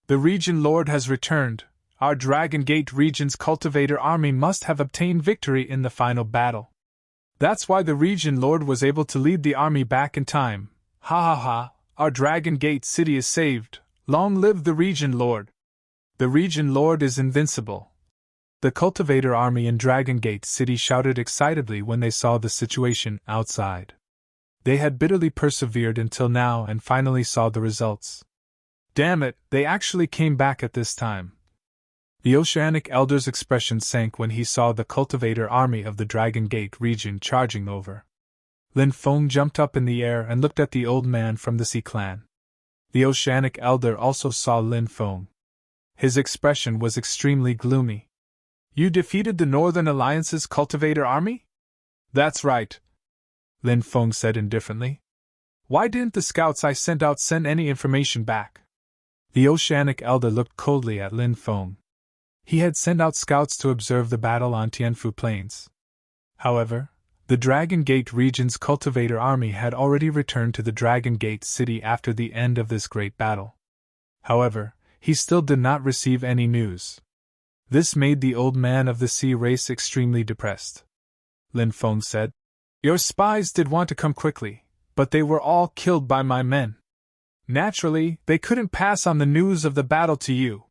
The region lord has returned. Our Dragon Gate region's cultivator army must have obtained victory in the final battle. That's why the region lord was able to lead the army back in time. Ha ha ha, our Dragon Gate City is saved. Long live the region lord. The region lord is invincible. The cultivator army in Dragon Gate City shouted excitedly when they saw the situation outside. They had bitterly persevered until now and finally saw the results. Damn it, they actually came back at this time. The Oceanic Elder's expression sank when he saw the cultivator army of the Dragon Gate region charging over. Lin Feng jumped up in the air and looked at the old man from the Sea clan. The Oceanic Elder also saw Lin Feng. His expression was extremely gloomy. You defeated the Northern Alliance's cultivator army? That's right, Lin Feng said indifferently. Why didn't the scouts I sent out send any information back? The Oceanic Elder looked coldly at Lin Feng. He had sent out scouts to observe the battle on Tianfu Plains. However, the Dragon Gate region's cultivator army had already returned to the Dragon Gate city after the end of this great battle. However, he still did not receive any news. This made the old man of the sea race extremely depressed. Lin Feng said, Your spies did want to come quickly, but they were all killed by my men. Naturally, they couldn't pass on the news of the battle to you.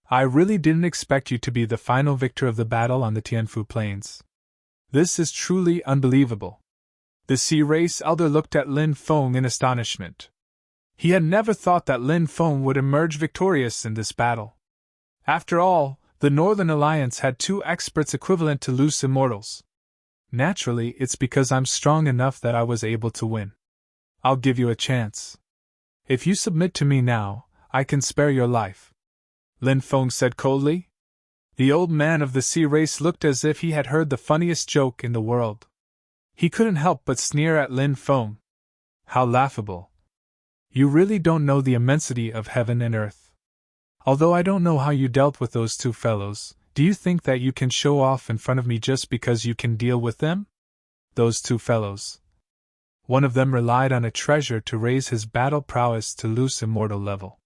I really didn't expect you to be the final victor of the battle on the Tianfu Plains. This is truly unbelievable. The Sea Race Elder looked at Lin Feng in astonishment. He had never thought that Lin Feng would emerge victorious in this battle. After all, the Northern Alliance had 2 experts equivalent to loose immortals. Naturally, it's because I'm strong enough that I was able to win. I'll give you a chance. If you submit to me now, I can spare your life. Lin Feng said coldly. The old man of the sea race looked as if he had heard the funniest joke in the world. He couldn't help but sneer at Lin Feng. How laughable. You really don't know the immensity of heaven and earth. Although I don't know how you dealt with those 2 fellows, do you think that you can show off in front of me just because you can deal with them? Those 2 fellows. One of them relied on a treasure to raise his battle prowess to loose immortal level.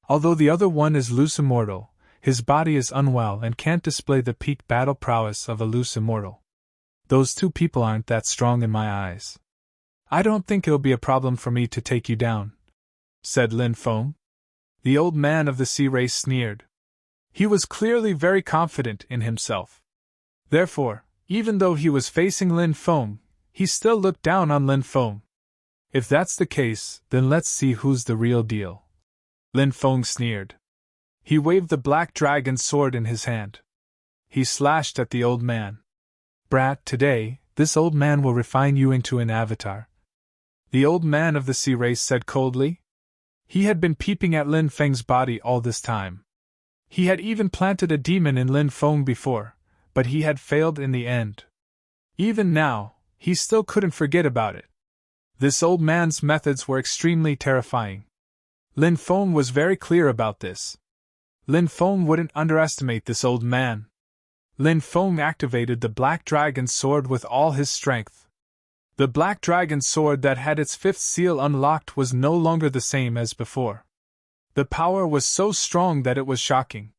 Although the other one is loose immortal, his body is unwell and can't display the peak battle prowess of a loose immortal. Those 2 people aren't that strong in my eyes. I don't think it'll be a problem for me to take you down, said Lin Feng. The old man of the sea race sneered. He was clearly very confident in himself. Therefore, even though he was facing Lin Feng, he still looked down on Lin Feng. If that's the case, then let's see who's the real deal. Lin Feng sneered. He waved the black dragon sword in his hand. He slashed at the old man. Brat, today, this old man will refine you into an avatar. The old man of the sea race said coldly. He had been peeping at Lin Feng's body all this time. He had even planted a demon in Lin Feng before, but he had failed in the end. Even now, he still couldn't forget about it. This old man's methods were extremely terrifying. Lin Feng was very clear about this. Lin Feng wouldn't underestimate this old man. Lin Feng activated the Black Dragon Sword with all his strength. The Black Dragon Sword that had its 5th seal unlocked was no longer the same as before. The power was so strong that it was shocking.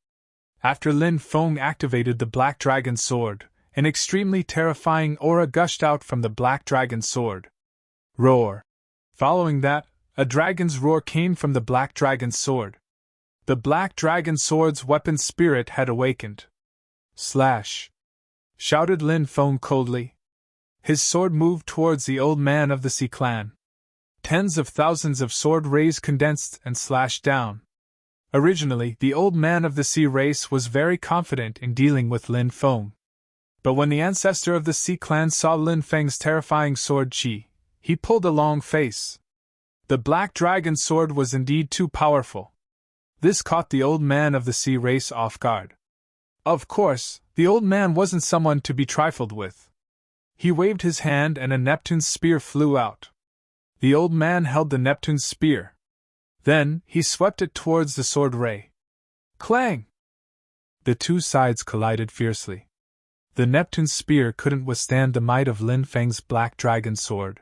After Lin Feng activated the Black Dragon Sword, an extremely terrifying aura gushed out from the Black Dragon Sword. Roar! Following that, a dragon's roar came from the Black Dragon Sword. The Black Dragon Sword's weapon spirit had awakened. Slash! Shouted Lin Feng coldly. His sword moved towards the old man of the Sea clan. Tens of thousands of sword rays condensed and slashed down. Originally, the old man of the sea race was very confident in dealing with Lin Feng. But when the ancestor of the Sea clan saw Lin Feng's terrifying sword chi, he pulled a long face. The Black Dragon Sword was indeed too powerful. This caught the old man of the sea race off guard. Of course, the old man wasn't someone to be trifled with. He waved his hand and a Neptune's spear flew out. The old man held the Neptune's spear. Then, he swept it towards the sword ray. Clang! The 2 sides collided fiercely. The Neptune's spear couldn't withstand the might of Lin Feng's Black Dragon Sword.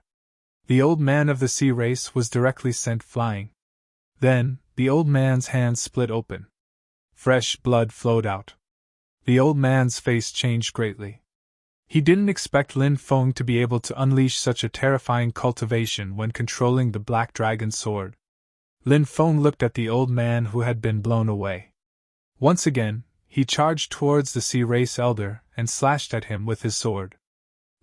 The old man of the sea race was directly sent flying. Then, the old man's hand split open. Fresh blood flowed out. The old man's face changed greatly. He didn't expect Lin Feng to be able to unleash such a terrifying cultivation when controlling the Black Dragon Sword. Lin Feng looked at the old man who had been blown away. Once again, he charged towards the Sea Race Elder and slashed at him with his sword.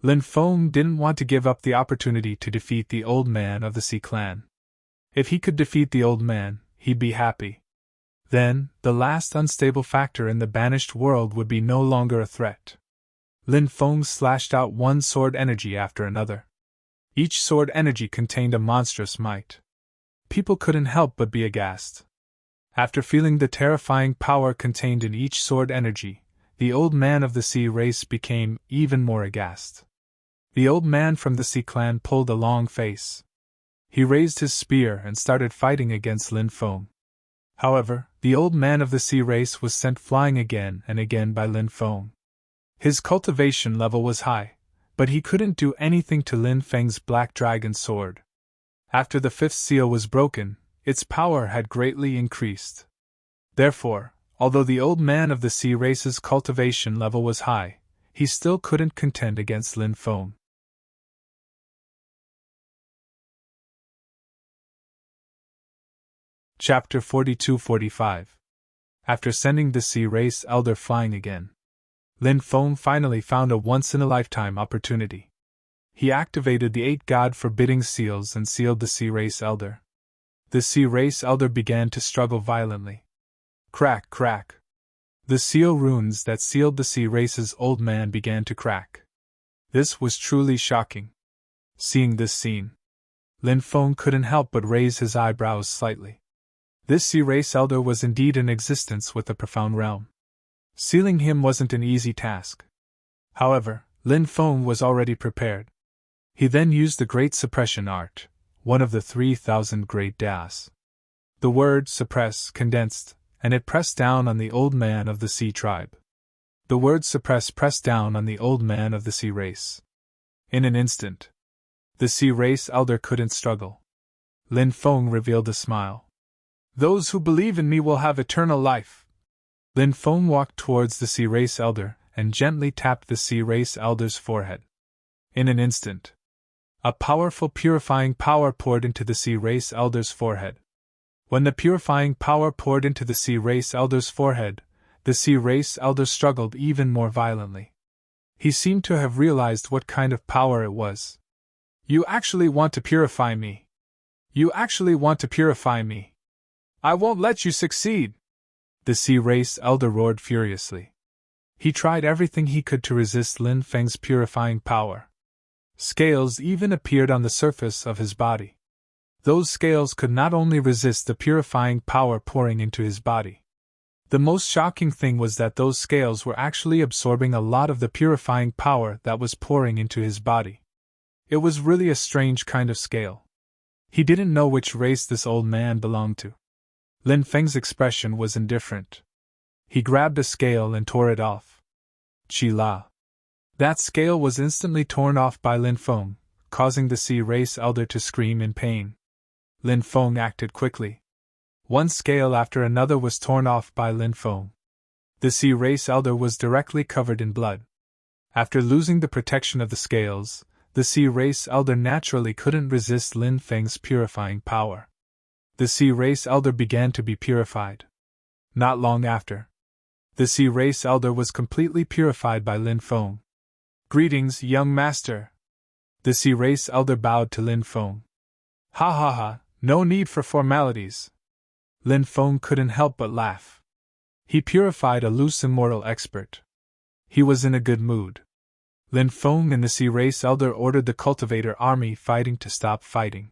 Lin Feng didn't want to give up the opportunity to defeat the old man of the Sea clan. If he could defeat the old man, he'd be happy. Then, the last unstable factor in the banished world would be no longer a threat. Lin Feng slashed out one sword energy after another. Each sword energy contained a monstrous might. People couldn't help but be aghast. After feeling the terrifying power contained in each sword energy, the old man of the sea race became even more aghast. The old man from the sea clan pulled a long face. He raised his spear and started fighting against Lin Feng. However, the old man of the sea race was sent flying again and again by Lin Feng. His cultivation level was high, but he couldn't do anything to Lin Feng's black dragon sword. After the fifth seal was broken, its power had greatly increased. Therefore, although the old man of the sea race's cultivation level was high, he still couldn't contend against Lin Feng. Chapter 42-45. After sending the sea race elder flying again, Lin Feng finally found a once-in-a-lifetime opportunity. He activated the 8 god-forbidding seals and sealed the sea race elder. The sea race elder began to struggle violently. Crack, crack. The seal runes that sealed the sea race's old man began to crack. This was truly shocking. Seeing this scene, Lin Feng couldn't help but raise his eyebrows slightly. This sea race elder was indeed in existence with a profound realm. Sealing him wasn't an easy task. However, Lin Feng was already prepared. He then used the Great Suppression Art, one of the 3,000 Great Das. The word suppress condensed, and it pressed down on the old man of the sea tribe. The word suppress pressed down on the old man of the sea race. In an instant, the sea race elder couldn't struggle. Lin Feng revealed a smile. Those who believe in me will have eternal life. Lin Feng walked towards the sea race elder and gently tapped the sea race elder's forehead. In an instant, a powerful purifying power poured into the sea race elder's forehead. When the purifying power poured into the sea race elder's forehead, the sea race elder struggled even more violently. He seemed to have realized what kind of power it was. You actually want to purify me. You actually want to purify me. I won't let you succeed! The sea race elder roared furiously. He tried everything he could to resist Lin Feng's purifying power. Scales even appeared on the surface of his body. Those scales could not only resist the purifying power pouring into his body. The most shocking thing was that those scales were actually absorbing a lot of the purifying power that was pouring into his body. It was really a strange kind of scale. He didn't know which race this old man belonged to. Lin Feng's expression was indifferent. He grabbed a scale and tore it off. Chi-la. That scale was instantly torn off by Lin Feng, causing the sea race elder to scream in pain. Lin Feng acted quickly. One scale after another was torn off by Lin Feng. The sea race elder was directly covered in blood. After losing the protection of the scales, the sea race elder naturally couldn't resist Lin Feng's purifying power. The sea race elder began to be purified. Not long after, the sea race elder was completely purified by Lin Feng. Greetings, young master. The sea race elder bowed to Lin Feng. Ha ha ha, no need for formalities. Lin Feng couldn't help but laugh. He purified a loose immortal expert. He was in a good mood. Lin Feng and the sea race elder ordered the cultivator army fighting to stop fighting.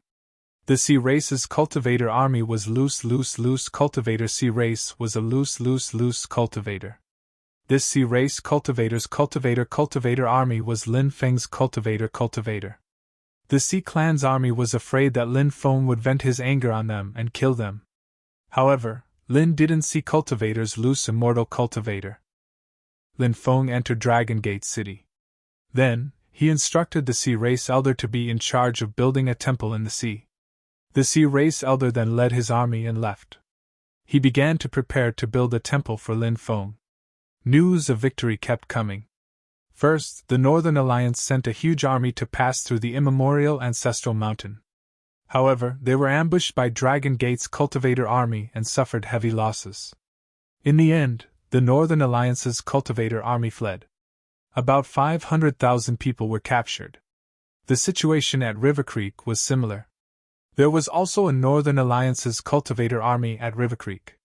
The sea race's cultivator army was loose cultivator sea race was a loose cultivator. This sea race cultivator's cultivator army was Lin Feng's cultivator. The Sea Clan's army was afraid that Lin Feng would vent his anger on them and kill them. However, Lin didn't see cultivator's loose immortal cultivator. Lin Feng entered Dragon Gate City. Then, he instructed the sea race elder to be in charge of building a temple in the sea. The sea race elder then led his army and left. He began to prepare to build a temple for Lin Feng. News of victory kept coming. First, the Northern Alliance sent a huge army to pass through the immemorial ancestral mountain. However, they were ambushed by Dragon Gate's cultivator army and suffered heavy losses. In the end, the Northern Alliance's cultivator army fled. About 500,000 people were captured. The situation at River Creek was similar. There was also a Northern Alliance's cultivator army at River Creek.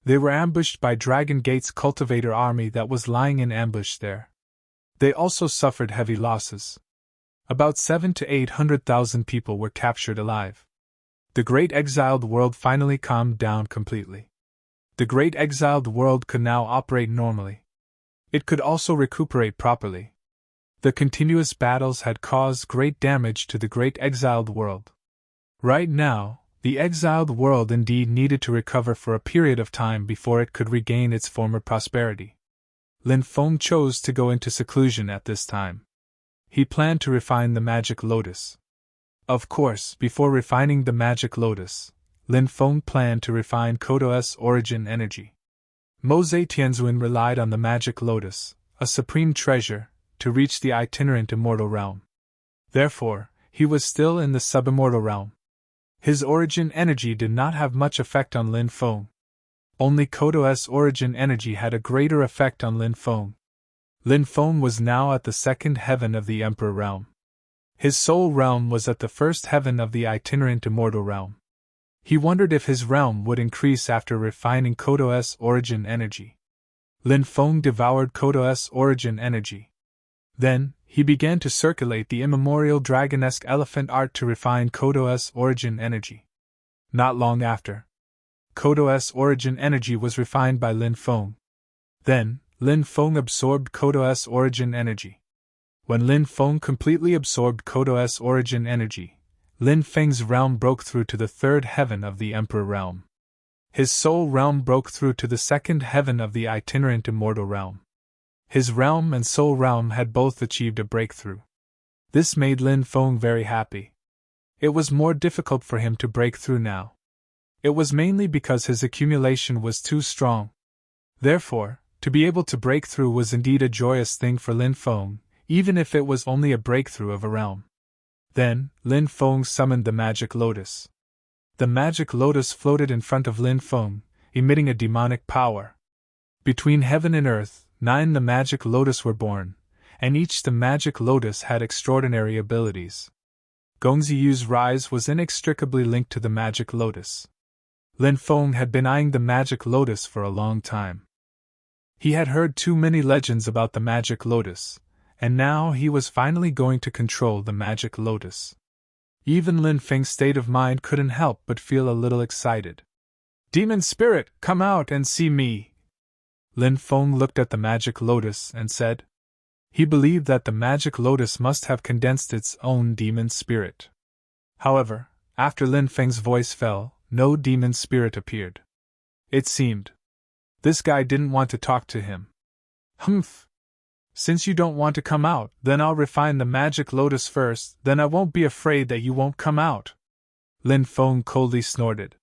They were ambushed by Dragon Gate's cultivator army that was lying in ambush there. They also suffered heavy losses. About 7 to 800,000 people were captured alive. The Great Exiled World finally calmed down completely. The Great Exiled World could now operate normally. It could also recuperate properly. The continuous battles had caused great damage to the Great Exiled World. Right now, the exiled world indeed needed to recover for a period of time before it could regain its former prosperity. Lin Feng chose to go into seclusion at this time. He planned to refine the magic lotus. Of course, before refining the magic lotus, Lin Feng planned to refine Kodo's origin energy. Mose Tianzuan relied on the magic lotus, a supreme treasure, to reach the itinerant immortal realm. Therefore, he was still in the subimmortal realm. His origin energy did not have much effect on Lin Feng. Only Kodo's origin energy had a greater effect on Lin Feng. Lin Feng was now at the second heaven of the Emperor realm. His soul realm was at the first heaven of the itinerant immortal realm. He wondered if his realm would increase after refining Kodo's origin energy. Lin Feng devoured Kodo's origin energy. Then, he began to circulate the immemorial dragonesque elephant art to refine Kodo's origin energy. Not long after, Kodo's origin energy was refined by Lin Feng. Then, Lin Feng absorbed Kodo's origin energy. When Lin Feng completely absorbed Kodo's origin energy, Lin Feng's realm broke through to the third heaven of the Emperor realm. His soul realm broke through to the second heaven of the itinerant immortal realm. His realm and soul realm had both achieved a breakthrough. This made Lin Feng very happy. It was more difficult for him to break through now. It was mainly because his accumulation was too strong. Therefore, to be able to break through was indeed a joyous thing for Lin Feng, even if it was only a breakthrough of a realm. Then, Lin Feng summoned the magic lotus. The magic lotus floated in front of Lin Feng, emitting a demonic power. Between heaven and earth, 9 the magic lotus were born, and each the magic lotus had extraordinary abilities. Gongziyu's rise was inextricably linked to the magic lotus. Lin Feng had been eyeing the magic lotus for a long time. He had heard too many legends about the magic lotus, and now he was finally going to control the magic lotus. Even Lin Feng's state of mind couldn't help but feel a little excited. "Demon spirit, come out and see me!" Lin Feng looked at the magic lotus and said. He believed that the magic lotus must have condensed its own demon spirit. However, after Lin Feng's voice fell, no demon spirit appeared. It seemed this guy didn't want to talk to him. "Humph! Since you don't want to come out, then I'll refine the magic lotus first, then I won't be afraid that you won't come out," Lin Feng coldly snorted.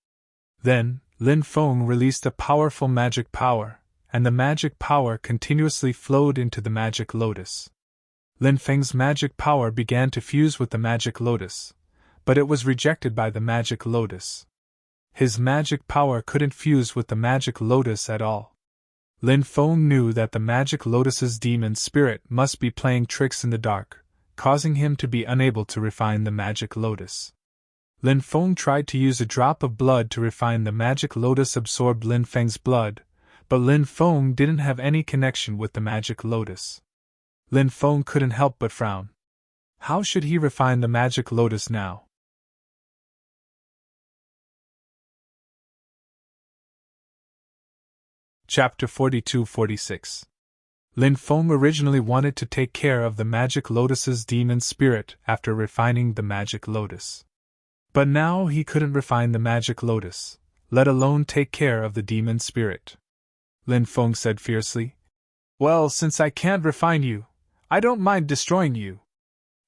Then, Lin Feng released a powerful magic power, and the magic power continuously flowed into the magic lotus. Lin Feng's magic power began to fuse with the magic lotus, but it was rejected by the magic lotus. His magic power couldn't fuse with the magic lotus at all. Lin Feng knew that the magic lotus's demon spirit must be playing tricks in the dark, causing him to be unable to refine the magic lotus. Lin Feng tried to use a drop of blood to refine the magic lotus absorbed Lin Feng's blood, but Lin Feng didn't have any connection with the magic lotus. Lin Feng couldn't help but frown. How should he refine the magic lotus now? Chapter 42-46. Lin Feng originally wanted to take care of the magic lotus's demon spirit after refining the magic lotus. But now he couldn't refine the magic lotus, let alone take care of the demon spirit. Lin Feng said fiercely. "Well, since I can't refine you, I don't mind destroying you."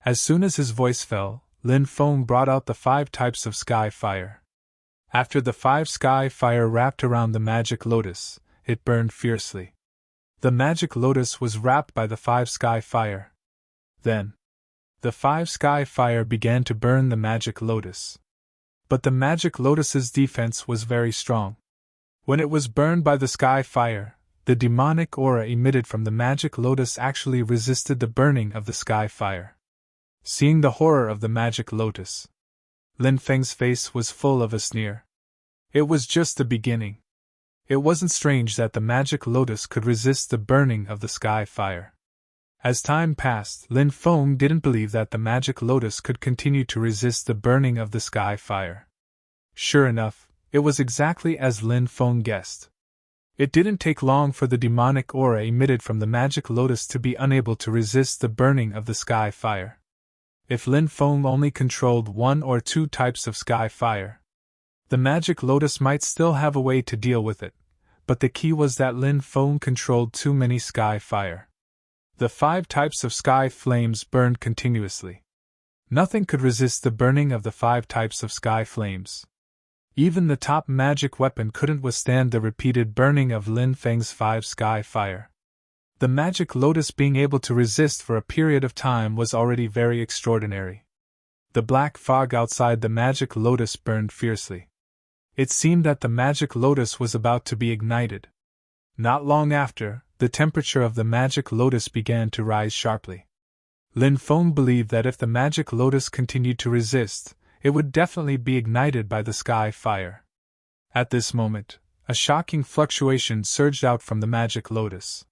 As soon as his voice fell, Lin Feng brought out the 5 types of sky fire. After the 5 sky fire wrapped around the magic lotus, it burned fiercely. The magic lotus was wrapped by the 5 sky fire. Then, the 5 sky fire began to burn the magic lotus. But the magic lotus's defense was very strong. When it was burned by the sky fire, the demonic aura emitted from the magic lotus actually resisted the burning of the sky fire. Seeing the horror of the magic lotus, Lin Feng's face was full of a sneer. It was just the beginning. It wasn't strange that the magic lotus could resist the burning of the sky fire. As time passed, Lin Feng didn't believe that the magic lotus could continue to resist the burning of the sky fire. Sure enough, it was exactly as Lin Feng guessed. It didn't take long for the demonic aura emitted from the magic lotus to be unable to resist the burning of the sky fire. If Lin Feng only controlled one or two types of sky fire, the magic lotus might still have a way to deal with it, but the key was that Lin Feng controlled too many sky fire. The 5 types of sky flames burned continuously. Nothing could resist the burning of the 5 types of sky flames. Even the top magic weapon couldn't withstand the repeated burning of Lin Feng's 5 sky fire. The magic lotus being able to resist for a period of time was already very extraordinary. The black fog outside the magic lotus burned fiercely. It seemed that the magic lotus was about to be ignited. Not long after, the temperature of the magic lotus began to rise sharply. Lin Feng believed that if the magic lotus continued to resist, it would definitely be ignited by the sky fire. At this moment, a shocking fluctuation surged out from the magic lotus.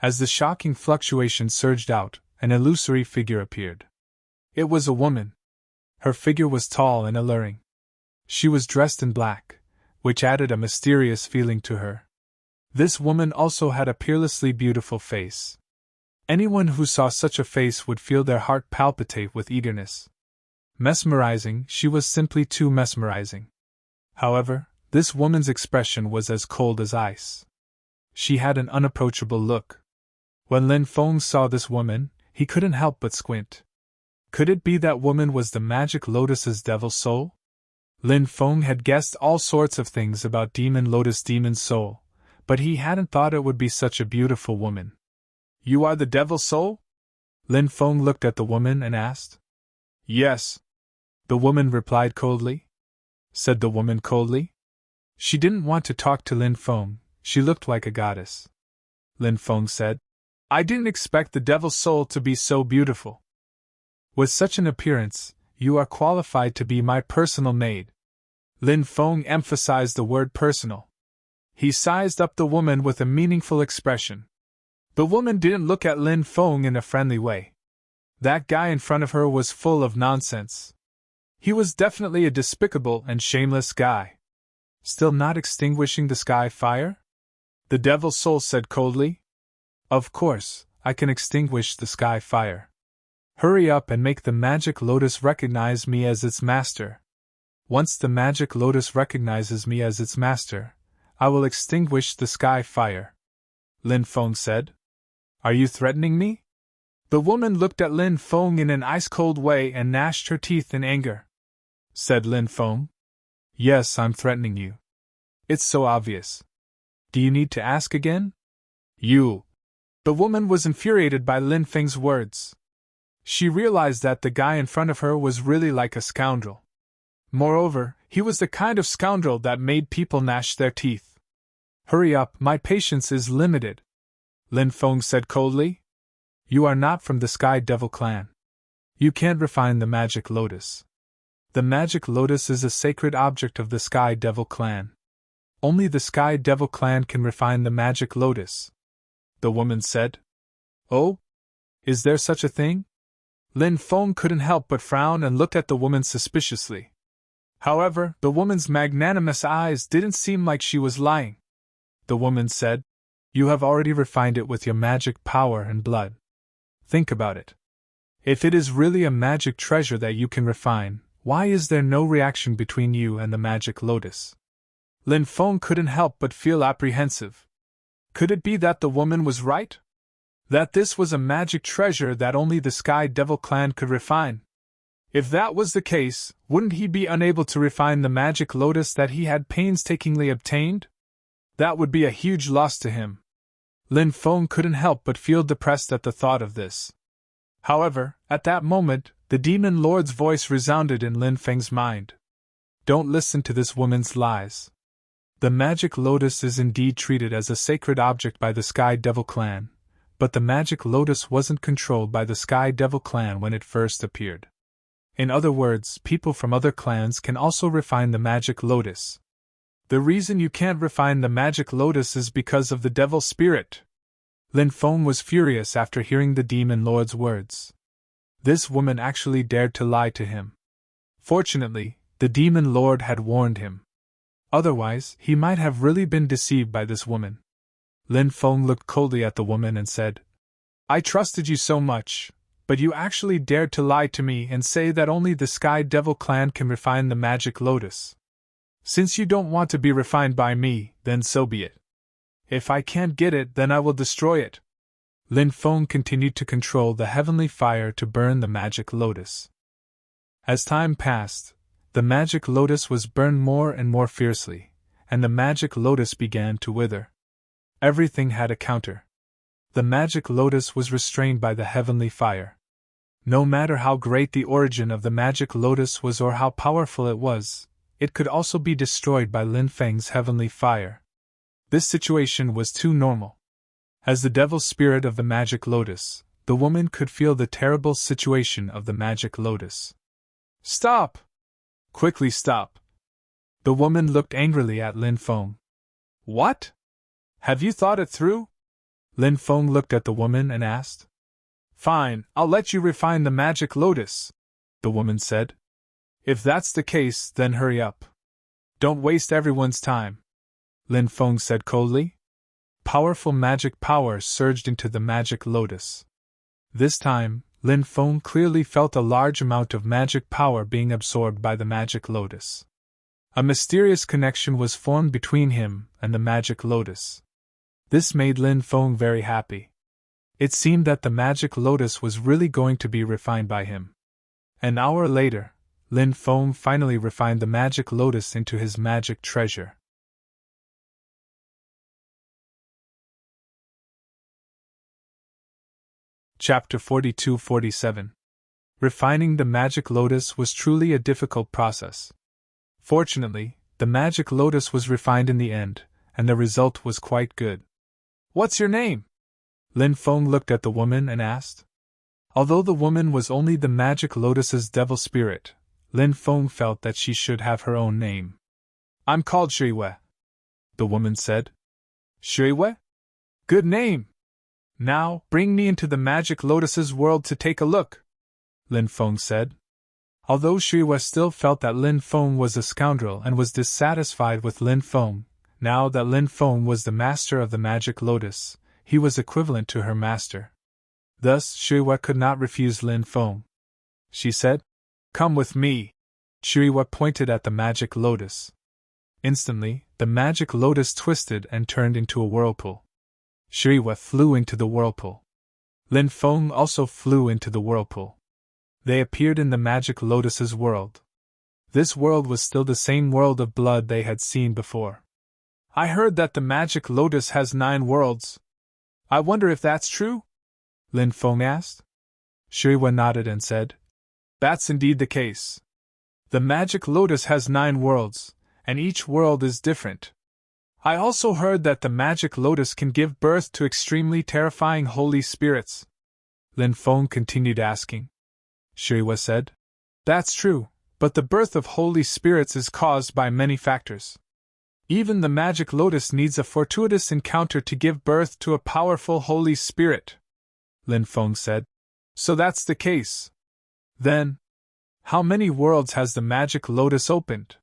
As the shocking fluctuation surged out, an illusory figure appeared. It was a woman. Her figure was tall and alluring. She was dressed in black, which added a mysterious feeling to her. This woman also had a peerlessly beautiful face. Anyone who saw such a face would feel their heart palpitate with eagerness. Mesmerizing, she was simply too mesmerizing. However, this woman's expression was as cold as ice. She had an unapproachable look. When Lin Feng saw this woman, he couldn't help but squint. Could it be that woman was the magic lotus's devil soul? Lin Feng had guessed all sorts of things about demon lotus demon soul, but he hadn't thought it would be such a beautiful woman. You are the devil soul? Lin Feng looked at the woman and asked. Yes. The woman replied coldly. Said the woman coldly. She didn't want to talk to Lin Feng, she looked like a goddess. Lin Feng said, I didn't expect the devil's soul to be so beautiful. With such an appearance, you are qualified to be my personal maid. Lin Feng emphasized the word personal. He sized up the woman with a meaningful expression. The woman didn't look at Lin Feng in a friendly way. That guy in front of her was full of nonsense. He was definitely a despicable and shameless guy. Still not extinguishing the sky fire? The devil's soul said coldly. Of course, I can extinguish the sky fire. Hurry up and make the magic lotus recognize me as its master. Once the magic lotus recognizes me as its master, I will extinguish the sky fire. Lin Feng said. Are you threatening me? The woman looked at Lin Feng in an ice-cold way and gnashed her teeth in anger. Said Lin Feng. Yes, I'm threatening you. It's so obvious. Do you need to ask again? You. The woman was infuriated by Lin Feng's words. She realized that the guy in front of her was really like a scoundrel. Moreover, he was the kind of scoundrel that made people gnash their teeth. Hurry up, my patience is limited. Lin Feng said coldly. You are not from the Sky Devil clan. You can't refine the magic lotus. The magic lotus is a sacred object of the Sky Devil clan. Only the Sky Devil clan can refine the magic lotus. The woman said. Oh? Is there such a thing? Lin Feng couldn't help but frown and looked at the woman suspiciously. However, the woman's magnanimous eyes didn't seem like she was lying. The woman said, You have already refined it with your magic power and blood. Think about it. If it is really a magic treasure that you can refine, why is there no reaction between you and the magic lotus? Lin Feng couldn't help but feel apprehensive. Could it be that the woman was right? That this was a magic treasure that only the Sky Devil clan could refine? If that was the case, wouldn't he be unable to refine the magic lotus that he had painstakingly obtained? That would be a huge loss to him. Lin Feng couldn't help but feel depressed at the thought of this. However, at that moment, the demon lord's voice resounded in Lin Feng's mind. Don't listen to this woman's lies. The magic lotus is indeed treated as a sacred object by the Sky Devil clan, but the magic lotus wasn't controlled by the Sky Devil clan when it first appeared. In other words, people from other clans can also refine the magic lotus. The reason you can't refine the magic lotus is because of the devil spirit. Lin Feng was furious after hearing the demon lord's words. This woman actually dared to lie to him. Fortunately, the demon lord had warned him. Otherwise, he might have really been deceived by this woman. Lin Feng looked coldly at the woman and said, I trusted you so much, but you actually dared to lie to me and say that only the Sky Devil clan can refine the magic lotus. Since you don't want to be refined by me, then so be it. If I can't get it, then I will destroy it. Lin Feng continued to control the heavenly fire to burn the magic lotus. As time passed, the magic lotus was burned more and more fiercely, and the magic lotus began to wither. Everything had a counter. The magic lotus was restrained by the heavenly fire. No matter how great the origin of the magic lotus was or how powerful it was, it could also be destroyed by Lin Feng's heavenly fire. This situation was too normal. As the devil spirit of the magic lotus, the woman could feel the terrible situation of the magic lotus. Stop! Quickly stop! The woman looked angrily at Lin Feng. What? Have you thought it through? Lin Feng looked at the woman and asked. Fine, I'll let you refine the magic lotus, the woman said. If that's the case, then hurry up. Don't waste everyone's time, Lin Feng said coldly. Powerful magic power surged into the magic lotus. This time, Lin Feng clearly felt a large amount of magic power being absorbed by the magic lotus. A mysterious connection was formed between him and the magic lotus. This made Lin Feng very happy. It seemed that the magic lotus was really going to be refined by him. An hour later, Lin Feng finally refined the magic lotus into his magic treasure. Chapter 42-47. Refining the magic lotus was truly a difficult process. Fortunately, the magic lotus was refined in the end, and the result was quite good. What's your name? Lin Feng looked at the woman and asked. Although the woman was only the magic lotus's devil spirit, Lin Feng felt that she should have her own name. I'm called Shuiwei, the woman said. Shuiwei? Good name! Now, bring me into the magic lotus's world to take a look, Lin Feng said. Although Shuiwei still felt that Lin Feng was a scoundrel and was dissatisfied with Lin Feng, now that Lin Feng was the master of the magic lotus, he was equivalent to her master. Thus, Shuiwei could not refuse Lin Feng. She said, Come with me. Shuiwei pointed at the magic lotus. Instantly, the magic lotus twisted and turned into a whirlpool. Shuiwei flew into the whirlpool. Lin Feng also flew into the whirlpool. They appeared in the magic lotus's world. This world was still the same world of blood they had seen before. I heard that the magic lotus has 9 worlds. I wonder if that's true? Lin Feng asked. Shuiwei nodded and said, That's indeed the case. The magic lotus has 9 worlds, and each world is different. I also heard that the magic lotus can give birth to extremely terrifying holy spirits. Lin Feng continued asking. Shuiwei said, That's true, but the birth of holy spirits is caused by many factors. Even the magic lotus needs a fortuitous encounter to give birth to a powerful holy spirit, Lin Feng said. So that's the case. Then, how many worlds has the magic lotus opened?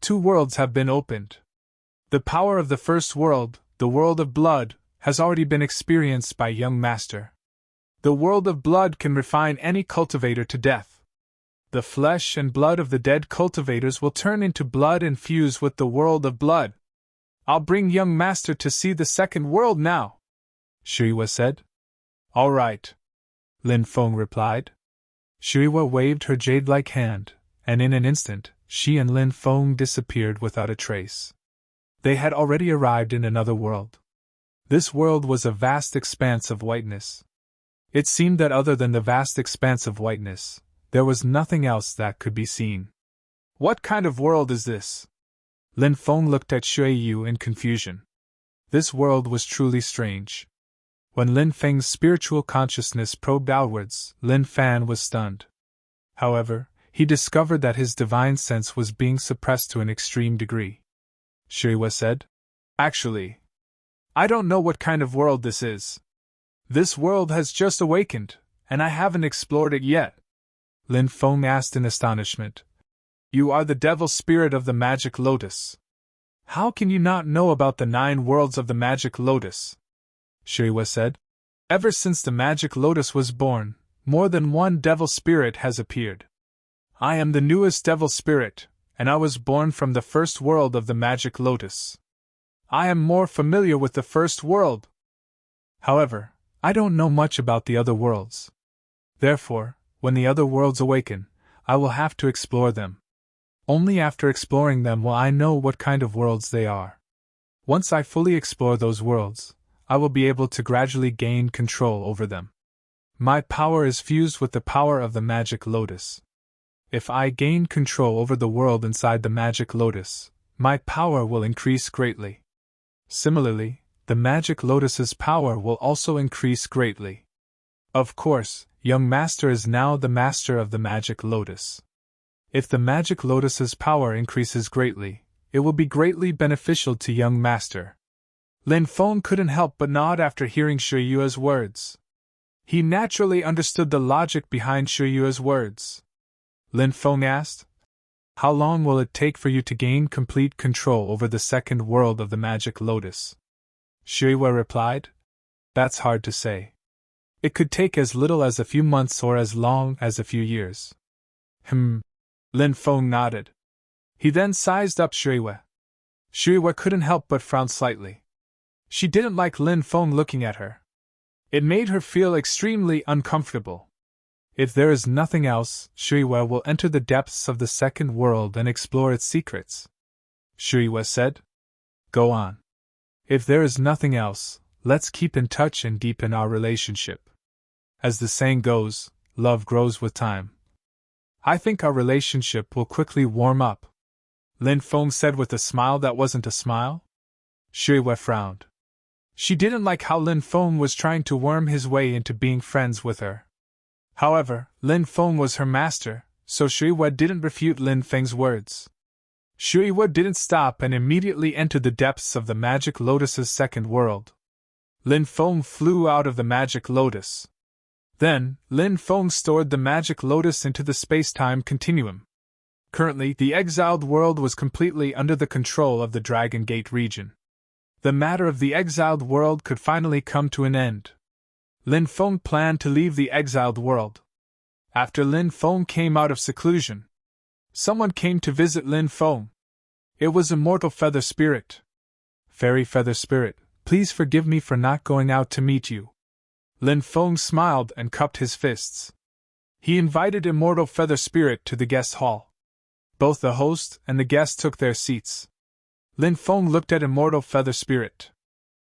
2 worlds have been opened. The power of the first world, the world of blood, has already been experienced by young master. The world of blood can refine any cultivator to death. The flesh and blood of the dead cultivators will turn into blood and fuse with the world of blood. I'll bring young master to see the second world now, Shuiwei said. All right, Lin Feng replied. Shuiwei waved her jade-like hand, and in an instant, she and Lin Feng disappeared without a trace. They had already arrived in another world. This world was a vast expanse of whiteness. It seemed that other than the vast expanse of whiteness, there was nothing else that could be seen. What kind of world is this? Lin Feng looked at Shui Yu in confusion. This world was truly strange. When Lin Feng's spiritual consciousness probed outwards, Lin Fan was stunned. However, he discovered that his divine sense was being suppressed to an extreme degree. Shuiwei said, Actually, I don't know what kind of world this is. This world has just awakened, and I haven't explored it yet. Lin Feng asked in astonishment. You are the devil spirit of the magic lotus. How can you not know about the 9 worlds of the magic lotus? Shuiwa said. Ever since the magic lotus was born, more than one devil spirit has appeared. I am the newest devil spirit, and I was born from the first world of the magic lotus. I am more familiar with the first world. However, I don't know much about the other worlds. Therefore, when the other worlds awaken, I will have to explore them. Only after exploring them will I know what kind of worlds they are. Once I fully explore those worlds, I will be able to gradually gain control over them. My power is fused with the power of the magic lotus. If I gain control over the world inside the magic lotus, my power will increase greatly. Similarly, the magic lotus's power will also increase greatly. Of course, young master is now the master of the magic lotus. If the magic lotus's power increases greatly, it will be greatly beneficial to young master. Lin Feng couldn't help but nod after hearing Shuyue's words. He naturally understood the logic behind Shuyue's words. Lin Feng asked, How long will it take for you to gain complete control over the second world of the magic lotus? Shuyue replied, That's hard to say. It could take as little as a few months or as long as a few years. Lin Feng nodded. He then sized up Shuyue. Shuyue couldn't help but frown slightly. She didn't like Lin Feng looking at her. It made her feel extremely uncomfortable. If there is nothing else, Shuyue will enter the depths of the second world and explore its secrets. Shuyue said. Go on. If there is nothing else, let's keep in touch and deepen our relationship. As the saying goes, love grows with time. I think our relationship will quickly warm up. Lin Feng said with a smile that wasn't a smile. Shuyue frowned. She didn't like how Lin Feng was trying to worm his way into being friends with her. However, Lin Feng was her master, so Shuyue didn't refute Lin Feng's words. Shuyue didn't stop and immediately entered the depths of the magic lotus's second world. Lin Feng flew out of the magic lotus. Then, Lin Feng stored the magic lotus into the space-time continuum. Currently, the exiled world was completely under the control of the Dragon Gate region. The matter of the exiled world could finally come to an end. Lin Feng planned to leave the exiled world. After Lin Feng came out of seclusion, someone came to visit Lin Feng. It was Immortal Feather Spirit. Fairy Feather Spirit, please forgive me for not going out to meet you. Lin Feng smiled and cupped his fists. He invited Immortal Feather Spirit to the guest hall. Both the host and the guest took their seats. Lin Feng looked at Immortal Feather Spirit.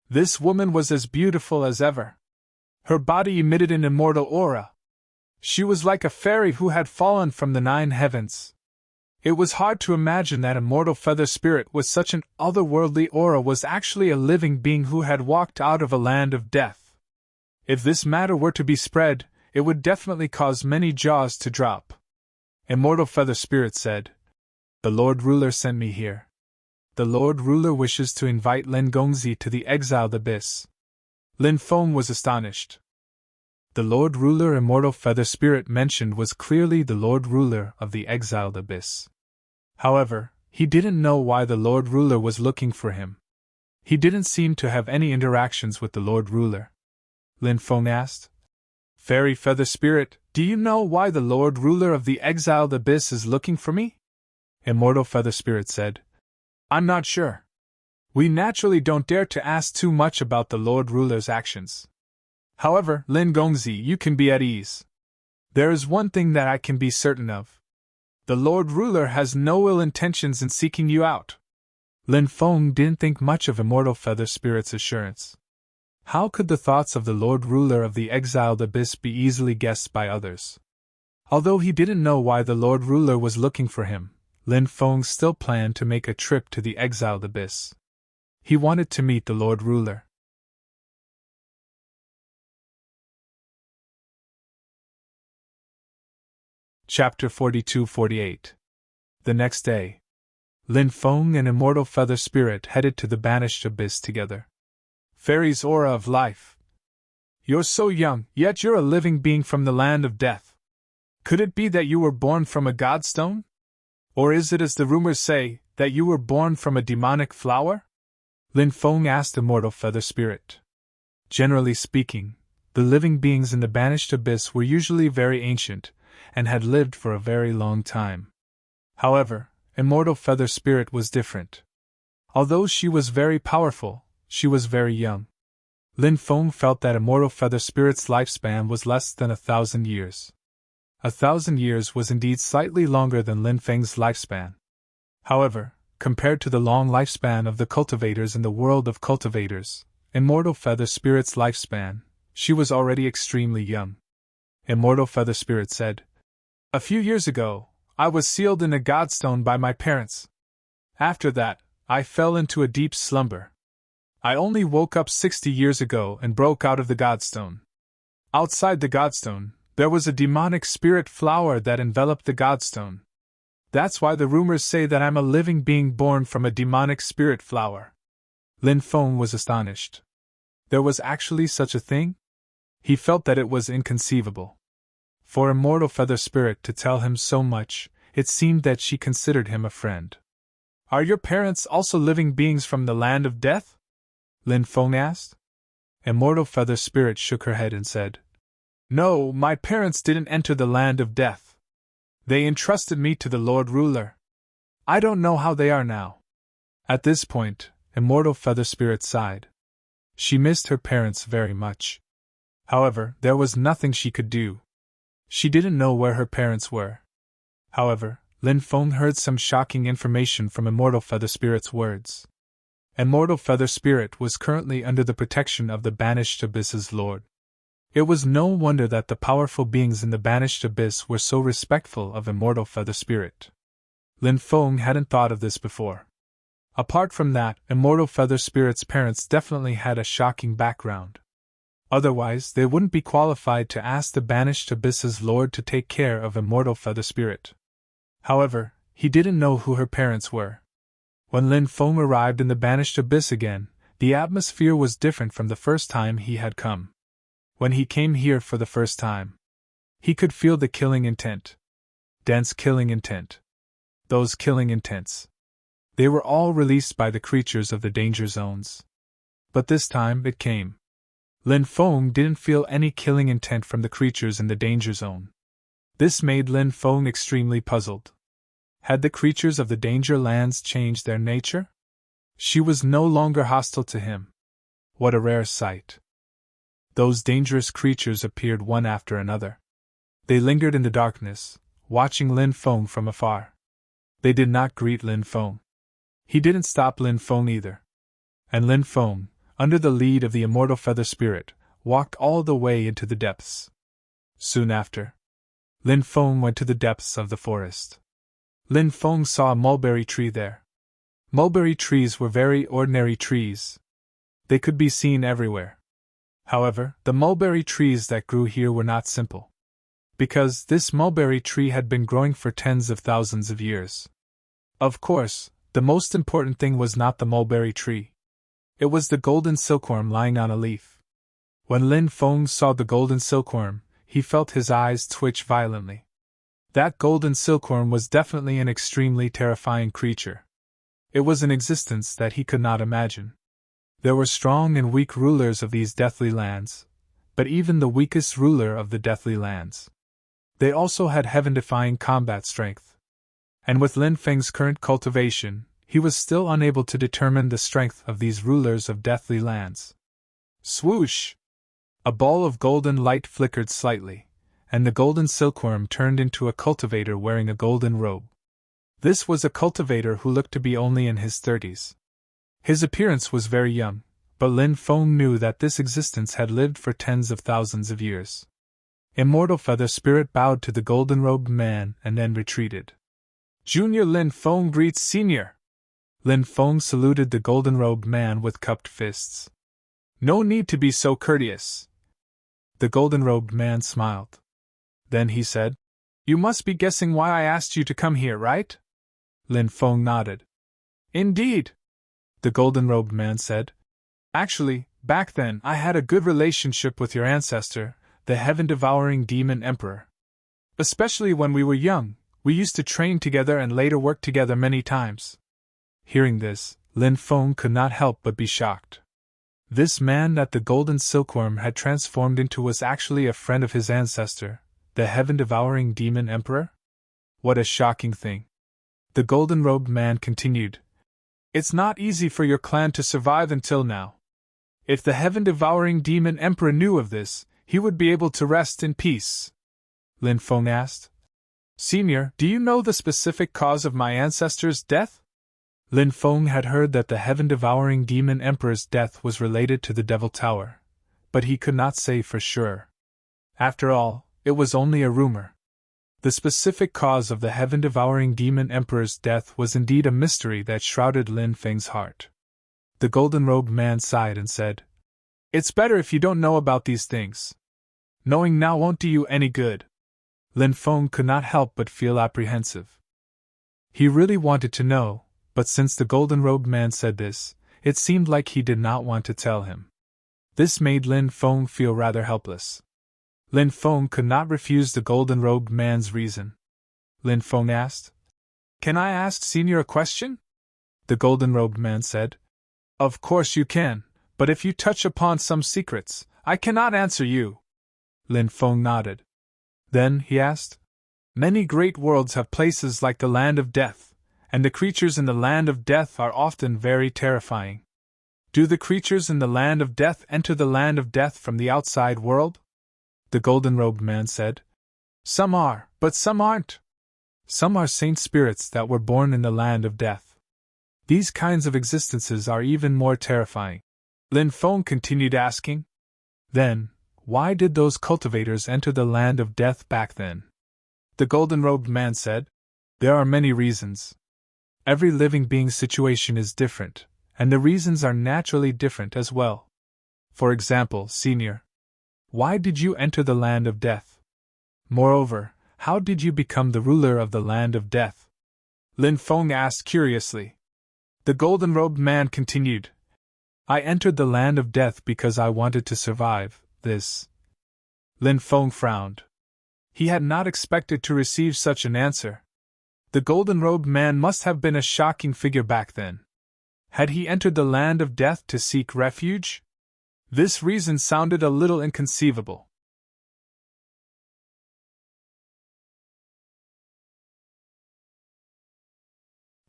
This woman was as beautiful as ever. Her body emitted an immortal aura. She was like a fairy who had fallen from the 9 heavens. It was hard to imagine that Immortal Feather Spirit with such an otherworldly aura was actually a living being who had walked out of a land of death. If this matter were to be spread, it would definitely cause many jaws to drop. Immortal Feather Spirit said, The Lord Ruler sent me here. The Lord Ruler wishes to invite Lin Gongzi to the exiled abyss. Lin Feng was astonished. The Lord Ruler Immortal Feather Spirit mentioned was clearly the Lord Ruler of the exiled abyss. However, he didn't know why the Lord Ruler was looking for him. He didn't seem to have any interactions with the Lord Ruler. Lin Feng asked. Fairy Feather Spirit, do you know why the Lord Ruler of the exiled abyss is looking for me? Immortal Feather Spirit said. I'm not sure. We naturally don't dare to ask too much about the Lord Ruler's actions. However, Lin Gongzi, you can be at ease. There is one thing that I can be certain of. The Lord Ruler has no ill intentions in seeking you out. Lin Feng didn't think much of Immortal Feather Spirit's assurance. How could the thoughts of the Lord Ruler of the exiled abyss be easily guessed by others? Although he didn't know why the Lord Ruler was looking for him, Lin Feng still planned to make a trip to the exiled abyss. He wanted to meet the Lord Ruler. Chapter 42-48. The next day, Lin Feng and Immortal Feather Spirit headed to the banished abyss together. Fairy's aura of life. You're so young, yet you're a living being from the land of death. Could it be that you were born from a godstone? Or is it, as the rumors say, that you were born from a demonic flower? Lin Feng asked Immortal Feather Spirit. Generally speaking, the living beings in the Banished Abyss were usually very ancient, and had lived for a very long time. However, Immortal Feather Spirit was different. Although she was very powerful, she was very young. Lin Feng felt that Immortal Feather Spirit's lifespan was less than 1,000 years. 1,000 years was indeed slightly longer than Lin Feng's lifespan. However, compared to the long lifespan of the cultivators in the world of cultivators, Immortal Feather Spirit's lifespan, she was already extremely young. Immortal Feather Spirit said, "A few years ago, I was sealed in a godstone by my parents. After that, I fell into a deep slumber. I only woke up 60 years ago and broke out of the godstone. Outside the godstone, there was a demonic spirit flower that enveloped the godstone. That's why the rumors say that I'm a living being born from a demonic spirit flower." Lin Feng was astonished. There was actually such a thing? He felt that it was inconceivable. For Immortal Feather Spirit to tell him so much, it seemed that she considered him a friend. "Are your parents also living beings from the land of death?" Lin Feng asked. Immortal Feather Spirit shook her head and said, "No, my parents didn't enter the land of death. They entrusted me to the Lord Ruler. I don't know how they are now." At this point, Immortal Feather Spirit sighed. She missed her parents very much. However, there was nothing she could do. She didn't know where her parents were. However, Lin Feng heard some shocking information from Immortal Feather Spirit's words. Immortal Feather Spirit was currently under the protection of the Banished Abyss's Lord. It was no wonder that the powerful beings in the Banished Abyss were so respectful of Immortal Feather Spirit. Lin Feng hadn't thought of this before. Apart from that, Immortal Feather Spirit's parents definitely had a shocking background. Otherwise, they wouldn't be qualified to ask the Banished Abyss's Lord to take care of Immortal Feather Spirit. However, he didn't know who her parents were. When Lin Feng arrived in the Banished Abyss again, the atmosphere was different from the first time he had come. When he came here for the first time, he could feel the killing intent. Dense killing intent. Those killing intents. They were all released by the creatures of the danger zones. But this time it came. Lin Feng didn't feel any killing intent from the creatures in the danger zone. This made Lin Feng extremely puzzled. Had the creatures of the danger lands changed their nature? She was no longer hostile to him. What a rare sight. Those dangerous creatures appeared one after another. They lingered in the darkness, watching Lin Feng from afar. They did not greet Lin Feng. He didn't stop Lin Feng either. And Lin Feng, under the lead of the Immortal Feather Spirit, walked all the way into the depths. Soon after, Lin Feng went to the depths of the forest. Lin Feng saw a mulberry tree there. Mulberry trees were very ordinary trees. They could be seen everywhere. However, the mulberry trees that grew here were not simple. Because this mulberry tree had been growing for tens of thousands of years. Of course, the most important thing was not the mulberry tree. It was the golden silkworm lying on a leaf. When Lin Feng saw the golden silkworm, he felt his eyes twitch violently. That golden silkworm was definitely an extremely terrifying creature. It was an existence that he could not imagine. There were strong and weak rulers of these deathly lands, but even the weakest ruler of the deathly lands, they also had heaven-defying combat strength. And with Lin Feng's current cultivation, he was still unable to determine the strength of these rulers of deathly lands. Swoosh! A ball of golden light flickered slightly, and the golden silkworm turned into a cultivator wearing a golden robe. This was a cultivator who looked to be only in his 30s. His appearance was very young, but Lin Feng knew that this existence had lived for tens of thousands of years. Immortal Feather Spirit bowed to the golden-robed man and then retreated. Junior Lin Feng greets Senior! Lin Feng saluted the golden-robed man with cupped fists. No need to be so courteous. The golden-robed man smiled. Then he said, You must be guessing why I asked you to come here, right? Lin Feng nodded. Indeed, the golden-robed man said. Actually, Back then, I had a good relationship with your ancestor, the heaven-devouring demon emperor. Especially when we were young, we used to train together and later work together many times. Hearing this, Lin Feng could not help but be shocked. This man that the golden silkworm had transformed into was actually a friend of his ancestor, the heaven-devouring demon emperor? What a shocking thing. The golden-robed man continued. It's not easy for your clan to survive until now. If the heaven-devouring demon emperor knew of this, he would be able to rest in peace. Lin Feng asked. Senior, do you know the specific cause of my ancestor's death? Lin Feng had heard that the heaven-devouring demon emperor's death was related to the Devil Tower, but he could not say for sure. After all, it was only a rumor. The specific cause of the heaven-devouring demon emperor's death was indeed a mystery that shrouded Lin Feng's heart. The golden-robed man sighed and said, It's better if you don't know about these things. Knowing now won't do you any good. Lin Feng could not help but feel apprehensive. He really wanted to know, but since the golden-robed man said this, it seemed like he did not want to tell him. This made Lin Feng feel rather helpless. Lin Feng could not refuse the golden-robed man's reason. Lin Feng asked, Can I ask Senior a question? The golden-robed man said, Of course you can, but if you touch upon some secrets, I cannot answer you. Lin Feng nodded. Then, he asked, Many great worlds have places like the Land of Death, and the creatures in the Land of Death are often very terrifying. Do the creatures in the Land of Death enter the Land of Death from the outside world? The golden-robed man said, Some are, but some aren't. Some are saint spirits that were born in the Land of Death. These kinds of existences are even more terrifying. Lin Feng continued asking, Then, why did those cultivators enter the Land of Death back then? The golden-robed man said, There are many reasons. Every living being's situation is different, and the reasons are naturally different as well. For example, Senior, why did you enter the Land of Death? Moreover, how did you become the ruler of the Land of Death? Lin Feng asked curiously. The golden-robed man continued, I entered the Land of Death because I wanted to survive this. Lin Feng frowned. He had not expected to receive such an answer. The golden-robed man must have been a shocking figure back then. Had he entered the Land of Death to seek refuge? This reason sounded a little inconceivable.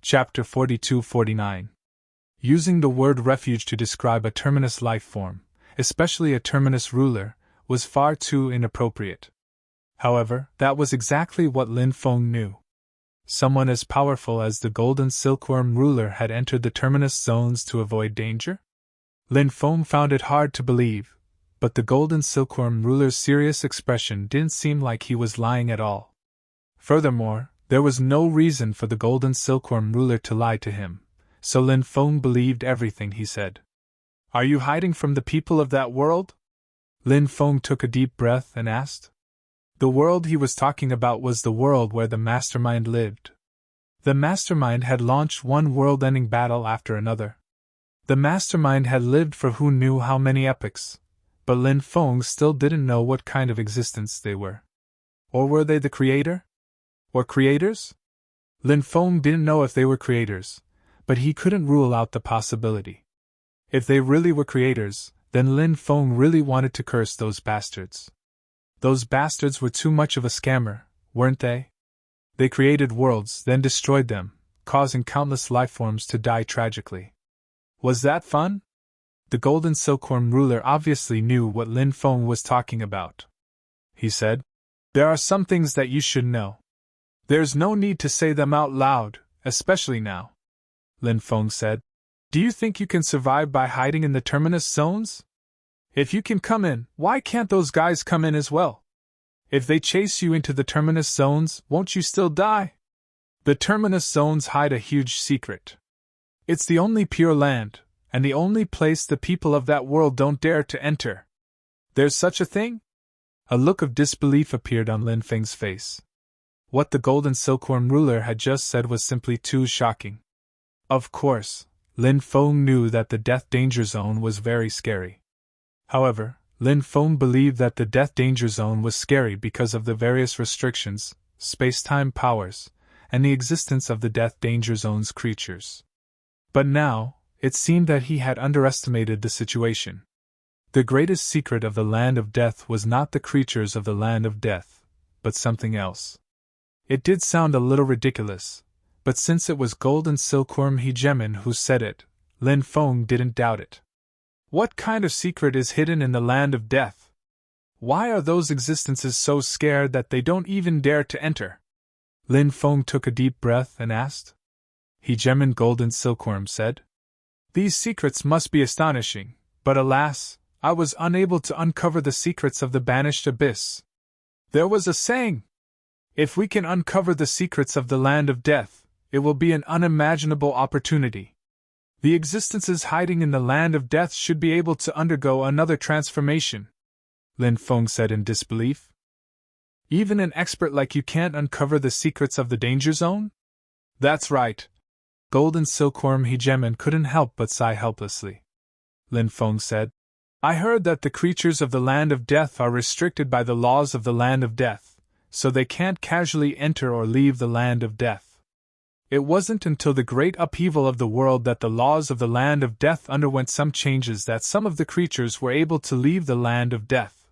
Chapter 42-49. Using the word refuge to describe a terminus life form, especially a terminus ruler, was far too inappropriate. However, that was exactly what Lin Feng knew. Someone as powerful as the golden silkworm ruler had entered the terminus zones to avoid danger? Lin Feng found it hard to believe, but the golden silkworm ruler's serious expression didn't seem like he was lying at all. Furthermore, there was no reason for the golden silkworm ruler to lie to him, so Lin Feng believed everything he said. Are you hiding from the people of that world? Lin Feng took a deep breath and asked. The world he was talking about was the world where the mastermind lived. The mastermind had launched one world-ending battle after another. The mastermind had lived for who knew how many epochs, but Lin Feng still didn't know what kind of existence they were. Or were they the creator? Or creators? Lin Feng didn't know if they were creators, but he couldn't rule out the possibility. If they really were creators, then Lin Feng really wanted to curse those bastards. Those bastards were too much of a scammer, weren't they? They created worlds, then destroyed them, causing countless lifeforms to die tragically. Was that fun? The golden silkworm ruler obviously knew what Lin Feng was talking about. He said, There are some things that you should know. There's no need to say them out loud, especially now. Lin Feng said, Do you think you can survive by hiding in the terminus zones? If you can come in, why can't those guys come in as well? If they chase you into the terminus zones, won't you still die? The terminus zones hide a huge secret. It's the only pure land, and the only place the people of that world don't dare to enter. There's such a thing? A look of disbelief appeared on Lin Feng's face. What the golden silkworm ruler had just said was simply too shocking. Of course, Lin Feng knew that the death danger zone was very scary. However, Lin Feng believed that the death danger zone was scary because of the various restrictions, space-time powers, and the existence of the death danger zone's creatures. But now, it seemed that he had underestimated the situation. The greatest secret of the land of death was not the creatures of the land of death, but something else. It did sound a little ridiculous, but since it was Golden Silkworm Hegemon who said it, Lin Feng didn't doubt it. What kind of secret is hidden in the land of death? Why are those existences so scared that they don't even dare to enter? Lin Feng took a deep breath and asked. Hegemon Golden Silkworm said. These secrets must be astonishing, but alas, I was unable to uncover the secrets of the banished abyss. There was a saying, if we can uncover the secrets of the land of death, it will be an unimaginable opportunity. The existences hiding in the land of death should be able to undergo another transformation, Lin Feng said in disbelief. Even an expert like you can't uncover the secrets of the danger zone? That's right. Golden Silkworm Hegemon couldn't help but sigh helplessly. Lin Feng said, I heard that the creatures of the land of death are restricted by the laws of the land of death, so they can't casually enter or leave the land of death. It wasn't until the great upheaval of the world that the laws of the land of death underwent some changes that some of the creatures were able to leave the land of death.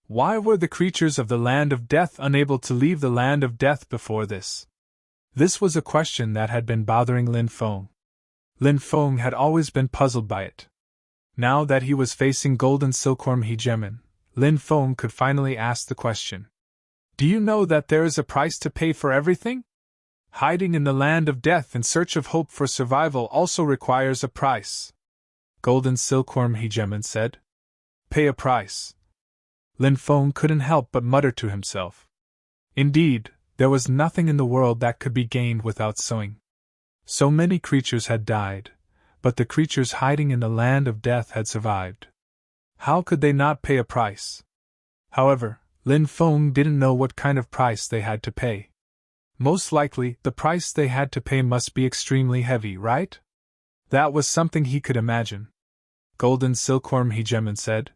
Why were the creatures of the land of death unable to leave the land of death before this? This was a question that had been bothering Lin Feng. Lin Feng had always been puzzled by it. Now that he was facing Golden Silkworm Hegemon, Lin Feng could finally ask the question. Do you know that there is a price to pay for everything? Hiding in the land of death in search of hope for survival also requires a price. Golden Silkworm Hegemon said. Pay a price. Lin Feng couldn't help but mutter to himself. Indeed, there was nothing in the world that could be gained without sowing. So many creatures had died, but the creatures hiding in the land of death had survived. How could they not pay a price? However, Lin Feng didn't know what kind of price they had to pay. Most likely, the price they had to pay must be extremely heavy, right? That was something he could imagine. Golden Silkworm Hegemon said.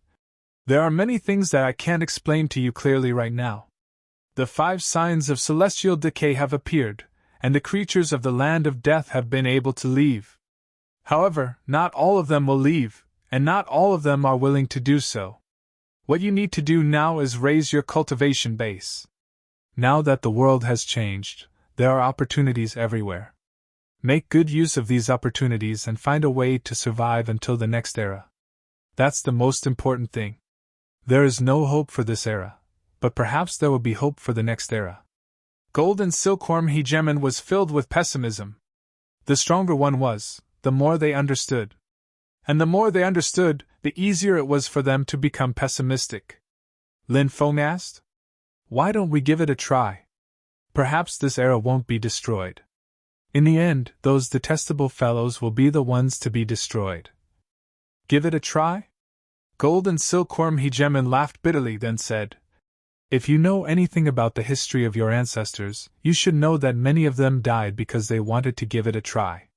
There are many things that I can't explain to you clearly right now. The 5 signs of celestial decay have appeared, and the creatures of the land of death have been able to leave. However, not all of them will leave, and not all of them are willing to do so. What you need to do now is raise your cultivation base. Now that the world has changed, there are opportunities everywhere. Make good use of these opportunities and find a way to survive until the next era. That's the most important thing. There is no hope for this era, but perhaps there will be hope for the next era. Golden Silkworm Hegemon was filled with pessimism. The stronger one was, the more they understood. And the more they understood, the easier it was for them to become pessimistic. Lin Feng asked. Why don't we give it a try? Perhaps this era won't be destroyed. In the end, those detestable fellows will be the ones to be destroyed. Give it a try? Golden Silkworm Hegemon laughed bitterly, then said, If you know anything about the history of your ancestors, you should know that many of them died because they wanted to give it a try.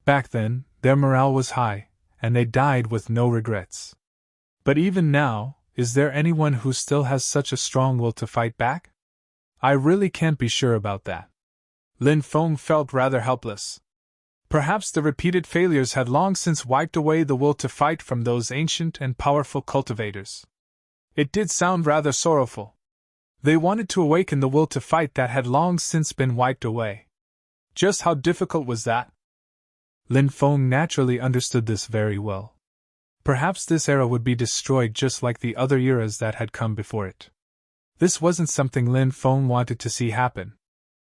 Back then, their morale was high, and they died with no regrets. But even now, is there anyone who still has such a strong will to fight back? I really can't be sure about that. Lin Feng felt rather helpless. Perhaps the repeated failures had long since wiped away the will to fight from those ancient and powerful cultivators. It did sound rather sorrowful. They wanted to awaken the will to fight that had long since been wiped away. Just how difficult was that? Lin Feng naturally understood this very well. Perhaps this era would be destroyed just like the other eras that had come before it. This wasn't something Lin Feng wanted to see happen.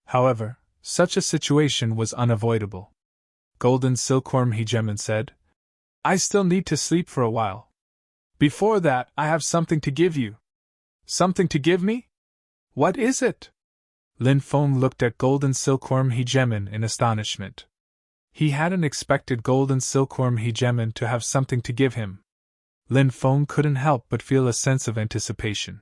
However, such a situation was unavoidable. Golden Silkworm Hegemon said, I still need to sleep for a while. Before that, I have something to give you. Something to give me? What is it? Lin Feng looked at Golden Silkworm Hegemon in astonishment. He hadn't expected Golden Silkworm Hegemon to have something to give him. Lin Feng couldn't help but feel a sense of anticipation.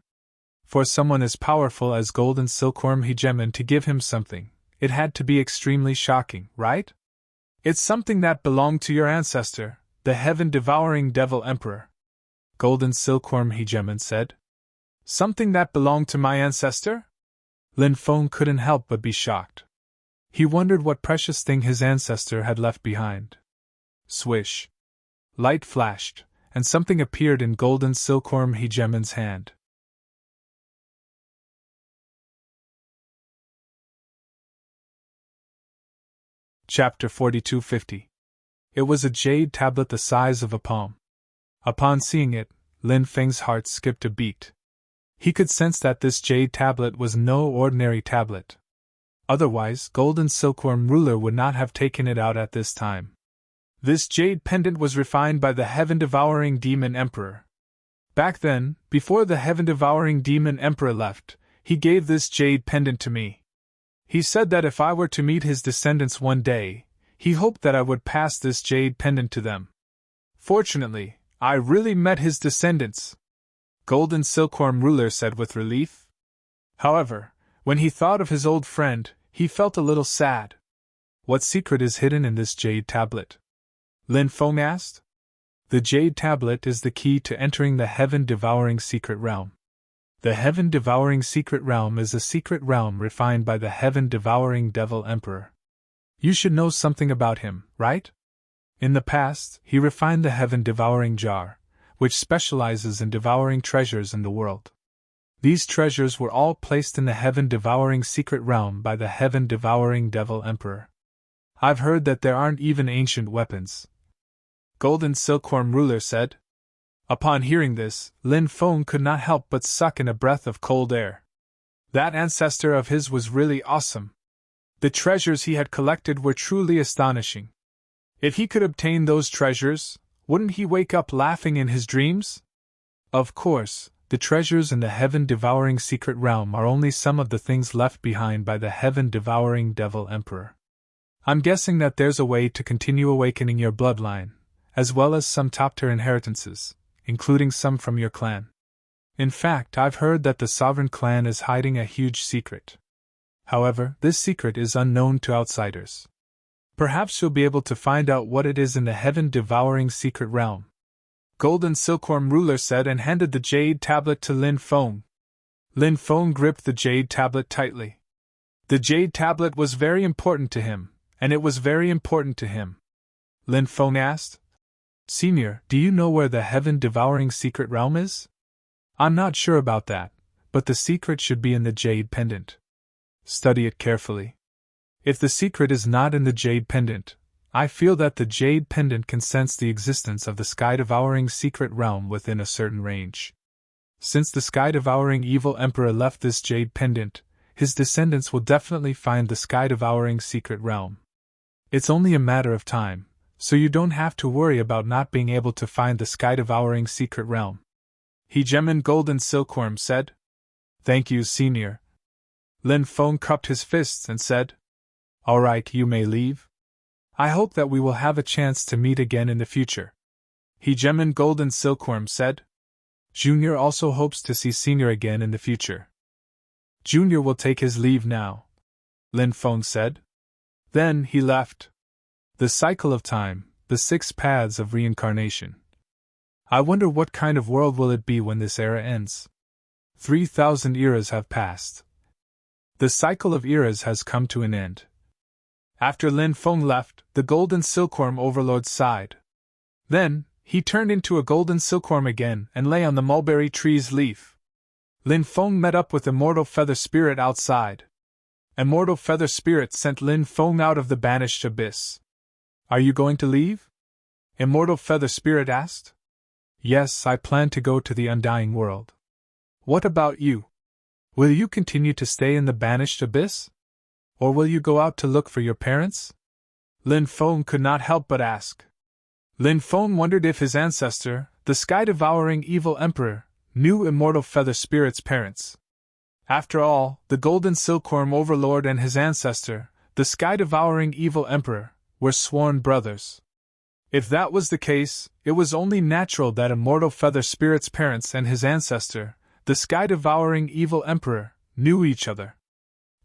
For someone as powerful as Golden Silkworm Hegemon to give him something, it had to be extremely shocking, right? It's something that belonged to your ancestor, the heaven-devouring Devil Emperor. Golden silkworm hegemon said. Something that belonged to my ancestor? Lin Feng couldn't help but be shocked. He wondered what precious thing his ancestor had left behind. Swish. Light flashed, and something appeared in Golden silkworm hegemon's hand. Chapter 4250. It was a jade tablet the size of a palm. Upon seeing it, Lin Feng's heart skipped a beat. He could sense that this jade tablet was no ordinary tablet. Otherwise, Golden silkworm ruler would not have taken it out at this time. This jade pendant was refined by the heaven-devouring demon emperor. Back then, before the heaven-devouring demon emperor left, he gave this jade pendant to me. He said that if I were to meet his descendants one day, he hoped that I would pass this jade pendant to them. Fortunately, I really met his descendants, Golden silkworm ruler said with relief. However, when he thought of his old friend, he felt a little sad. What secret is hidden in this jade tablet? Lin Feng asked. The jade tablet is the key to entering the heaven-devouring secret realm. The heaven-devouring secret realm is a secret realm refined by the heaven-devouring devil emperor. You should know something about him, right? In the past, he refined the heaven-devouring jar, which specializes in devouring treasures in the world. These treasures were all placed in the heaven-devouring secret realm by the heaven-devouring devil emperor. I've heard that there aren't even ancient weapons, Golden silkworm ruler said. Upon hearing this, Lin Feng could not help but suck in a breath of cold air. That ancestor of his was really awesome. The treasures he had collected were truly astonishing. If he could obtain those treasures, wouldn't he wake up laughing in his dreams? Of course, the treasures in the heaven-devouring secret realm are only some of the things left behind by the heaven-devouring devil emperor. I'm guessing that there's a way to continue awakening your bloodline, as well as some top-tier inheritances, including some from your clan. In fact, I've heard that the sovereign clan is hiding a huge secret. However, this secret is unknown to outsiders. Perhaps you'll be able to find out what it is in the heaven-devouring secret realm, Golden silkworm ruler said and handed the jade tablet to Lin Feng. Lin Feng gripped the jade tablet tightly. The jade tablet was very important to him, and it was very important to him. Lin Feng asked, Senior, do you know where the heaven-devouring secret realm is? I'm not sure about that, but the secret should be in the jade pendant. Study it carefully. If the secret is not in the jade pendant, I feel that the jade pendant can sense the existence of the sky-devouring secret realm within a certain range. Since the sky-devouring evil emperor left this jade pendant, his descendants will definitely find the sky-devouring secret realm. It's only a matter of time, so you don't have to worry about not being able to find the sky-devouring secret realm. Hegemon Golden Silkworm said. Thank you, Senior. Lin Feng cupped his fists and said, All right, you may leave. I hope that we will have a chance to meet again in the future. Hegemon Golden Silkworm said. Junior also hopes to see Senior again in the future. Junior will take his leave now, Lin Feng said. Then he left. The cycle of time, the 6 paths of reincarnation. I wonder what kind of world will it be when this era ends. 3,000 eras have passed. The cycle of eras has come to an end. After Lin Feng left, the Golden Silkworm Overlord sighed. Then, he turned into a Golden Silkworm again and lay on the mulberry tree's leaf. Lin Feng met up with Immortal Feather Spirit outside. Immortal Feather Spirit sent Lin Feng out of the banished abyss. Are you going to leave? Immortal Feather Spirit asked. Yes, I plan to go to the undying world. What about you? Will you continue to stay in the banished abyss? Or will you go out to look for your parents? Lin Feng could not help but ask. Lin Feng wondered if his ancestor, the sky-devouring evil emperor, knew Immortal Feather Spirit's parents. After all, the Golden Silkworm Overlord and his ancestor, the sky-devouring evil emperor, were sworn brothers. If that was the case, it was only natural that Immortal Feather Spirit's parents and his ancestor, the sky-devouring evil emperor, knew each other.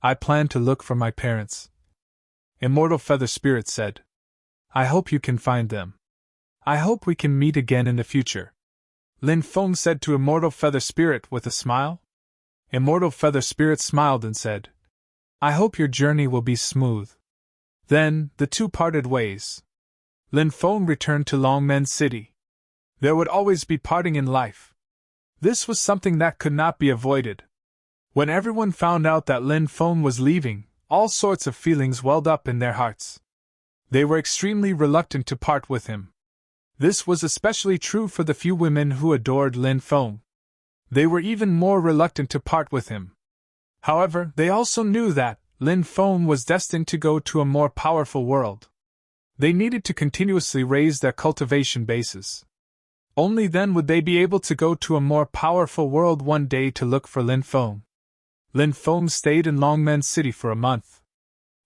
I plan to look for my parents, Immortal Feather Spirit said. I hope you can find them. I hope we can meet again in the future. Lin Feng said to Immortal Feather Spirit with a smile. Immortal Feather Spirit smiled and said, I hope your journey will be smooth. Then, the two parted ways. Lin Feng returned to Longmen City. There would always be parting in life. This was something that could not be avoided. When everyone found out that Lin Feng was leaving, all sorts of feelings welled up in their hearts. They were extremely reluctant to part with him. This was especially true for the few women who adored Lin Feng. They were even more reluctant to part with him. However, they also knew that Lin Feng was destined to go to a more powerful world. They needed to continuously raise their cultivation bases. Only then would they be able to go to a more powerful world one day to look for Lin Feng. Lin Feng stayed in Longmen City for a month.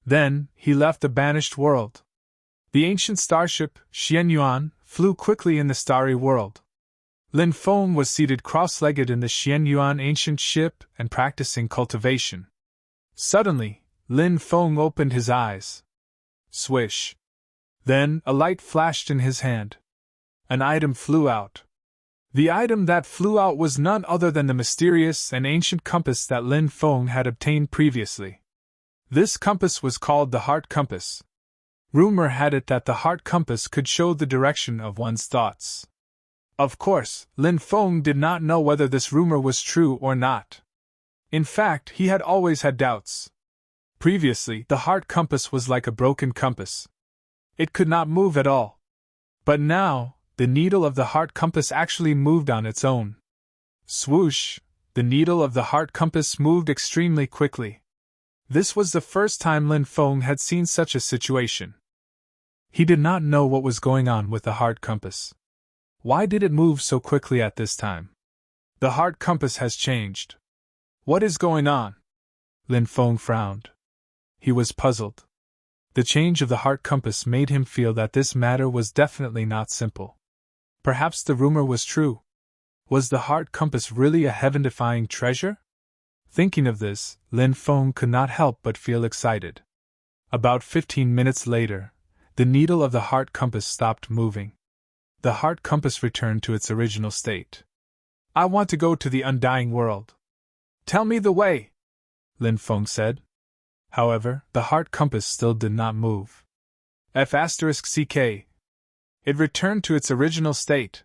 Then, he left the banished world. The ancient starship, Xianyuan, flew quickly in the starry world. Lin Feng was seated cross-legged in the Xianyuan ancient ship and practicing cultivation. Suddenly, Lin Feng opened his eyes. Swish. Then, a light flashed in his hand. An item flew out. The item that flew out was none other than the mysterious and ancient compass that Lin Feng had obtained previously. This compass was called the Heart Compass. Rumor had it that the Heart Compass could show the direction of one's thoughts. Of course, Lin Feng did not know whether this rumor was true or not. In fact, he had always had doubts. Previously, the Heart Compass was like a broken compass. It could not move at all. But now, the needle of the Heart Compass actually moved on its own. Swoosh! The needle of the Heart Compass moved extremely quickly. This was the first time Lin Feng had seen such a situation. He did not know what was going on with the Heart Compass. Why did it move so quickly at this time? The Heart Compass has changed. What is going on? Lin Feng frowned. He was puzzled. The change of the Heart Compass made him feel that this matter was definitely not simple. Perhaps the rumor was true. Was the Heart Compass really a heaven-defying treasure? Thinking of this, Lin Feng could not help but feel excited. About 15 minutes later, the needle of the Heart Compass stopped moving. The Heart Compass returned to its original state. I want to go to the undying world. Tell me the way, Lin Feng said. However, the Heart Compass still did not move. F***ck. It returned to its original state.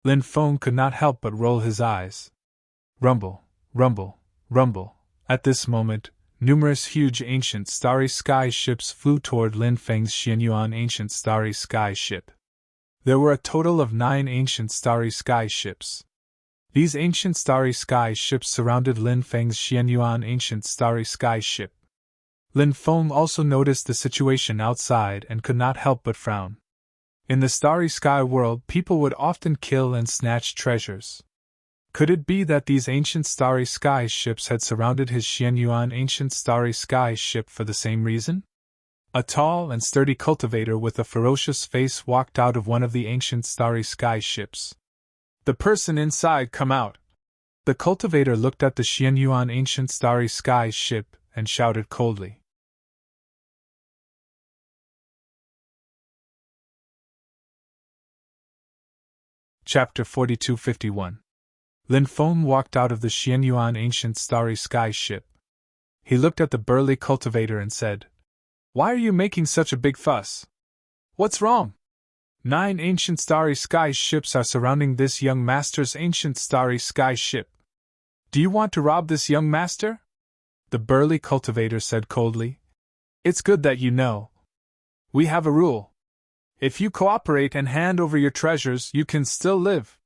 Lin Feng could not help but roll his eyes. Rumble, rumble, rumble. At this moment, numerous huge ancient starry sky ships flew toward Lin Feng's Xianyuan ancient starry sky ship. There were a total of 9 ancient starry sky ships. These ancient starry sky ships surrounded Lin Feng's Xianyuan ancient starry sky ship. Lin Feng also noticed the situation outside and could not help but frown. In the starry sky world, people would often kill and snatch treasures. Could it be that these ancient starry sky ships had surrounded his Xianyuan ancient starry sky ship for the same reason? A tall and sturdy cultivator with a ferocious face walked out of one of the ancient starry sky ships. The person inside come out. The cultivator looked at the Xianyuan ancient starry sky ship and shouted coldly. Chapter 4251. Lin Feng walked out of the Xianyuan ancient starry sky ship. He looked at the burly cultivator and said, Why are you making such a big fuss? What's wrong? 9 ancient starry sky ships are surrounding this young master's ancient starry sky ship. Do you want to rob this young master? The burly cultivator said coldly. It's good that you know. We have a rule. If you cooperate and hand over your treasures, you can still live.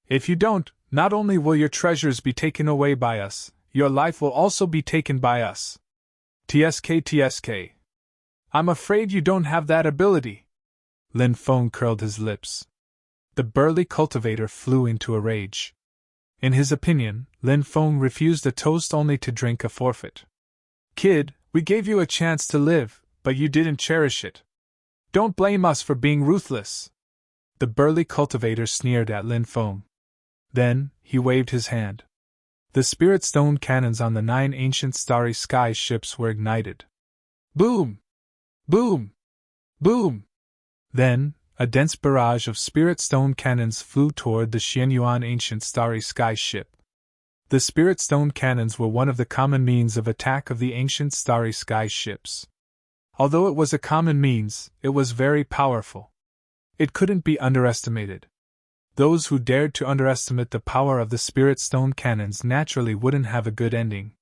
If you don't, not only will your treasures be taken away by us, your life will also be taken by us. TSK. I'm afraid you don't have that ability. Lin Feng curled his lips. The burly cultivator flew into a rage. In his opinion, Lin Feng refused a toast only to drink a forfeit. Kid, we gave you a chance to live, but you didn't cherish it. Don't blame us for being ruthless. The burly cultivator sneered at Lin Feng. Then, he waved his hand. The spirit stone cannons on the 9 ancient starry sky ships were ignited. Boom! Boom! Boom! Then, a dense barrage of spirit stone cannons flew toward the Xianyuan ancient starry sky ship. The spirit stone cannons were one of the common means of attack of the ancient starry sky ships. Although it was a common means, it was very powerful. It couldn't be underestimated. Those who dared to underestimate the power of the spirit stone cannons naturally wouldn't have a good ending.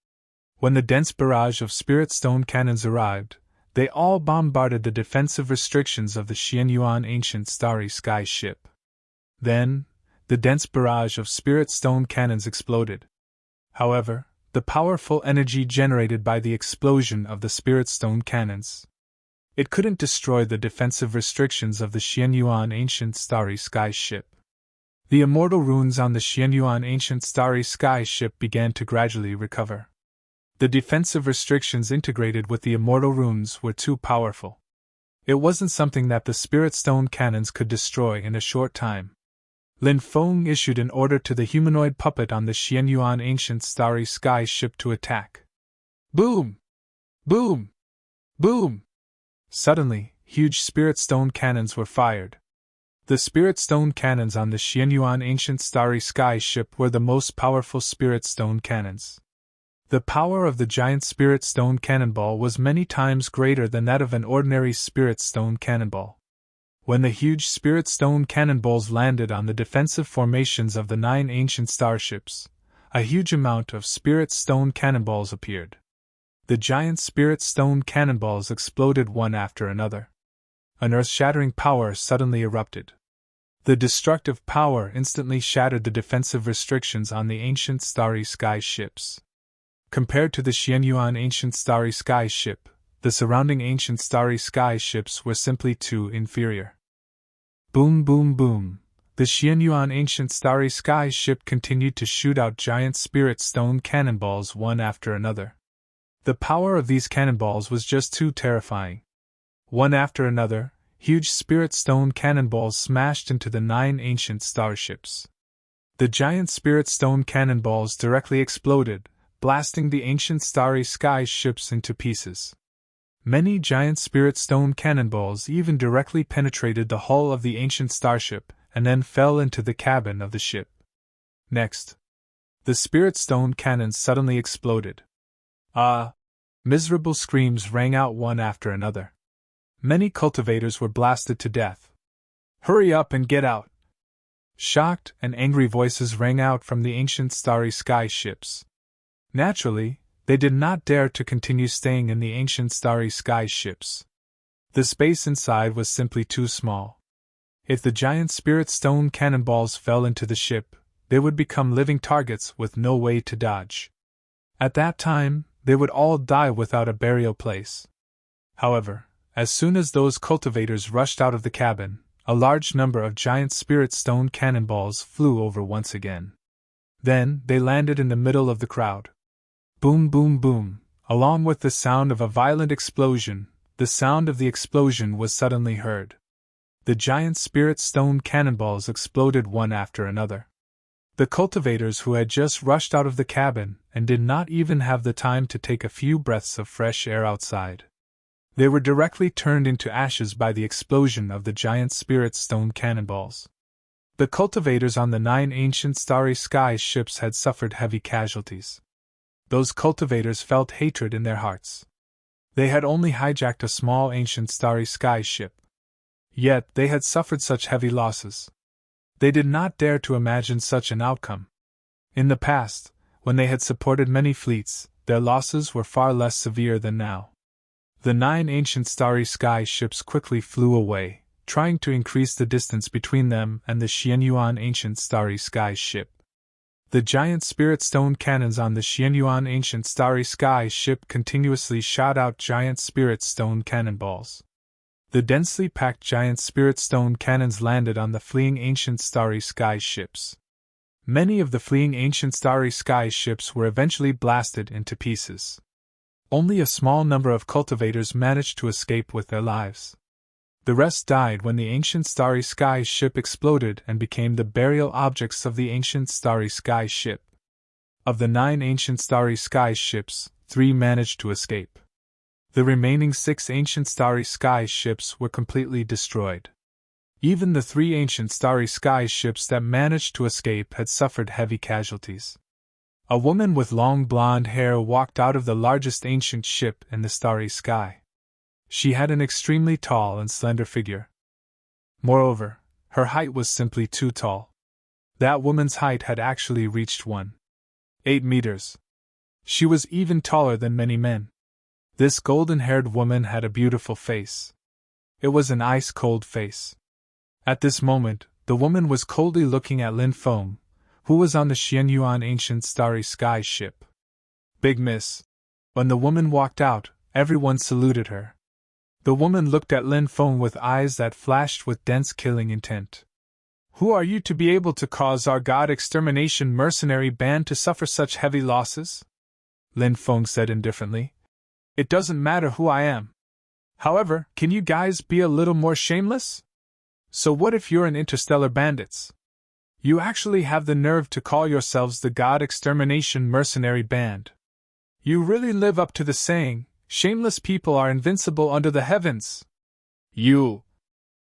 When the dense barrage of spirit stone cannons arrived, they all bombarded the defensive restrictions of the Xianyuan ancient starry sky ship. Then, the dense barrage of spirit stone cannons exploded. However, the powerful energy generated by the explosion of the spirit stone cannons, it couldn't destroy the defensive restrictions of the Xianyuan ancient starry sky ship. The immortal runes on the Xianyuan ancient starry sky ship began to gradually recover. The defensive restrictions integrated with the immortal runes were too powerful. It wasn't something that the spirit stone cannons could destroy in a short time. Lin Feng issued an order to the humanoid puppet on the Xianyuan ancient starry sky ship to attack. Boom! Boom! Boom! Suddenly, huge spirit stone cannons were fired. The spirit stone cannons on the Xianyuan ancient starry sky ship were the most powerful spirit stone cannons. The power of the giant spirit stone cannonball was many times greater than that of an ordinary spirit stone cannonball. When the huge spirit stone cannonballs landed on the defensive formations of the 9 ancient starships, a huge amount of spirit stone cannonballs appeared. The giant spirit stone cannonballs exploded one after another. An earth-shattering power suddenly erupted. The destructive power instantly shattered the defensive restrictions on the ancient starry sky ships. Compared to the Xianyuan ancient starry sky ship, the surrounding ancient starry sky ships were simply too inferior. Boom, boom, boom. The Xianyuan ancient starry sky ship continued to shoot out giant spirit stone cannonballs one after another. The power of these cannonballs was just too terrifying. One after another, huge spirit stone cannonballs smashed into the 9 ancient starships. The giant spirit stone cannonballs directly exploded, blasting the ancient starry sky ships into pieces. Many giant spirit stone cannonballs even directly penetrated the hull of the ancient starship and then fell into the cabin of the ship. Next, the spirit stone cannons suddenly exploded. Miserable screams rang out one after another. Many cultivators were blasted to death. Hurry up and get out! Shocked and angry voices rang out from the ancient starry sky ships. Naturally, they did not dare to continue staying in the ancient starry sky ships. The space inside was simply too small. If the giant spirit stone cannonballs fell into the ship, they would become living targets with no way to dodge. At that time, they would all die without a burial place. However, as soon as those cultivators rushed out of the cabin, a large number of giant spirit stone cannonballs flew over once again. Then, they landed in the middle of the crowd. Boom, boom, boom. Along with the sound of a violent explosion, the sound of the explosion was suddenly heard. The giant spirit stone cannonballs exploded one after another. The cultivators who had just rushed out of the cabin and did not even have the time to take a few breaths of fresh air outside. They were directly turned into ashes by the explosion of the giant spirit stone cannonballs. The cultivators on the 9 ancient starry sky ships had suffered heavy casualties. Those cultivators felt hatred in their hearts. They had only hijacked a small ancient starry sky ship. Yet they had suffered such heavy losses. They did not dare to imagine such an outcome. In the past, when they had supported many fleets, their losses were far less severe than now. The 9 ancient starry sky ships quickly flew away, trying to increase the distance between them and the Xianyuan ancient starry sky ship. The giant spirit stone cannons on the Xianyuan ancient starry sky ship continuously shot out giant spirit stone cannonballs. The densely packed giant spirit stone cannons landed on the fleeing ancient starry sky ships. Many of the fleeing ancient starry sky ships were eventually blasted into pieces. Only a small number of cultivators managed to escape with their lives. The rest died when the ancient starry sky ship exploded and became the burial objects of the ancient starry sky ship. Of the 9 ancient starry sky ships, 3 managed to escape. The remaining 6 ancient starry sky ships were completely destroyed. Even the 3 ancient Starry Sky ships that managed to escape had suffered heavy casualties. A woman with long blonde hair walked out of the largest ancient ship in the Starry Sky. She had an extremely tall and slender figure. Moreover, her height was simply too tall. That woman's height had actually reached 1.8 meters. She was even taller than many men. This golden-haired woman had a beautiful face. It was an ice-cold face. At this moment, the woman was coldly looking at Lin Feng, who was on the Xianyuan ancient Starry Sky ship. Big Miss. When the woman walked out, everyone saluted her. The woman looked at Lin Feng with eyes that flashed with dense killing intent. Who are you to be able to cause our god extermination mercenary band to suffer such heavy losses? Lin Feng said indifferently. It doesn't matter who I am. However, can you guys be a little more shameless? So what if you're an interstellar bandits? You actually have the nerve to call yourselves the God Extermination Mercenary Band. You really live up to the saying, shameless people are invincible under the heavens. You.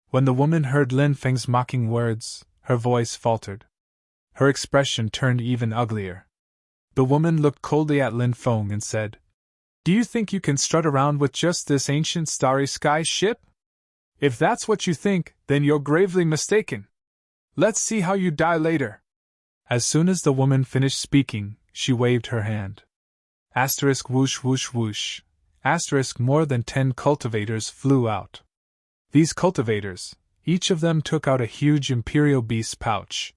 When the woman heard Lin Feng's mocking words, her voice faltered. Her expression turned even uglier. The woman looked coldly at Lin Feng and said, Do you think you can strut around with just this ancient Starry Sky ship? If that's what you think, then you're gravely mistaken. Let's see how you die later. As soon as the woman finished speaking, she waved her hand. Asterisk whoosh whoosh whoosh. Asterisk more than 10 cultivators flew out. These cultivators, each of them took out a huge Imperial Beast pouch.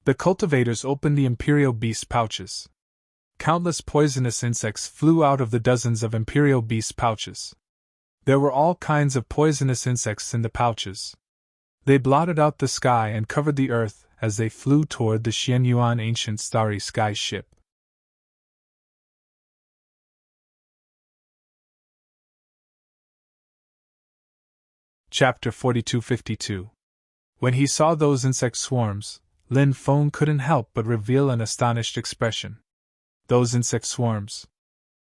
The cultivators opened the Imperial Beast pouches. Countless poisonous insects flew out of the dozens of Imperial Beast pouches. There were all kinds of poisonous insects in the pouches. They blotted out the sky and covered the earth as they flew toward the Xianyuan ancient Starry Sky ship. Chapter 4252. When he saw those insect swarms, Lin Feng couldn't help but reveal an astonished expression. Those insect swarms.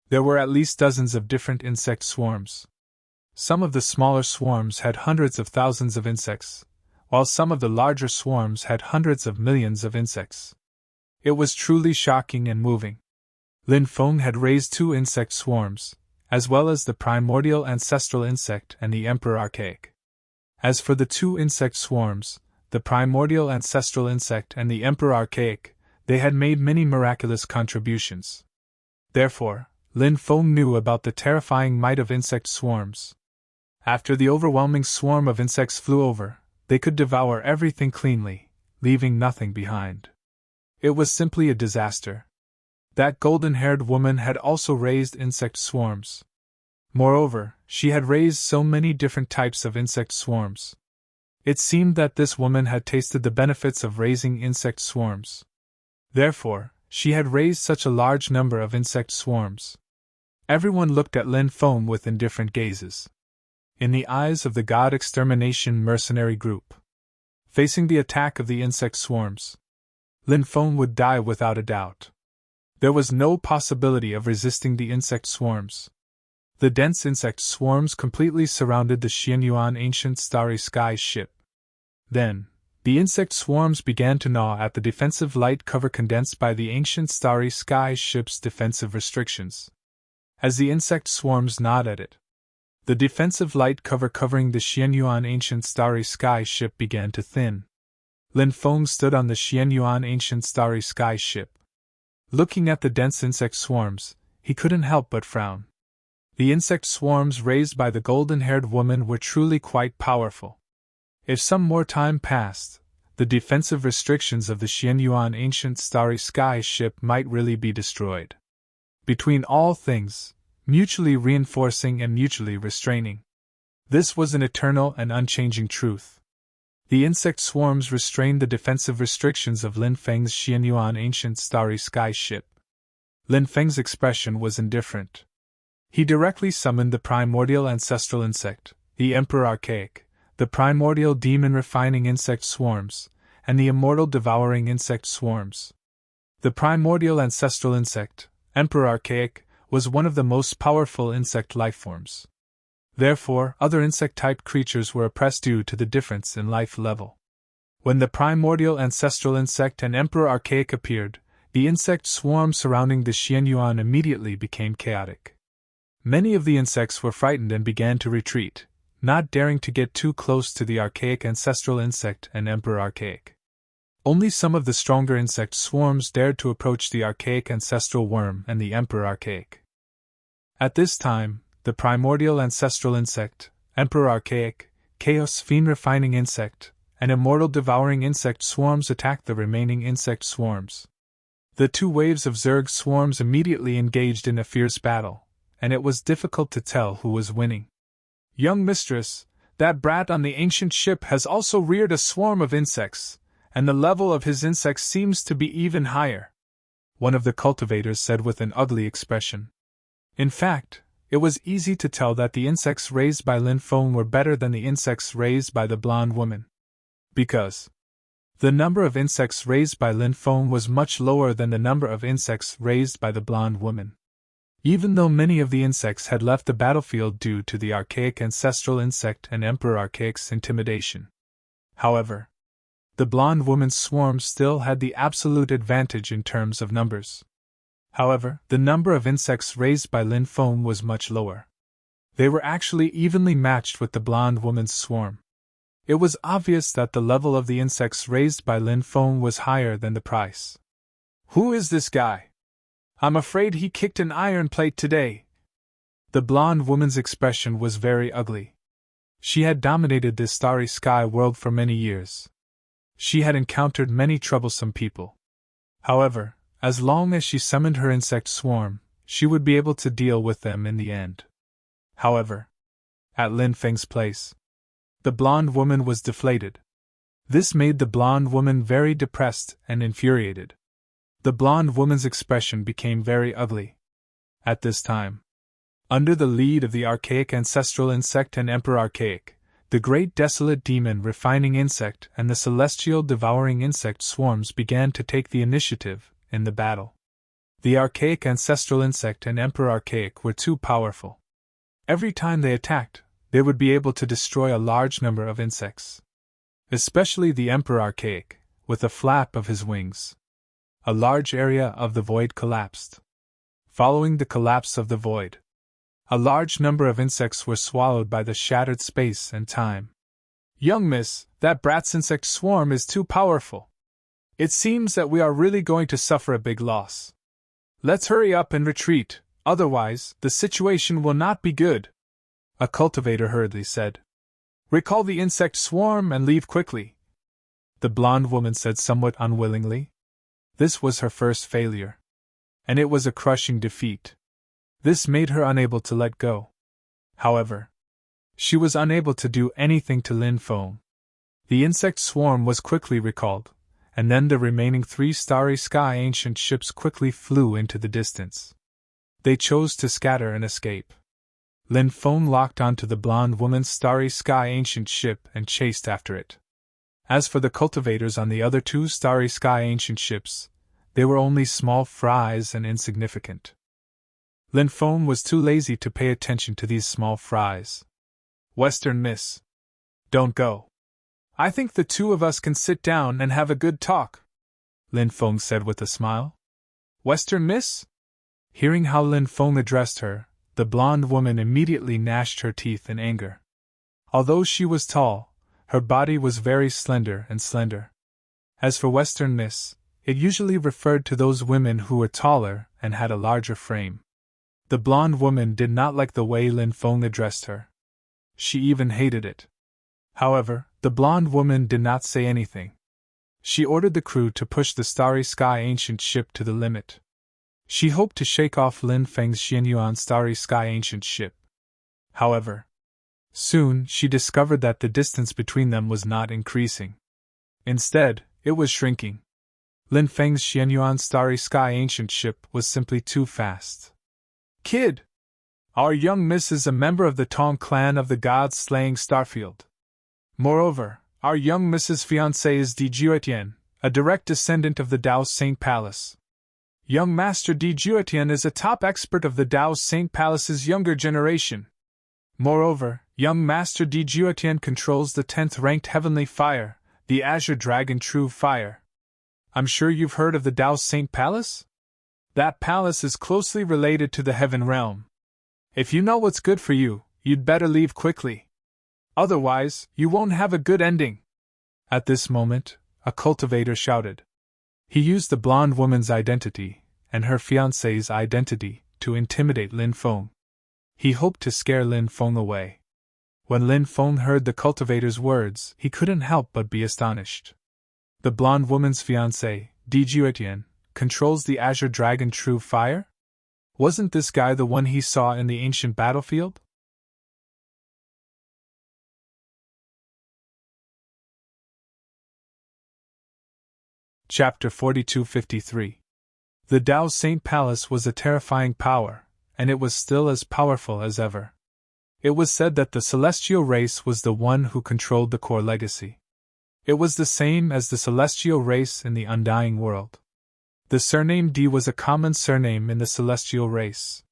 There were at least dozens of different insect swarms. Some of the smaller swarms had hundreds of thousands of insects, while some of the larger swarms had hundreds of millions of insects. It was truly shocking and moving. Lin Feng had raised 2 insect swarms, as well as the primordial ancestral insect and the emperor archaic. As for the 2 insect swarms, the primordial ancestral insect and the emperor archaic, they had made many miraculous contributions. Therefore, Lin Feng knew about the terrifying might of insect swarms. After the overwhelming swarm of insects flew over, they could devour everything cleanly, leaving nothing behind. It was simply a disaster. That golden-haired woman had also raised insect swarms. Moreover, she had raised so many different types of insect swarms. It seemed that this woman had tasted the benefits of raising insect swarms. Therefore, she had raised such a large number of insect swarms. Everyone looked at Lin Feng with indifferent gazes. In the eyes of the God Extermination Mercenary Group, facing the attack of the insect swarms, Lin Feng would die without a doubt. There was no possibility of resisting the insect swarms. The dense insect swarms completely surrounded the Xianyuan ancient Starry Sky ship. Then, the insect swarms began to gnaw at the defensive light cover condensed by the ancient Starry Sky ship's defensive restrictions. As the insect swarms gnawed at it, the defensive light cover covering the Xianyuan ancient Starry Sky ship began to thin. Lin Feng stood on the Xianyuan ancient Starry Sky ship. Looking at the dense insect swarms, he couldn't help but frown. The insect swarms raised by the golden-haired woman were truly quite powerful. If some more time passed, the defensive restrictions of the Xianyuan ancient Starry Sky ship might really be destroyed. Between all things, mutually reinforcing and mutually restraining. This was an eternal and unchanging truth. The insect swarms restrained the defensive restrictions of Lin Feng's Xianyuan ancient Starry Sky ship. Lin Feng's expression was indifferent. He directly summoned the primordial ancestral insect, the emperor archaic, the primordial demon refining insect swarms, and the immortal devouring insect swarms. The primordial ancestral insect, emperor archaic, was one of the most powerful insect lifeforms. Therefore, other insect-type creatures were oppressed due to the difference in life level. When the primordial ancestral insect and emperor archaic appeared, the insect swarm surrounding the Xianyuan immediately became chaotic. Many of the insects were frightened and began to retreat, not daring to get too close to the archaic ancestral insect and emperor archaic. Only some of the stronger insect swarms dared to approach the archaic ancestral worm and the emperor archaic. At this time, the primordial ancestral insect, emperor archaic, chaos fiend refining insect, and immortal devouring insect swarms attacked the remaining insect swarms. The two waves of Zerg swarms immediately engaged in a fierce battle, and it was difficult to tell who was winning. Young mistress, that brat on the ancient ship has also reared a swarm of insects, and the level of his insects seems to be even higher, one of the cultivators said with an ugly expression. In fact, it was easy to tell that the insects raised by Lin Feng were better than the insects raised by the blonde woman. Because the number of insects raised by Lin Feng was much lower than the number of insects raised by the blonde woman. Even though many of the insects had left the battlefield due to the archaic ancestral insect and emperor archaic's intimidation. However, the blonde woman's swarm still had the absolute advantage in terms of numbers. However, the number of insects raised by Lin Feng was much lower. They were actually evenly matched with the blonde woman's swarm. It was obvious that the level of the insects raised by Lin Feng was higher than the price. Who is this guy? I'm afraid he kicked an iron plate today. The blonde woman's expression was very ugly. She had dominated this starry sky world for many years. She had encountered many troublesome people. However, as long as she summoned her insect swarm, she would be able to deal with them in the end. However, at Lin Feng's place, the blonde woman was deflated. This made the blonde woman very depressed and infuriated. The blonde woman's expression became very ugly. At this time, under the lead of the archaic ancestral insect and emperor archaic, the great desolate demon refining insect and the celestial devouring insect swarms began to take the initiative in the battle. The archaic ancestral insect and emperor archaic were too powerful. Every time they attacked, they would be able to destroy a large number of insects. Especially the emperor archaic, with a flap of his wings. A large area of the void collapsed. Following the collapse of the void, a large number of insects were swallowed by the shattered space and time. Young miss, that brat's insect swarm is too powerful. It seems that we are really going to suffer a big loss. Let's hurry up and retreat, otherwise, the situation will not be good. A cultivator hurriedly said. Recall the insect swarm and leave quickly. The blonde woman said somewhat unwillingly. This was her first failure. And it was a crushing defeat. This made her unable to let go. However, she was unable to do anything to Lin Feng. The insect swarm was quickly recalled, and then the remaining 3 starry sky ancient ships quickly flew into the distance. They chose to scatter and escape. Lin Feng locked onto the blonde woman's starry sky ancient ship and chased after it. As for the cultivators on the other 2 starry sky ancient ships, they were only small fries and insignificant. Lin Feng was too lazy to pay attention to these small fries. Western miss. Don't go. I think the 2 of us can sit down and have a good talk, Lin Feng said with a smile. Western miss? Hearing how Lin Feng addressed her, the blonde woman immediately gnashed her teeth in anger. Although she was tall, her body was very slender. As for Western miss, it usually referred to those women who were taller and had a larger frame. The blonde woman did not like the way Lin Feng addressed her. She even hated it. However, the blonde woman did not say anything. She ordered the crew to push the starry sky ancient ship to the limit. She hoped to shake off Lin Feng's Xianyuan starry sky ancient ship. However, soon she discovered that the distance between them was not increasing. Instead, it was shrinking. Lin Feng's Xianyuan starry sky ancient ship was simply too fast. Kid! Our young miss is a member of the Tong clan of the gods-slaying Starfield. Moreover, our young miss's fiancé is Di Juetian, a direct descendant of the Dao Saint Palace. Young Master Di Juetian is a top expert of the Dao Saint Palace's younger generation. Moreover, young Master Di Juetian controls the 10th ranked heavenly fire, the Azure Dragon True Fire. I'm sure you've heard of the Dao Saint Palace? That palace is closely related to the Heaven Realm. If you know what's good for you, you'd better leave quickly. Otherwise, you won't have a good ending. At this moment, a cultivator shouted. He used the blonde woman's identity, and her fiancé's identity, to intimidate Lin Feng. He hoped to scare Lin Feng away. When Lin Feng heard the cultivator's words, he couldn't help but be astonished. The blonde woman's fiancé, Di Juetian, controls the Azure Dragon True Fire? Wasn't this guy the one he saw in the ancient battlefield? Chapter 4253. The Dao Saint Palace was a terrifying power, and it was still as powerful as ever. It was said that the celestial race was the one who controlled the core legacy. It was the same as the celestial race in the undying world. The surname Di was a common surname in the celestial race.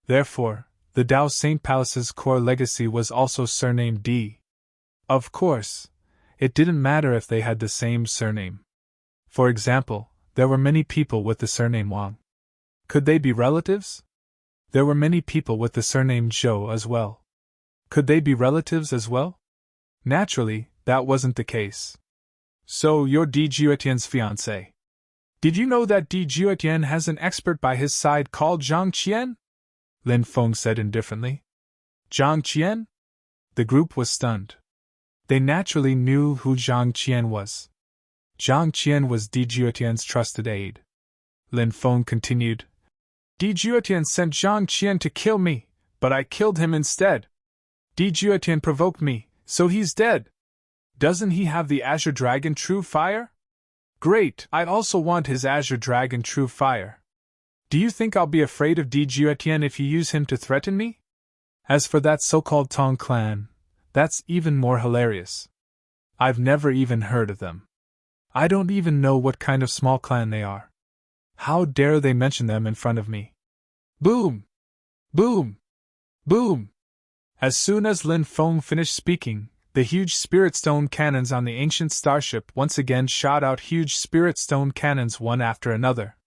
Therefore, the Dao Saint Palace's core legacy was also surnamed Di. Of course, it didn't matter if they had the same surname. For example, there were many people with the surname Wang. Could they be relatives? There were many people with the surname Zhou as well. Could they be relatives as well? Naturally, that wasn't the case. So you're Di Juetian's fiancé. Did you know that Di Juetian has an expert by his side called Zhang Qian? Lin Feng said indifferently. Zhang Qian? The group was stunned. They naturally knew who Zhang Qian was. Zhang Qian was Di Juetian's trusted aide. Lin Feng continued. Di Juetian sent Zhang Qian to kill me, but I killed him instead. Di Juetian provoked me, so he's dead. Doesn't he have the Azure Dragon True Fire? Great, I also want his Azure Dragon True Fire. Do you think I'll be afraid of Di Juetian if you use him to threaten me? As for that so-called Tong clan, that's even more hilarious. I've never even heard of them. I don't even know what kind of small clan they are. How dare they mention them in front of me? Boom! Boom! Boom! As soon as Lin Feng finished speaking, the huge spirit stone cannons on the ancient starship once again shot out huge spirit stone cannons one after another.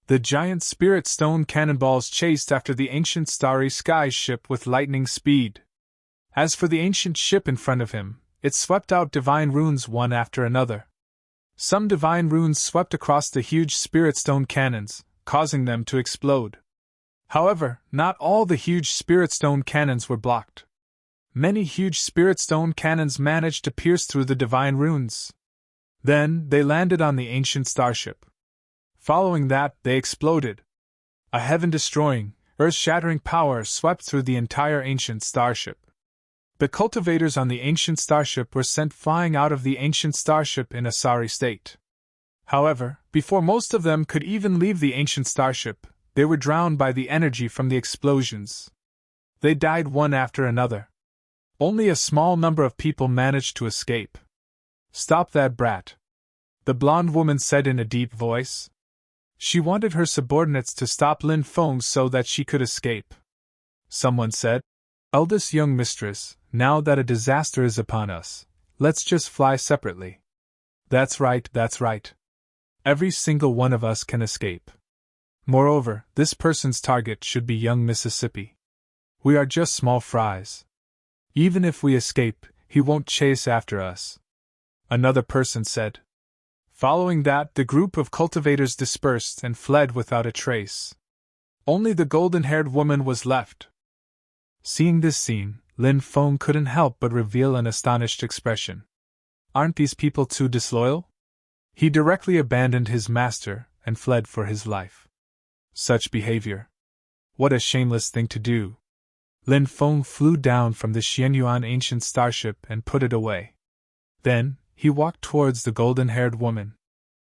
The giant spirit stone cannonballs chased after the ancient starry sky ship with lightning speed. As for the ancient ship in front of him, it swept out divine runes one after another. Some divine runes swept across the huge spirit stone cannons, causing them to explode. However, not all the huge spirit stone cannons were blocked. Many huge spirit stone cannons managed to pierce through the divine runes. Then, they landed on the ancient starship. Following that, they exploded. A heaven-destroying, earth-shattering power swept through the entire ancient starship. The cultivators on the ancient starship were sent flying out of the ancient starship in a sorry state. However, before most of them could even leave the ancient starship, they were drowned by the energy from the explosions. They died one after another. Only a small number of people managed to escape. Stop that brat, the blonde woman said in a deep voice. She wanted her subordinates to stop Lin Feng so that she could escape. Someone said, Eldest young mistress, now that a disaster is upon us, let's just fly separately. That's right, that's right. Every single one of us can escape. Moreover, this person's target should be young Mississippi. We are just small fries. Even if we escape, he won't chase after us. Another person said. Following that, the group of cultivators dispersed and fled without a trace. Only the golden-haired woman was left. Seeing this scene, Lin Feng couldn't help but reveal an astonished expression. Aren't these people too disloyal? He directly abandoned his master and fled for his life. Such behavior. What a shameless thing to do. Lin Feng flew down from the Xianyuan ancient starship and put it away. Then, he walked towards the golden-haired woman.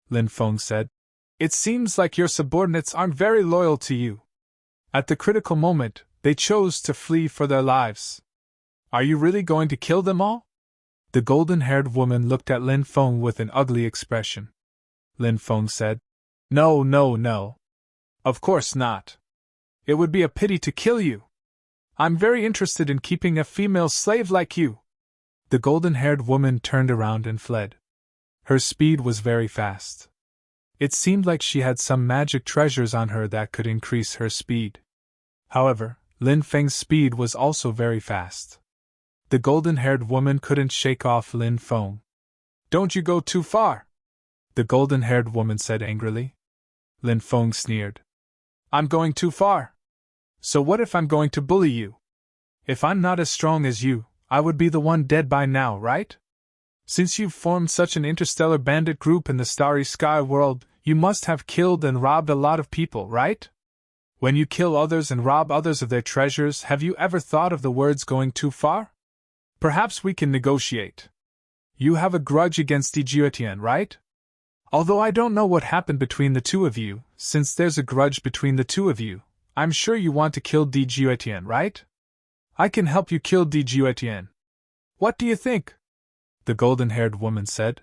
Lin Feng said, It seems like your subordinates aren't very loyal to you. At the critical moment, they chose to flee for their lives. Are you really going to kill them all? The golden-haired woman looked at Lin Feng with an ugly expression. Lin Feng said, No, no, no. Of course not. It would be a pity to kill you. I'm very interested in keeping a female slave like you. The golden-haired woman turned around and fled. Her speed was very fast. It seemed like she had some magic treasures on her that could increase her speed. However, Lin Feng's speed was also very fast. The golden-haired woman couldn't shake off Lin Feng. Don't you go too far, the golden-haired woman said angrily. Lin Feng sneered. I'm going too far. So what if I'm going to bully you? If I'm not as strong as you, I would be the one dead by now, right? Since you've formed such an interstellar bandit group in the starry sky world, you must have killed and robbed a lot of people, right? When you kill others and rob others of their treasures, have you ever thought of the words going too far? Perhaps we can negotiate. You have a grudge against Di Jiutian, right? Although I don't know what happened between the two of you, since there's a grudge between the two of you, I'm sure you want to kill Di Jiutian, right? I can help you kill Di Jiutian. What do you think? The golden-haired woman said.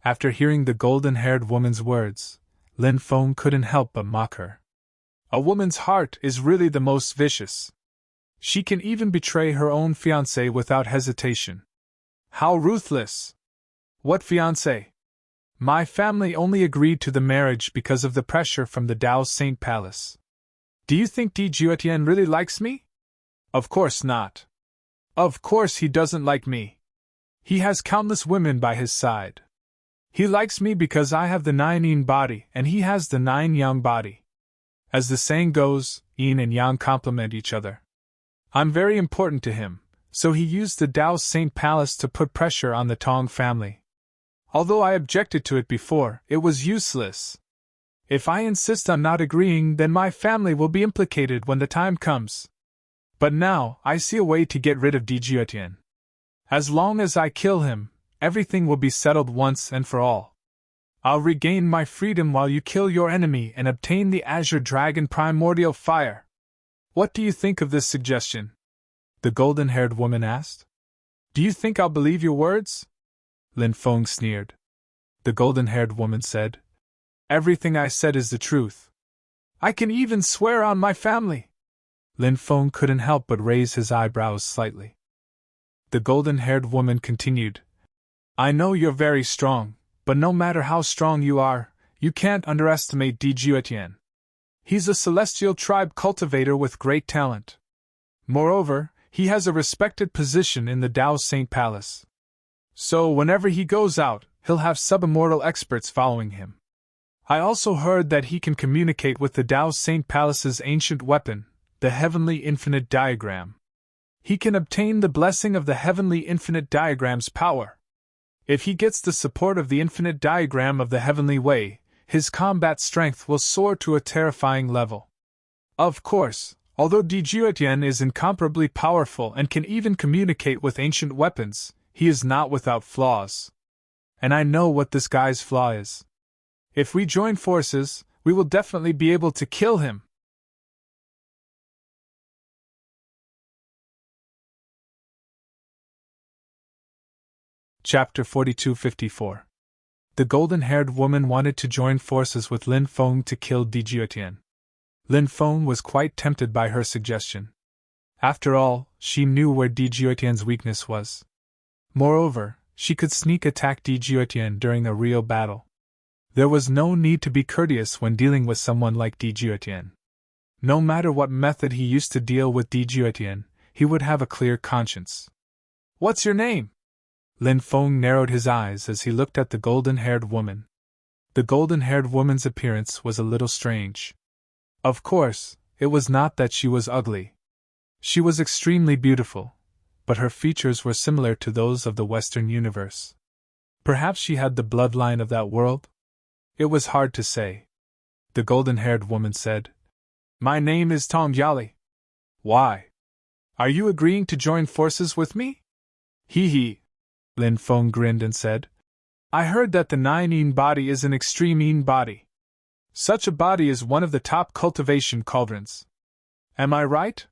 After hearing the golden-haired woman's words, Lin Feng couldn't help but mock her. A woman's heart is really the most vicious. She can even betray her own fiancé without hesitation. How ruthless! What fiancé? My family only agreed to the marriage because of the pressure from the Dao Saint Palace. Do you think Di Jiutian really likes me? Of course not. Of course he doesn't like me. He has countless women by his side. He likes me because I have the 9 yin body and he has the 9 yang body. As the saying goes, yin and yang complement each other. I'm very important to him, so he used the Dao Saint Palace to put pressure on the Tong family. Although I objected to it before, it was useless. If I insist on not agreeing, then my family will be implicated when the time comes. But now, I see a way to get rid of Di Jiutian. As long as I kill him, everything will be settled once and for all. I'll regain my freedom while you kill your enemy and obtain the Azure Dragon Primordial Fire. What do you think of this suggestion? The golden-haired woman asked. Do you think I'll believe your words? Lin Feng sneered. The golden-haired woman said, Everything I said is the truth. I can even swear on my family. Lin Feng couldn't help but raise his eyebrows slightly. The golden-haired woman continued, I know you're very strong, but no matter how strong you are, you can't underestimate Di Jiutian. He's a celestial tribe cultivator with great talent. Moreover, he has a respected position in the Dao Saint Palace. So whenever he goes out, he'll have subimmortal experts following him. I also heard that he can communicate with the Dao Saint Palace's ancient weapon, the Heavenly Infinite Diagram. He can obtain the blessing of the Heavenly Infinite Diagram's power. If he gets the support of the Infinite Diagram of the Heavenly Way, his combat strength will soar to a terrifying level. Of course, although Di Jiutian is incomparably powerful and can even communicate with ancient weapons, he is not without flaws. And I know what this guy's flaw is. If we join forces, we will definitely be able to kill him. Chapter 4254. The golden-haired woman wanted to join forces with Lin Feng to kill Di Jiutian. Lin Feng was quite tempted by her suggestion. After all, she knew where Di Jiutian's weakness was. Moreover, she could sneak attack Di Jiutian during a real battle. There was no need to be courteous when dealing with someone like Di Jiutian. No matter what method he used to deal with Di Jiutian, he would have a clear conscience. What's your name? Lin Feng narrowed his eyes as he looked at the golden-haired woman. The golden-haired woman's appearance was a little strange. Of course, it was not that she was ugly. She was extremely beautiful, but her features were similar to those of the Western universe. Perhaps she had the bloodline of that world? It was hard to say. The golden-haired woman said, My name is Tong Yali. Why? Are you agreeing to join forces with me? Hee hee. Lin Feng grinned and said, I heard that the 9 yin body is an extreme yin body. Such a body is one of the top cultivation cauldrons. Am I right?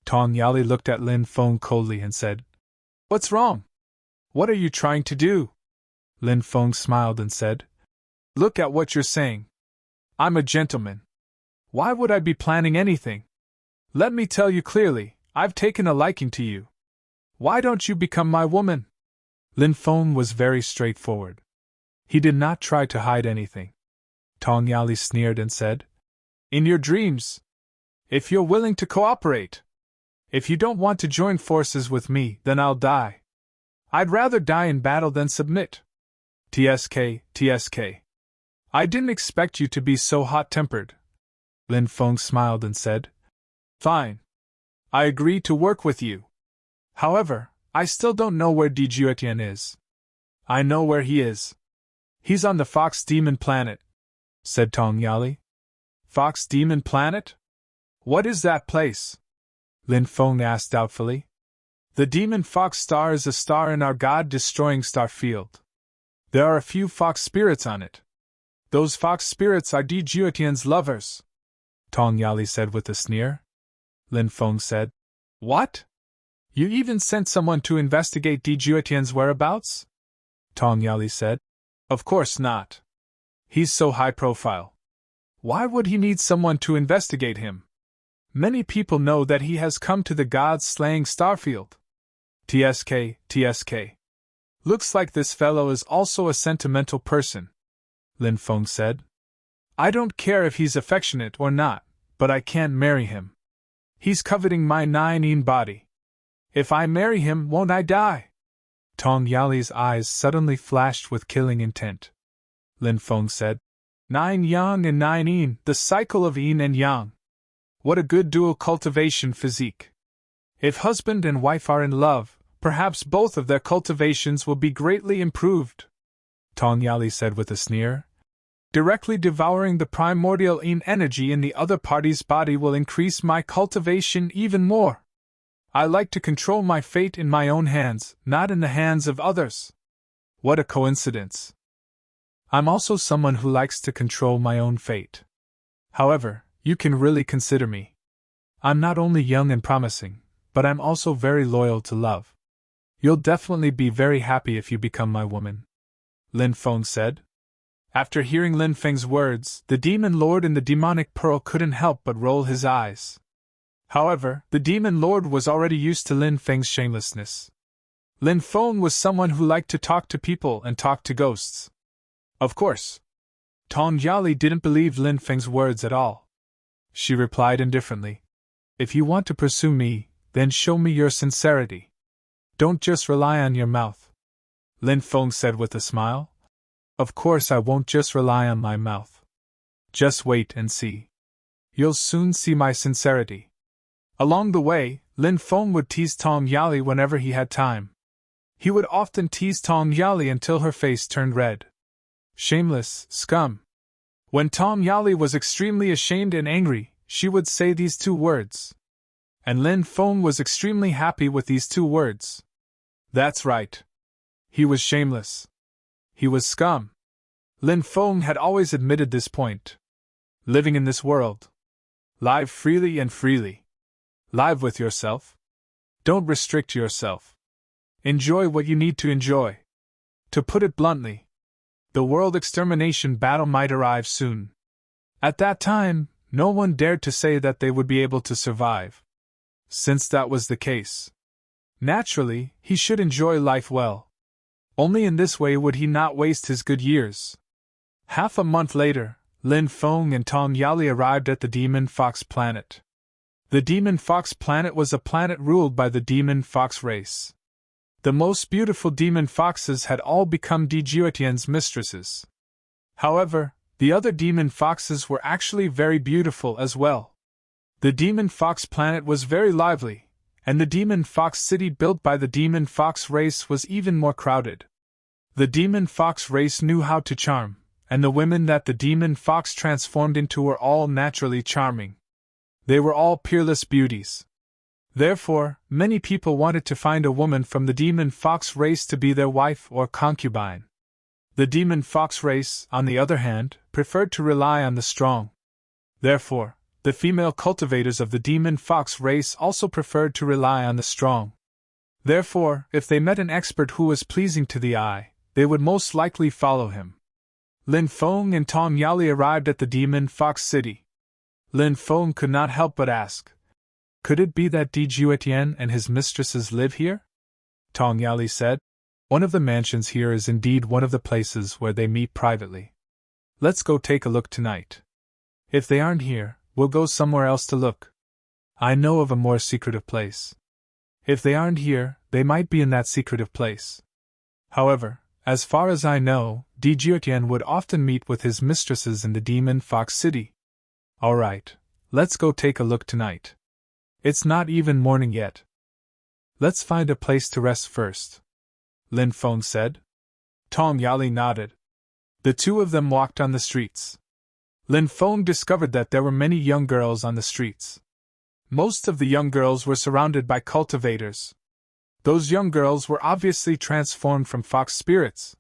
Tong Yali looked at Lin Feng coldly and said, What's wrong? What are you trying to do? Lin Feng smiled and said, Look at what you're saying. I'm a gentleman. Why would I be planning anything? Let me tell you clearly, I've taken a liking to you. Why don't you become my woman? Lin Feng was very straightforward. He did not try to hide anything. Tong Yali sneered and said, In your dreams. If you're willing to cooperate. If you don't want to join forces with me, then I'll die. I'd rather die in battle than submit. TSK. I didn't expect you to be so hot-tempered. Lin Feng smiled and said, Fine. I agree to work with you. However, I still don't know where Di Juetian is. I know where he is. He's on the Fox Demon Planet, said Tong Yali. Fox Demon Planet? What is that place? Lin Feng asked doubtfully. The Demon Fox Star is a star in our God-destroying star field. There are a few fox spirits on it. Those fox spirits are Di Juetian's lovers, Tong Yali said with a sneer. Lin Feng said, What? You even sent someone to investigate Di Juetian's whereabouts? Tong Yali said, Of course not. He's so high profile. Why would he need someone to investigate him? Many people know that he has come to the gods-slaying starfield. TSK. Looks like this fellow is also a sentimental person, Lin Feng said. I don't care if he's affectionate or not, but I can't marry him. He's coveting my 9-yin body. If I marry him, won't I die? Tong Yali's eyes suddenly flashed with killing intent. Lin Feng said, 9 yang and 9 yin, the cycle of yin and yang. What a good dual cultivation physique. If husband and wife are in love, perhaps both of their cultivations will be greatly improved, Tong Yali said with a sneer. Directly devouring the primordial yin energy in the other party's body will increase my cultivation even more. I like to control my fate in my own hands, not in the hands of others. What a coincidence. I'm also someone who likes to control my own fate. However, you can really consider me. I'm not only young and promising, but I'm also very loyal to love. You'll definitely be very happy if you become my woman, Lin Feng said. After hearing Lin Feng's words, the demon lord in the demonic pearl couldn't help but roll his eyes. However, the demon lord was already used to Lin Feng's shamelessness. Lin Feng was someone who liked to talk to people and talk to ghosts. Of course. Tong Yali didn't believe Lin Feng's words at all. She replied indifferently, If you want to pursue me, then show me your sincerity. Don't just rely on your mouth. Lin Feng said with a smile. Of course I won't just rely on my mouth. Just wait and see. You'll soon see my sincerity. Along the way, Lin Feng would tease Tong Yali whenever he had time. He would often tease Tong Yali until her face turned red. Shameless scum. When Tong Yali was extremely ashamed and angry, she would say these 2 words. And Lin Feng was extremely happy with these 2 words. That's right. He was shameless. He was scum. Lin Feng had always admitted this point. Living in this world. Live freely and freely. Live with yourself. Don't restrict yourself. Enjoy what you need to enjoy. To put it bluntly, the world extermination battle might arrive soon. At that time, no one dared to say that they would be able to survive. Since that was the case, naturally, he should enjoy life well. Only in this way would he not waste his good years. Half a month later, Lin Feng and Tong Yali arrived at the Demon Fox planet. The Demon Fox planet was a planet ruled by the Demon Fox race. The most beautiful demon foxes had all become Di Juetian's mistresses. However, the other demon foxes were actually very beautiful as well. The Demon Fox planet was very lively, and the Demon Fox city built by the Demon Fox race was even more crowded. The Demon Fox race knew how to charm, and the women that the Demon Fox transformed into were all naturally charming. They were all peerless beauties. Therefore, many people wanted to find a woman from the Demon Fox race to be their wife or concubine. The Demon Fox race, on the other hand, preferred to rely on the strong. Therefore, the female cultivators of the Demon Fox race also preferred to rely on the strong. Therefore, if they met an expert who was pleasing to the eye, they would most likely follow him. Lin Feng and Tong Yali arrived at the Demon Fox city. Lin Feng could not help but ask, Could it be that Dijuetian and his mistresses live here? Tong Yali said. One of the mansions here is indeed one of the places where they meet privately. Let's go take a look tonight. If they aren't here, we'll go somewhere else to look. I know of a more secretive place. If they aren't here, they might be in that secretive place. However, as far as I know, Dijuetian would often meet with his mistresses in the Demon Fox City. All right, let's go take a look tonight. It's not even morning yet. Let's find a place to rest first, Lin Feng said. Tong Yali nodded. The two of them walked on the streets. Lin Feng discovered that there were many young girls on the streets. Most of the young girls were surrounded by cultivators. Those young girls were obviously transformed from fox spirits.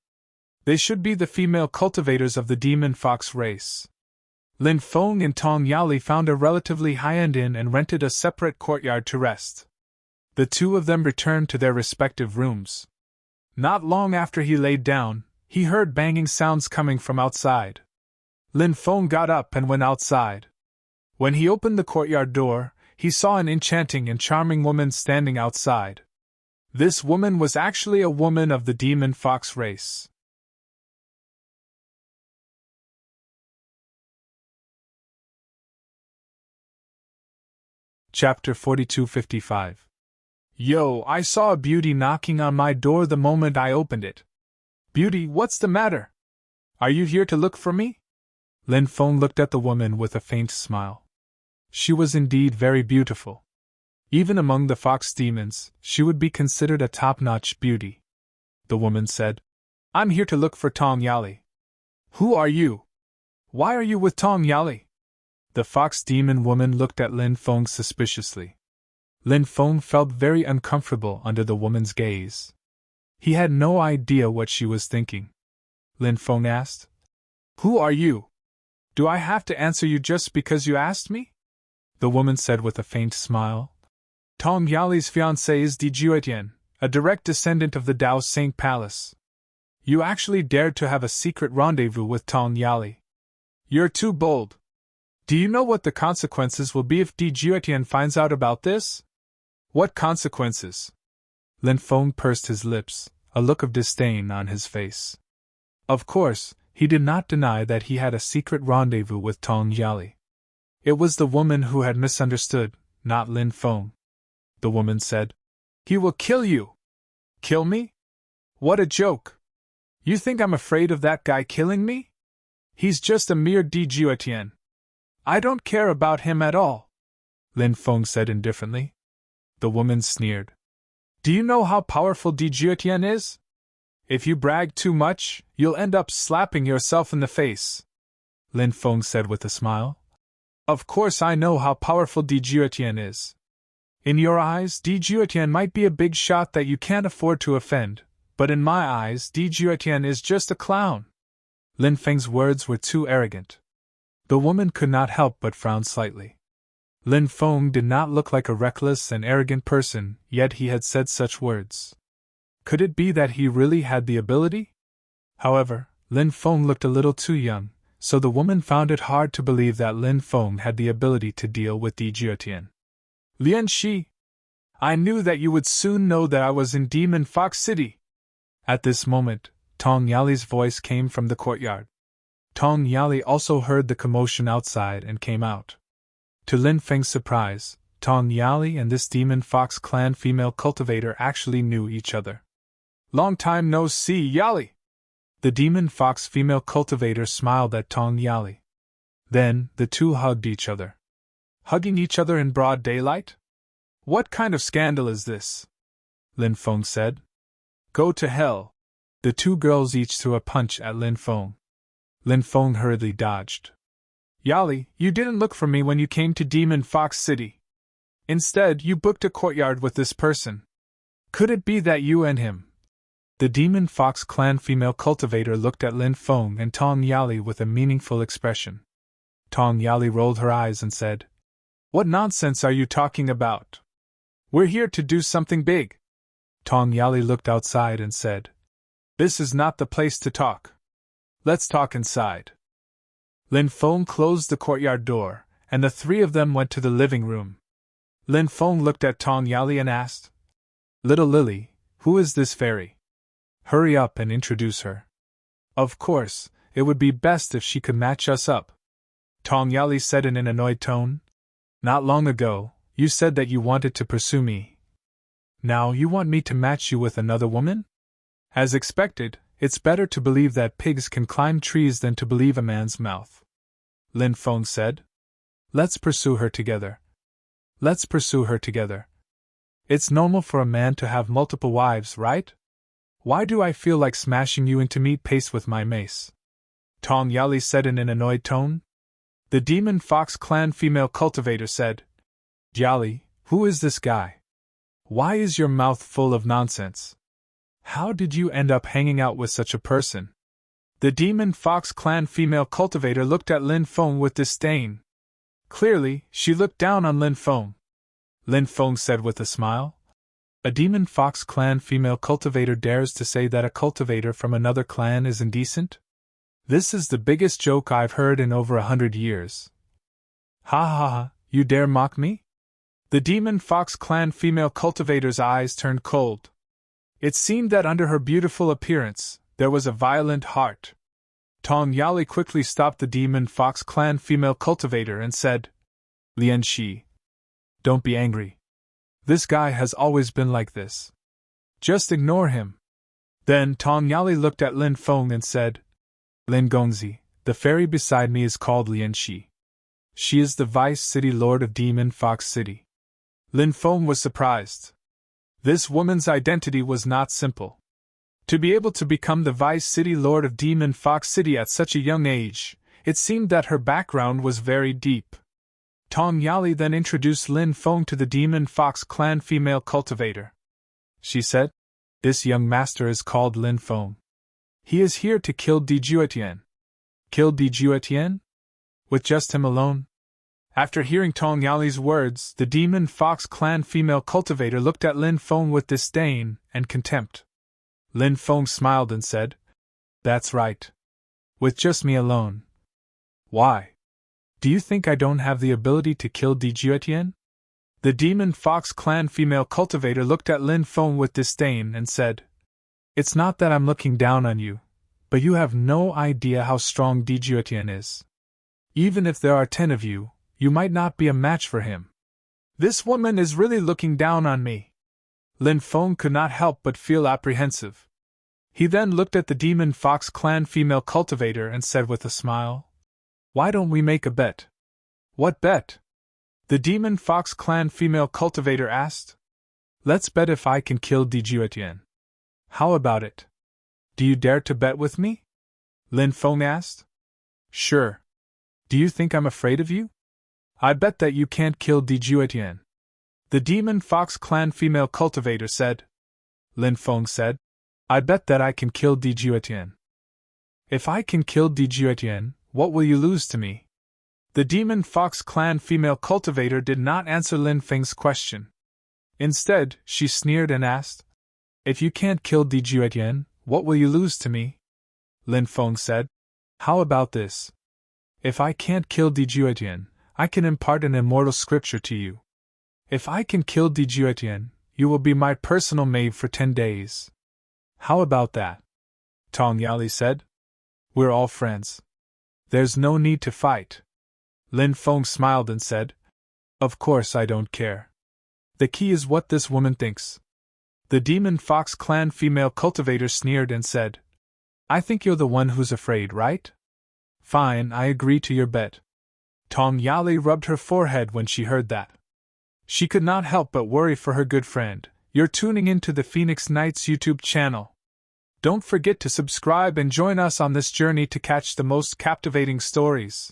They should be the female cultivators of the demon fox race. Lin Feng and Tong Yali found a relatively high-end inn and rented a separate courtyard to rest. The two of them returned to their respective rooms. Not long after he laid down, he heard banging sounds coming from outside. Lin Feng got up and went outside. When he opened the courtyard door, he saw an enchanting and charming woman standing outside. This woman was actually a woman of the demon fox race. Chapter 4255. Yo, I saw a beauty knocking on my door the moment I opened it. Beauty, what's the matter? Are you here to look for me? Lin Feng looked at the woman with a faint smile. She was indeed very beautiful. Even among the fox demons, she would be considered a top-notch beauty. The woman said, I'm here to look for Tong Yali. Who are you? Why are you with Tong Yali? The fox demon woman looked at Lin Feng suspiciously. Lin Feng felt very uncomfortable under the woman's gaze. He had no idea what she was thinking. Lin Feng asked, Who are you? Do I have to answer you just because you asked me? The woman said with a faint smile. Tong Yali's fiancé is Dijuetian, a direct descendant of the Dao Sing Palace. You actually dared to have a secret rendezvous with Tong Yali. You're too bold. Do you know what the consequences will be if Dijuetian finds out about this? What consequences? Lin Feng pursed his lips, a look of disdain on his face. Of course, he did not deny that he had a secret rendezvous with Tong Yali. It was the woman who had misunderstood, not Lin Feng. The woman said, He will kill you. Kill me? What a joke. You think I'm afraid of that guy killing me? He's just a mere Dijuetian. I don't care about him at all, Lin Feng said indifferently. The woman sneered. Do you know how powerful Dijuetian is? If you brag too much, you'll end up slapping yourself in the face, Lin Feng said with a smile. Of course I know how powerful Dijuetian is. In your eyes, Dijuetian might be a big shot that you can't afford to offend, but in my eyes, Dijuetian is just a clown. Lin Feng's words were too arrogant. The woman could not help but frown slightly. Lin Feng did not look like a reckless and arrogant person, yet he had said such words. Could it be that he really had the ability? However, Lin Feng looked a little too young, so the woman found it hard to believe that Lin Feng had the ability to deal with Dijuetian. Lian Shi, I knew that you would soon know that I was in Demon Fox City. At this moment, Tong Yali's voice came from the courtyard. Tong Yali also heard the commotion outside and came out. To Lin Feng's surprise, Tong Yali and this Demon Fox clan female cultivator actually knew each other. Long time no see, Yali! The Demon Fox female cultivator smiled at Tong Yali. Then, the two hugged each other. Hugging each other in broad daylight? What kind of scandal is this? Lin Feng said. Go to hell. The two girls each threw a punch at Lin Feng. Lin Feng hurriedly dodged. Yali, you didn't look for me when you came to Demon Fox City. Instead, you booked a courtyard with this person. Could it be that you and him? The Demon Fox clan female cultivator looked at Lin Feng and Tong Yali with a meaningful expression. Tong Yali rolled her eyes and said, What nonsense are you talking about? We're here to do something big. Tong Yali looked outside and said, This is not the place to talk. Let's talk inside. Lin Feng closed the courtyard door, and the three of them went to the living room. Lin Feng looked at Tong Yali and asked, Little Lily, who is this fairy? Hurry up and introduce her. Of course, it would be best if she could match us up. Tong Yali said in an annoyed tone. Not long ago, you said that you wanted to pursue me. Now you want me to match you with another woman? As expected, it's better to believe that pigs can climb trees than to believe a man's mouth. Lin Feng said. Let's pursue her together. Let's pursue her together. It's normal for a man to have multiple wives, right? Why do I feel like smashing you into meat paste with my mace? Tong Yali said in an annoyed tone. The Demon Fox Clan female cultivator said, Yali, who is this guy? Why is your mouth full of nonsense? How did you end up hanging out with such a person? The Demon Fox Clan female cultivator looked at Lin Feng with disdain. Clearly, she looked down on Lin Feng. Lin Feng said with a smile. A Demon Fox Clan female cultivator dares to say that a cultivator from another clan is indecent? This is the biggest joke I've heard in over 100 years. Ha ha ha, you dare mock me? The Demon Fox Clan female cultivator's eyes turned cold. It seemed that under her beautiful appearance, there was a violent heart. Tong Yali quickly stopped the Demon Fox Clan female cultivator and said, Lian Shi, don't be angry. This guy has always been like this. Just ignore him. Then Tong Yali looked at Lin Feng and said, Lin Gongzi, the fairy beside me is called Lian Shi. She is the Vice City Lord of Demon Fox City. Lin Feng was surprised. This woman's identity was not simple. To be able to become the Vice City Lord of Demon Fox City at such a young age, it seemed that her background was very deep. Tong Yali then introduced Lin Feng to the Demon Fox Clan female cultivator. She said, This young master is called Lin Feng. He is here to kill Di Juetian. Kill Di Juetian? With just him alone? After hearing Tong Yali's words, the Demon Fox Clan female cultivator looked at Lin Feng with disdain and contempt. Lin Feng smiled and said, That's right. With just me alone. Why? Do you think I don't have the ability to kill Di Juetian? The Demon Fox Clan female cultivator looked at Lin Feng with disdain and said, It's not that I'm looking down on you, but you have no idea how strong Di Juetian is. Even if there are 10 of you, you might not be a match for him. This woman is really looking down on me. Lin Feng could not help but feel apprehensive. He then looked at the Demon Fox Clan female cultivator and said with a smile, Why don't we make a bet? What bet? The Demon Fox Clan female cultivator asked. Let's bet if I can kill Di Juetian. How about it? Do you dare to bet with me? Lin Feng asked. Sure. Do you think I'm afraid of you? I bet that you can't kill Di Juetian. The Demon Fox Clan female cultivator said. Lin Feng said, I bet that I can kill Di Juetian. If I can kill Di Juetian, what will you lose to me? The Demon Fox Clan female cultivator did not answer Lin Feng's question. Instead, she sneered and asked, If you can't kill Di Juetian, what will you lose to me? Lin Feng said, How about this? If I can't kill Di Juetian, I can impart an immortal scripture to you. If I can kill Di Juetian, you will be my personal maid for 10 days. How about that? Tong Yali said. We're all friends. There's no need to fight. Lin Feng smiled and said, Of course I don't care. The key is what this woman thinks. The Demon Fox Clan female cultivator sneered and said, I think you're the one who's afraid, right? Fine, I agree to your bet. Tong Yali rubbed her forehead when she heard that. She could not help but worry for her good friend. You're tuning into the Phoenix Knights YouTube channel. Don't forget to subscribe and join us on this journey to catch the most captivating stories.